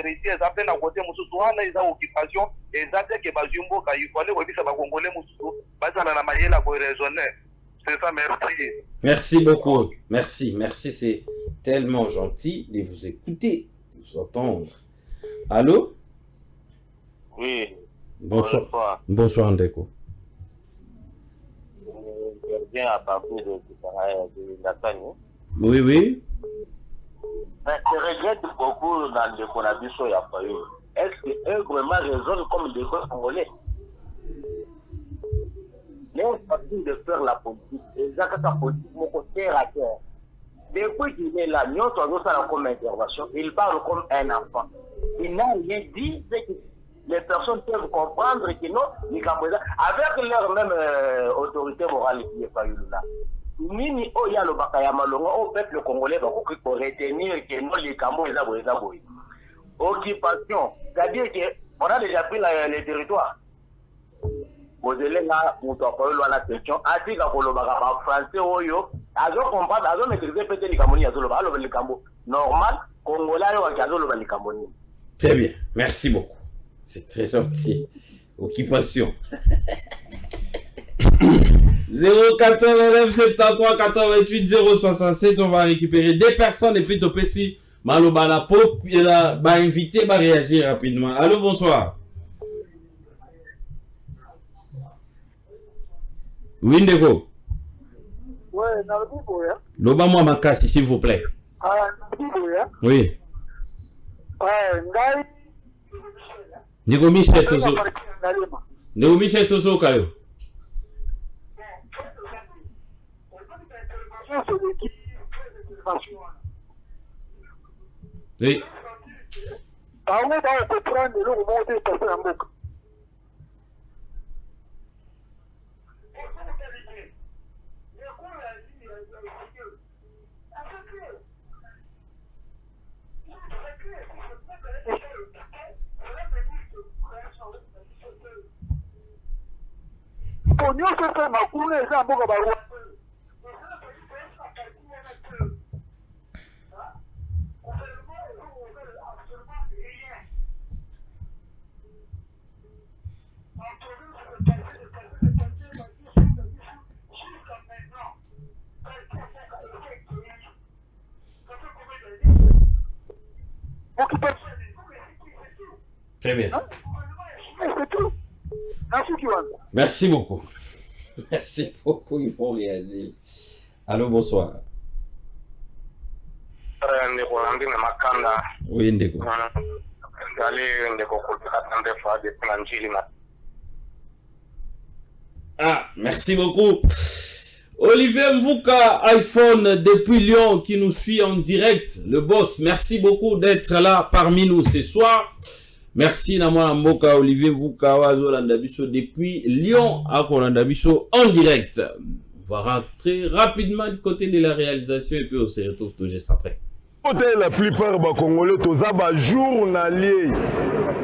Russie ça fait na côté mususu wana eza occupation ezate ke bazumbo ka yifale ko bisa ba congolais mususu basala na mayela ko raisonner. C'est ça, merci. Merci beaucoup. Merci, c'est tellement gentil de vous écouter, de vous entendre. Allô? Oui. Bonsoir. Bonsoir, Ndeko. Je reviens à partir de Nathalie. Oui, oui. Je regrette beaucoup dans le cannabis au Yafayu. Est-ce qu'eux vraiment raisonnent comme des Congolais? Mais on continue de faire la politique. Et ça, la politique, mon côté à terre. Depuis qu'il est là, nous avons ça comme intervention. Il parle comme un enfant. Il n'a rien dit, c'est que les personnes peuvent comprendre que non, les Cambodgiens, avec leur même autorité morale qui est pas eu là. Nini oya lo bakaya malonga au peuple congolais va pour retenir que non les Cambodgiens occupation, c'est-à-dire que on a déjà pris les territoires. Ozelenga muto akoyo la question atika kolobaka ba français oyo azo comprendre azo maîtriser peut-être les Camerounais azo loba alo le Cambo normal congolais yo azo loba les Camerounais. Très bien, merci beaucoup. C'est très gentil. Occupation. 089 73 88 067, on va récupérer des personnes et puis toper si Maloba la pop, il a invité à réagir rapidement. Allô, bonsoir. Oui, Ndeko. Ouais, Loba moi Makasi, s'il vous plaît. Oui. Ndeko Michel Tozo. Ndeko Michel Tozo Kayo. Oui. Très bien. Merci beaucoup. Merci beaucoup, il faut réagir. Allô, bonsoir. Oui, Ndeko. Ah, merci beaucoup. Olivier Mvuka, iPhone depuis Lyon, qui nous suit en direct. Le boss, merci beaucoup d'être là parmi nous ce soir. Merci Namwana Mboka, Olivier Mvuka, Wazolandabiso depuis Lyon à Kolandabiso en direct. On va rentrer rapidement du côté de la réalisation et puis on se retrouve tout juste après. La plupart des Congolais, tous les journaliers.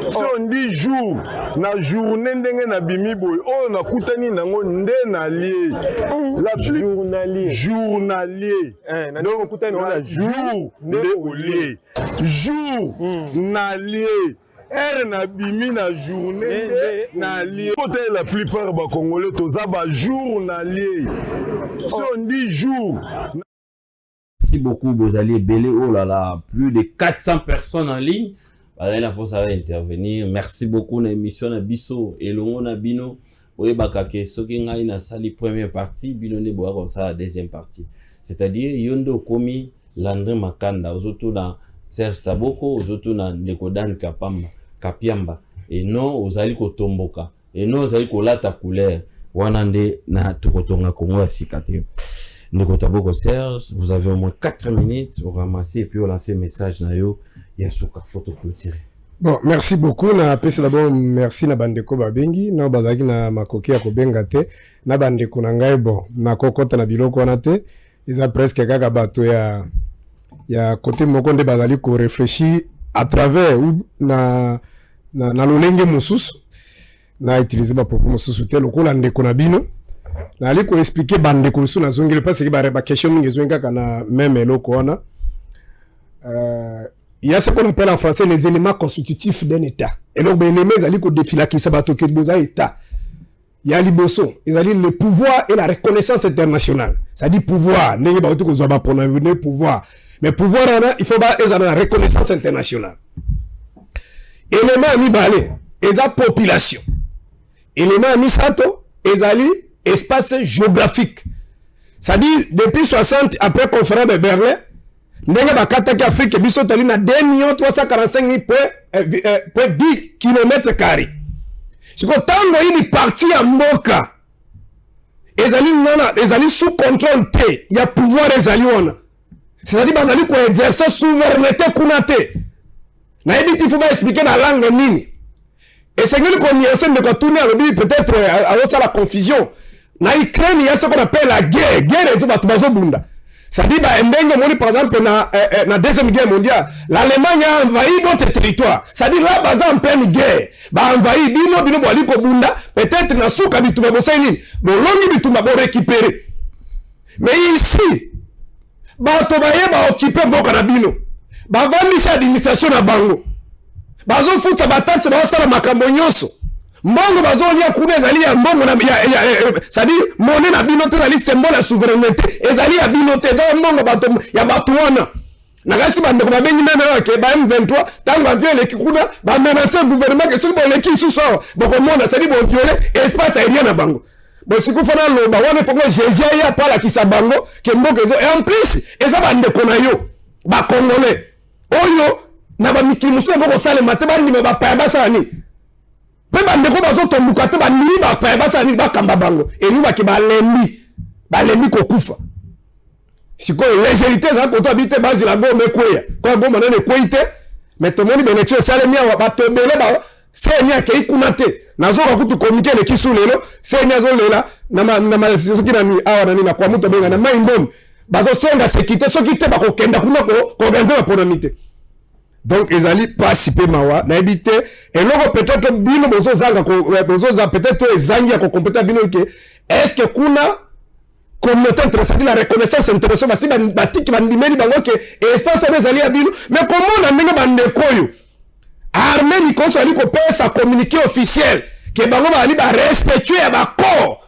Si on dit jour, na journée na bimi boy, oh na kutani nango nde na lié. La journalier. Journalier. Donc kutani na jour nde olié. Jour na lié. Er na bimi na journée na lié. La plupart des Congolais, tous les journaliers. Si on dit jour. Merci beaucoup, Bozali Belé. Oh là là, plus de 400 personnes en ligne. Voilà, pour ça va intervenir. Merci beaucoup, l'émission na Bisso et le na Bino. Oui, bakake, ce qui est na sali première partie, Bino ne boire comme ça la deuxième partie. C'est-à-dire, Yondo Komi, Landry Makanda, aux autres na Serge Taboko, aux autres na Nekodan Kapiamba. Et non, aux ali Kotomboka. Et non, aux ali Kolata couleur. Wanande na Tukotonga Kongo à Sikate. Taboko Serge, vous avez au moins 4 minutes pour ramasser et puis on lancer message na yo Yasuka pour te clôturer. Bon, merci beaucoup. Na pesi d'abord merci na bandeko babengi na bazaki na makoki ya kobenga te na bandeko na ngai bon na kokota na biloko wana te eza presque kaka bato ya côté moko nde bazali ko réfléchir à travers ou na lolenge mosusu na utiliser ba propos mosusu te lokola ndeko na bino na ali ko expliquer bandeko mosusu na zongeli parce que ba question mingi zonga kana même eloko wana il y a ce qu'on appelle en français les éléments constitutifs d'un État. Et donc, les éléments, ils allaient défiler qui s'abattent au État. Il y a l'Iboso, ils allaient le pouvoir et la reconnaissance internationale. Ça dit pouvoir, n'est pas tout qu'on pour venir pouvoir. Mais pouvoir, il faut pas la reconnaissance internationale. Élément mi balé, ils ont population. Élément mi sato, ils allaient espace géographique. Ça dit depuis 60 après conférence de Berlin. Ndenge bakataki Afrique biso tali na 2,345,000.10 km². Siko tango ini parti ya mboka ezali sous contrôle te ya pouvoir ezali wana. C'est-à-dire bazali ko exercer souveraineté kuna te. Na yebi ti faut ba expliquer na langue nini. Et c'est ngeli ko niasse ndeko tourner alobi peut-être alors la confusion. Na Ukraine il y a ce qu'on appelle la guerre. Guerre ezo batu bazobunda. Ça dit, par exemple, dans la Deuxième Guerre mondiale, l'Allemagne a envahi d'autres territoires. Ça dit, là, en pleine guerre, envahi, peut-être, na souka bituma bosaini, bolongi bituma bo récupérer. Mais ici, tobaye occuper mboka na bino. Vandi administration na bango. Bazo futa batatse ba sala makambo nyonso. Mbongo bazolia kuna ezali ya mbongo na c'est-à-dire monnaie na bino te ezali symbole ya souveraineté ezali ya bino te ezali mbongo bato ya bato wana na kasi bandeko babengi meme ke ba M23 tango avion leki kuna ba menacer gouvernement ke soki boleki suso bokomona c'est-à-dire bo violer espace aérien na bango bo siku fana loba wana fongo Jésus ya pala kisa bango ke mboka ezo et en plus eza bandeko na yo ba congolais oyo na ba mikili musu ngoko sale mate bandi me ba pa basa ni. Pe bandeko bazo tombuka te bandimi ba pa basa ni ba kamba bango eni ba ke ba lembi ko kufa siko légèreté za ko to habite base la gome kweya ko goma na ne kwite mais to moni benetio sale mia ba to bele ba se nya ke ikunate nazo ka kutu communiquer le kisulelo se nya zo lela na soki na ni awa na ni na kwa muto benga na mai mbom bazo senga sekite soki te ba ko kenda kuna ko organiser ba ponamite. Donc ezali participer mawa na ebité et loko peut-être bino bozo zanga ko bozo za peut-être ezangi ko compétent bino ke est-ce que kuna communauté internationale la reconnaissance internationale basi batiki bandimeli bango ke espace ezali ya bino mais comment na mino bande koyo armée ni konso ali ko pesa communiqué officiel ke bango bali ba respectuer ya ba corps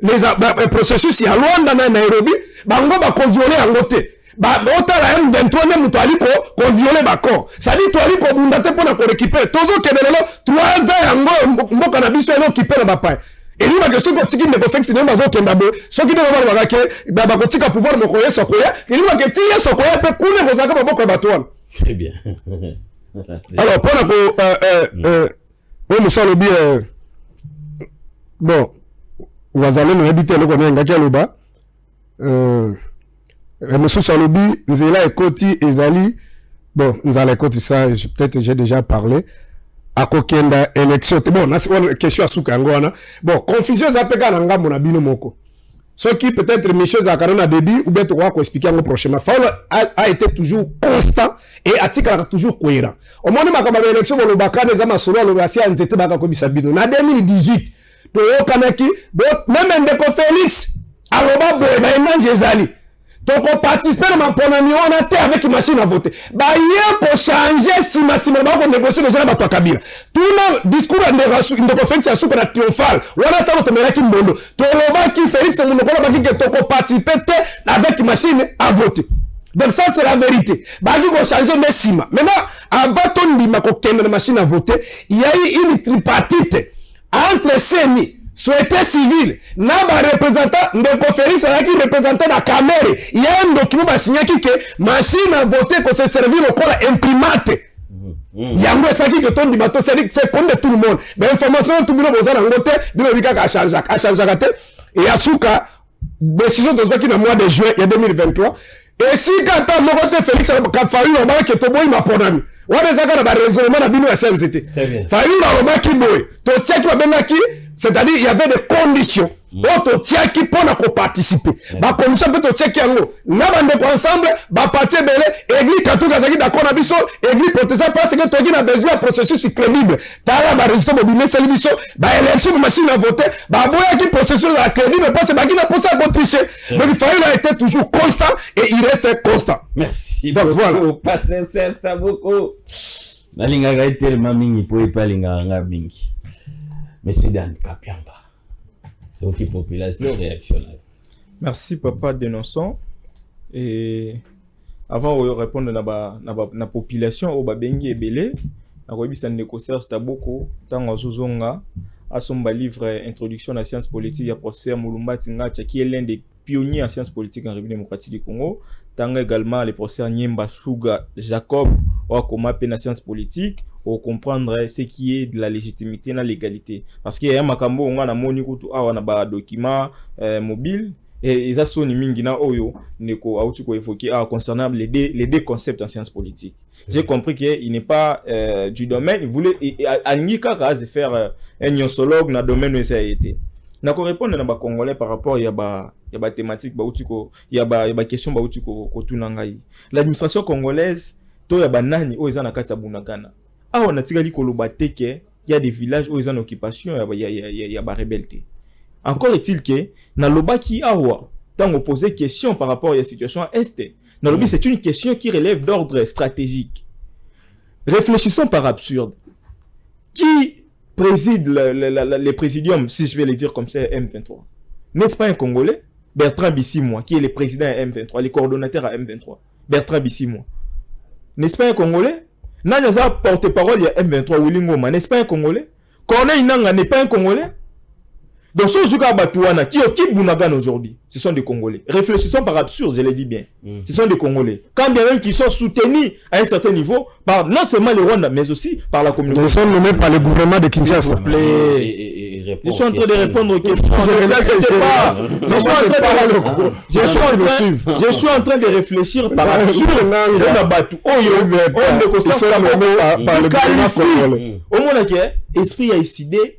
les processus ya Luanda na Nairobi bango ba ko violer angote. Otala M23 ne muto aliko ko violer bako. Ça dit to aliko bunda te pona ko récupérer. Tozo kenelelo 3 ans yango mboka na biso elo récupérer ba pa. Et nous ba question ko tiki ne ko fexi ne bazo kenda bo. Soki de ba ba ke ba ko tika pouvoir mo ko yeso ko ya. Et nous ba ke ti yeso ko ya pe kune ko zaka boko ba to. Très bien. Alors pona ko nous sommes bien bon. Wazale no habiter loko na ngaki aloba. Monsieur Salobi, Nzela Ekoti Ezali, bon, Nzela Ekoti, ça, peut-être j'ai déjà parlé. À Kokenda, élection, bon, c'est question à Soukangwana. Bon, confusion, ça peut être mon abino moko. Ce qui peut-être, monsieur Zakarona Debi, ou bien tu vas expliquer prochainement. Faoul a été toujours constant et Atika a toujours cohérent. Au moment où on a l'élection, on a bakane zama solo, on a assis à Nzete baka kobi sabino. Na 2018, to yo kanaki, même Ndeko Félix, aloba boye, ba imanje Ezali. Donc on participe dans ma ponami, on a été avec une machine à voter. Bah hier pour changer si massivement on négocie les gens à Kabila. Tout le discours de Félix à soupe na triomphal. On a tant de mérite mbondo. Tout le monde qui Félix de mon kola baki que toko participer avec une machine à voter. Donc ça c'est la vérité. Bah du ko changer mais sima. Maintenant avant ton ndima ko kende na machine à voter, il y a eu une tripartite entre CENI société civile, n'a pas représentant de conférence qui représentant la caméra. Il y a un document qui signé que machine à voter que se servir au corps imprimate. Il y a un message qui tombe du bateau, c'est comme de tout le monde. Mais l'information, tout le monde a besoin de voter, a changé. Et à Souka, décision de ce qui est le mois de juin 2023. Et si quand on a voté Félix, quand il a fallu que tout le monde m'a wana ezaka na baraisonnement na bino ya CNCT fayi nalobaki boye totiaki babengaki c'est-à-dire il y avait des conditions oyo totiaki mpona koparticipe bacondition mpe totiaki yango na bandeko ensemble baparti ebele église catholique azalaki d'accord na biso église protestant parce que toki na besoin ya processus crédible tala baresultat bobimeseli biso baélection bamachine à voter baboyaki processus ya crédible parce que baki na posa ya kotriche donc Faïl a été toujours constant et il reste constant. Merci donc voilà pas sincère beaucoup nalingaka etelema mingi po epalingaka nga mingi Monsieur Dan Kapiamba. Donc, population réactionnaire. Merci, papa dénonçant. Et avant de répondre à la population, au Babengi et Belé, à Robinson Nécosser, Staboko, Tango Zuzonga, à son livre Introduction à la science politique, il y a professeur Moulumba Tinga, qui est l'un des pionniers en sciences politiques en République démocratique du Congo. Tango également le professeur Nyemba Suga Jacob, ou comment appeler la science politique. Pour comprendre ce qui est de la légitimité et la légalité. Parce qu'il y a un makambo, on a moni kutu awa na ba document mobile et ils sont mingi na oyo neko autu ko évoquer concernant les deux concepts en sciences politiques. J'ai compris qu'il n'est pas du domaine, il voulait anika ka faire un nosologue na domaine où ça a été. Na ko répondre na ba congolais par rapport ya ba thématique ba utu ko ya ba question ba utu ko tunangai. L'administration congolaise to ya banani o eza na kati ya Bunagana. Ah, on a tiré koloba teke, il y a des villages où ils ont en occupation, il y a des rebelles. Encore est-il que, dans le bas qui awa, tant on posait question par rapport à la situation à Est, dans le but, c'est une question qui relève d'ordre stratégique. Réfléchissons par absurde. Qui préside les présidiums, si je vais le dire comme ça, M23? N'est-ce pas un Congolais? Bertrand Bissimois, qui est le président à M23, le coordonnateur à M23. Bertrand Bissimois. N'est-ce pas un Congolais? Nanyaza porte-parole, il y a M23 Willingoma, n'est-ce pas un Congolais? Corneille Nanga n'est pas un Congolais? Donc, ce Zuka Batouana, qui occupe Bunagana aujourd'hui, ce sont des Congolais. Réfléchissons par absurde, je l'ai dit bien. Ce sont des Congolais. Quand bien même qui sont soutenus à un certain niveau par non seulement le Rwanda, mais aussi par la communauté. Ils sont nommés par le gouvernement de Kinshasa. S'il vous plaît. Je suis en train de répondre aux questions. Je suis en train de réfléchir par absurde. Au moins, esprit a décidé.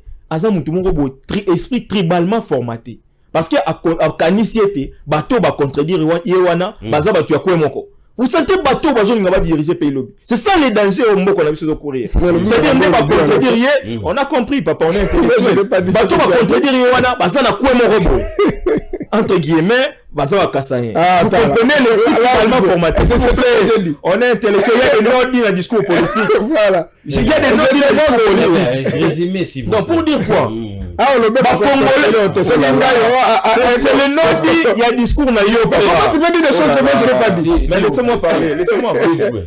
Esprit tribalement formaté. Parce que à Kanisiete, bateau va contredire Yewana, baza batu ya moko. Vous sentez bateau bazo nga va diriger pays lobby. C'est ça les dangers au moko na biso de courir. C'est-à-dire on va contredire on a compris papa, on est intellectuel. Bateau va contredire Yewana, baza na kwe moko. Entre guillemets, baza wa kasanye. Vous comprenez l'esprit tribalement formaté. On est intellectuel, il y a des noms dans le discours politique. Voilà. Il y a des noms dans le discours politique. Résumé si vous. Donc pour dire quoi? C'est le nom dit, il y a un discours na yo. Pourquoi tu me dis des choses que moi je n'ai pas dit? Mais laissez-moi parler, laissez-moi parler.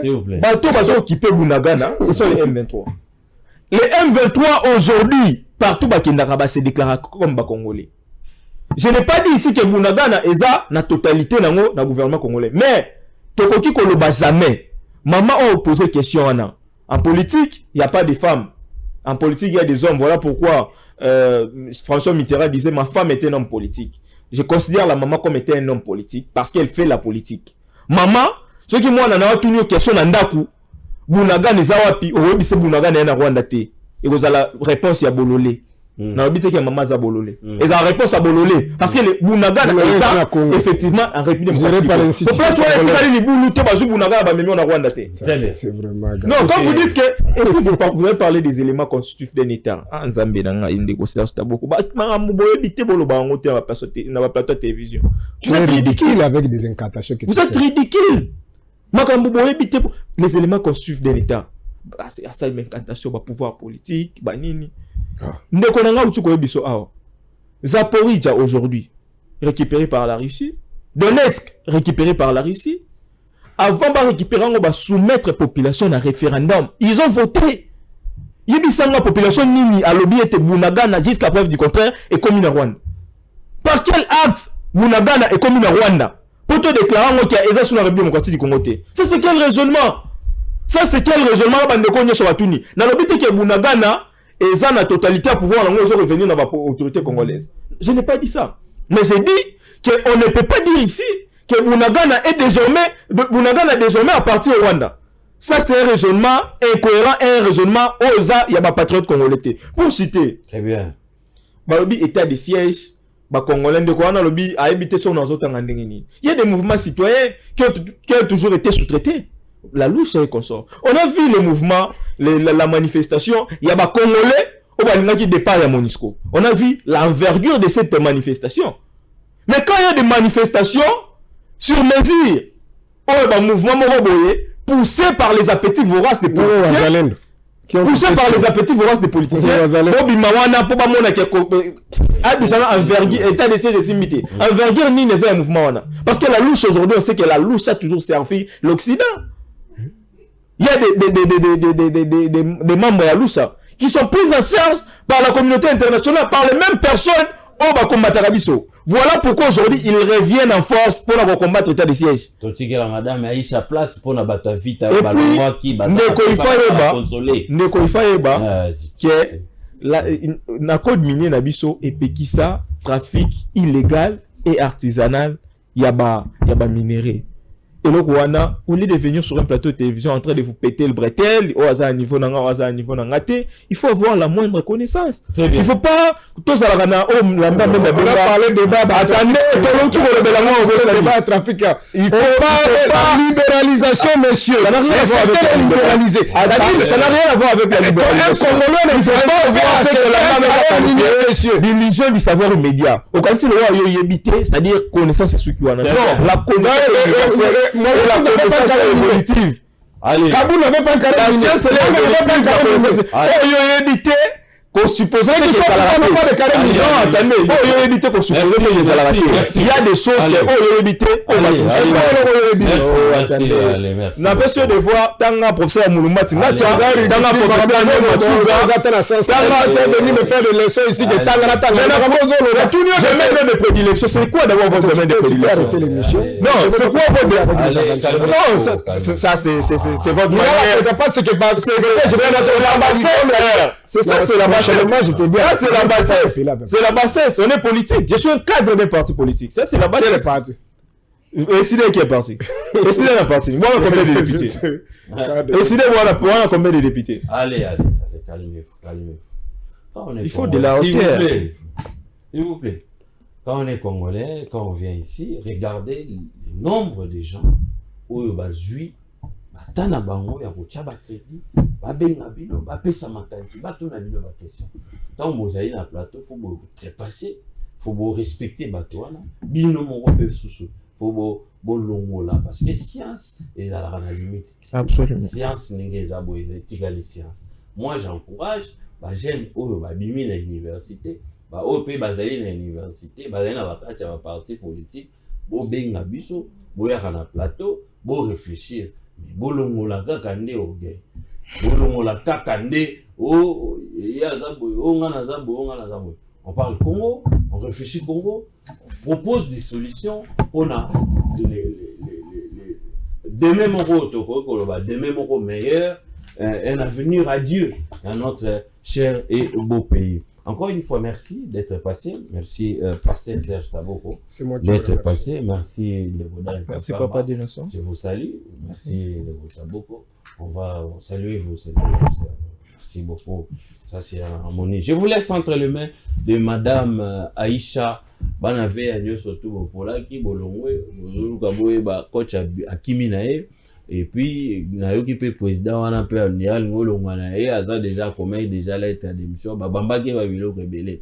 S'il vous plaît. Bateau va occuper Bunagana, ce sont les M23. Les M23 aujourd'hui, partout Bakindaka se déclarent comme Congolais. Je n'ai pas dit ici que Bunagana est la totalité dans le gouvernement congolais. Mais, Tokoki Koloba jamais. Maman a posé question en politique, il n'y a pas de femmes. En politique, il y a des hommes. Voilà pourquoi François Mitterrand disait ma femme était un homme politique. Je considère la maman comme étant un homme politique parce qu'elle fait la politique. Maman, ce qui moi, on a une question dans Ndaku. Bunagana est wapi? Ou c'est Bunagana est en Rwanda te. Et vous avez la réponse à Bololé. Na obité que maman za bololé. Et la réponse à bololé parce que les Bunagana est effectivement en République démocratique. Pour place où les Boulouté bazu Bunagana ba memi en Rwanda te. C'est vraiment grave. Non, quand vous dites que et puis vous avez parlé des éléments constitutifs d'un état. En Zambie na inde ko serge taboko. Ba maman boye bité bolo ba ngote na plateau télévision. Vous êtes ridicule avec des incantations que vous êtes ridicule. Makambo boye bité les éléments constitutifs d'un état. C'est ça une incantation ba pouvoir politique, ba nini. Ndekonanga utuko biso awa. Zaporizhzhia aujourd'hui récupéré par la Russie, Donetsk récupéré par la Russie. Avant de récupérer, on va soumettre la population à un référendum. Ils ont voté. La population nini a lobby était Bunagana jusqu'à preuve du contraire et commune à Rwanda. Par quel acte Bunagana est commune à Rwanda pour te déclarer qu'il y a Eza sous la République démocratique du Congo? Ça c'est quel raisonnement? Ça c'est quel raisonnement? Na lobby que Bunagana et ça, la totalité à pouvoir revenir dans l'autorité congolaise. Je n'ai pas dit ça. Mais j'ai dit qu'on ne peut pas dire ici que Bunagana est désormais, Bunagana désormais appartient au Rwanda. Ça, c'est un raisonnement incohérent et un raisonnement osa y a pas patriote congolais. Pour citer, Très bien. Balobi état de siège, Congolais de quoi, lobby a habité sur nos autres il y a des mouvements citoyens qui ont toujours été sous-traités. La louche et consort. On a vu les mouvements, la manifestation, il y a des Congolais qui départent à Monisco. On a vu l'envergure de cette manifestation. Mais quand il y a des manifestations sur mesure, un mouvement poussé par les appétits voraces des politiciens, poussé par les appétits voraces des politiciens, parce que la louche aujourd'hui, on sait que la louche a toujours servi l'Occident. Il y a des membres de la louche qui sont pris en charge par la communauté internationale, par les mêmes personnes au bas combattre Abisso. Voilà pourquoi aujourd'hui ils reviennent en force pour combattre l'état de siège. Madame Aïcha place pour la bataille vite. Et puis, Neko Ifayeba, qui est la code minier Nabiso et Pekisa, trafic illégal et artisanal, yaba minéré. Et donc, au lieu de venir sur un plateau de télévision en train de vous péter le bretelle, il faut avoir la moindre connaissance. Il ne faut pas. On a parlé de débat. Attendez, il ne faut pas la libéralisation, monsieur. Ça n'a rien à voir avec la libéralisation. Ça n'a rien à voir avec la libéralisation. Un Congolais ne faut pas voir ce que l'illusion du savoir immédiat. Au cas où il y a évité, c'est-à-dire connaissance et ce qui est. Non, la connaissance. Moi, la connaissance évolutive. Allez. Kaboul n'avait pas carré. La science, elle est évolutive. Oh, il y a évité qu'on supposait que c'est pas de carré. Non, attendez. Oh, il y a évité qu'on supposait que c'est la race. Il y a des choses que, oh, il y a évité. Merci. N'a pas sûr de voir, tant un professeur Moulumba, tant un professeur Moulumba, venu me faire des leçons ici de Tangana. Je mets de prédilection. C'est quoi d'abord votre domaine de prédilection? Non, c'est quoi votre domaine? Non, ça, c'est votre manière. C'est ça, c'est la bassesse. Ça, c'est la bassesse. C'est la bassesse. On est politique. Je suis un cadre d'un parti politique. Ça, c'est la bassesse. Quel est parti? Décidez qui est parti. Décidez la partie. Moi, combien de députés? Décidez moi combien de députés. Allez, calmez-vous. Il faut de la hauteur. S'il vous plaît. Quand on est Congolais, quand on vient ici, regardez le nombre de gens où il y a zui, batana bango ya kochaba crédit, babenga bino, bapesa makanisi, batuna bino ba question. Tant vous allez na plateau, faut vous dépasser, faut vous respecter batwana, bino moko pe susu. Pour bolongola parce que science est à la limite. Absolument. Science n'est pas égal science. Moi j'encourage les jeunes au bimi na université, ba OP bazali na université, bazali na bakati ya parti politique, bo benga biso, bo ya na plateau, bo réfléchir. Mais bolongola kaka nde ogé. Bolongola kaka nde o ya zabo, o ngana zabo. On parle Congo, on réfléchit Congo, on propose des solutions, on a des mêmes mots meilleurs, un avenir à Dieu à notre cher et beau pays. Encore une fois, merci d'être passé. Merci, Pasteur Serge Taboko, d'être passé. Merci, Legodan. Merci, Papa Dinoson. Je vous salue. Merci, Legodan Taboko. On va saluer vous. Merci beaucoup. Ça, c'est harmonie. Je vous laisse entre les mains de Madame Aïcha Banave Agno surtout pour la qui bolongwe coach à Kiminae et puis nayoki pe président wana pe anial ngolongwa na ye aza déjà commet déjà lettre d'émission babamba ke ba biloko ebele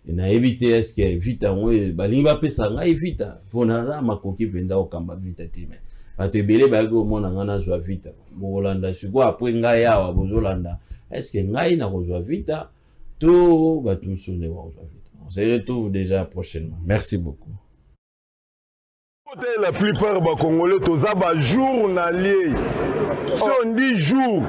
na éviter est-ce que vite moi balingi ba pesa ngai vite pour na makoki penda okamba vite time bato ebele ba ko mona ngana zwa vite bolanda siko après ngai awa bozolanda est-ce que ngai na kozwa vite to bato musune wa kozwa vite. On se retrouve déjà prochainement. Merci beaucoup. La plupart des Congolais, tous les jours, on dit jour,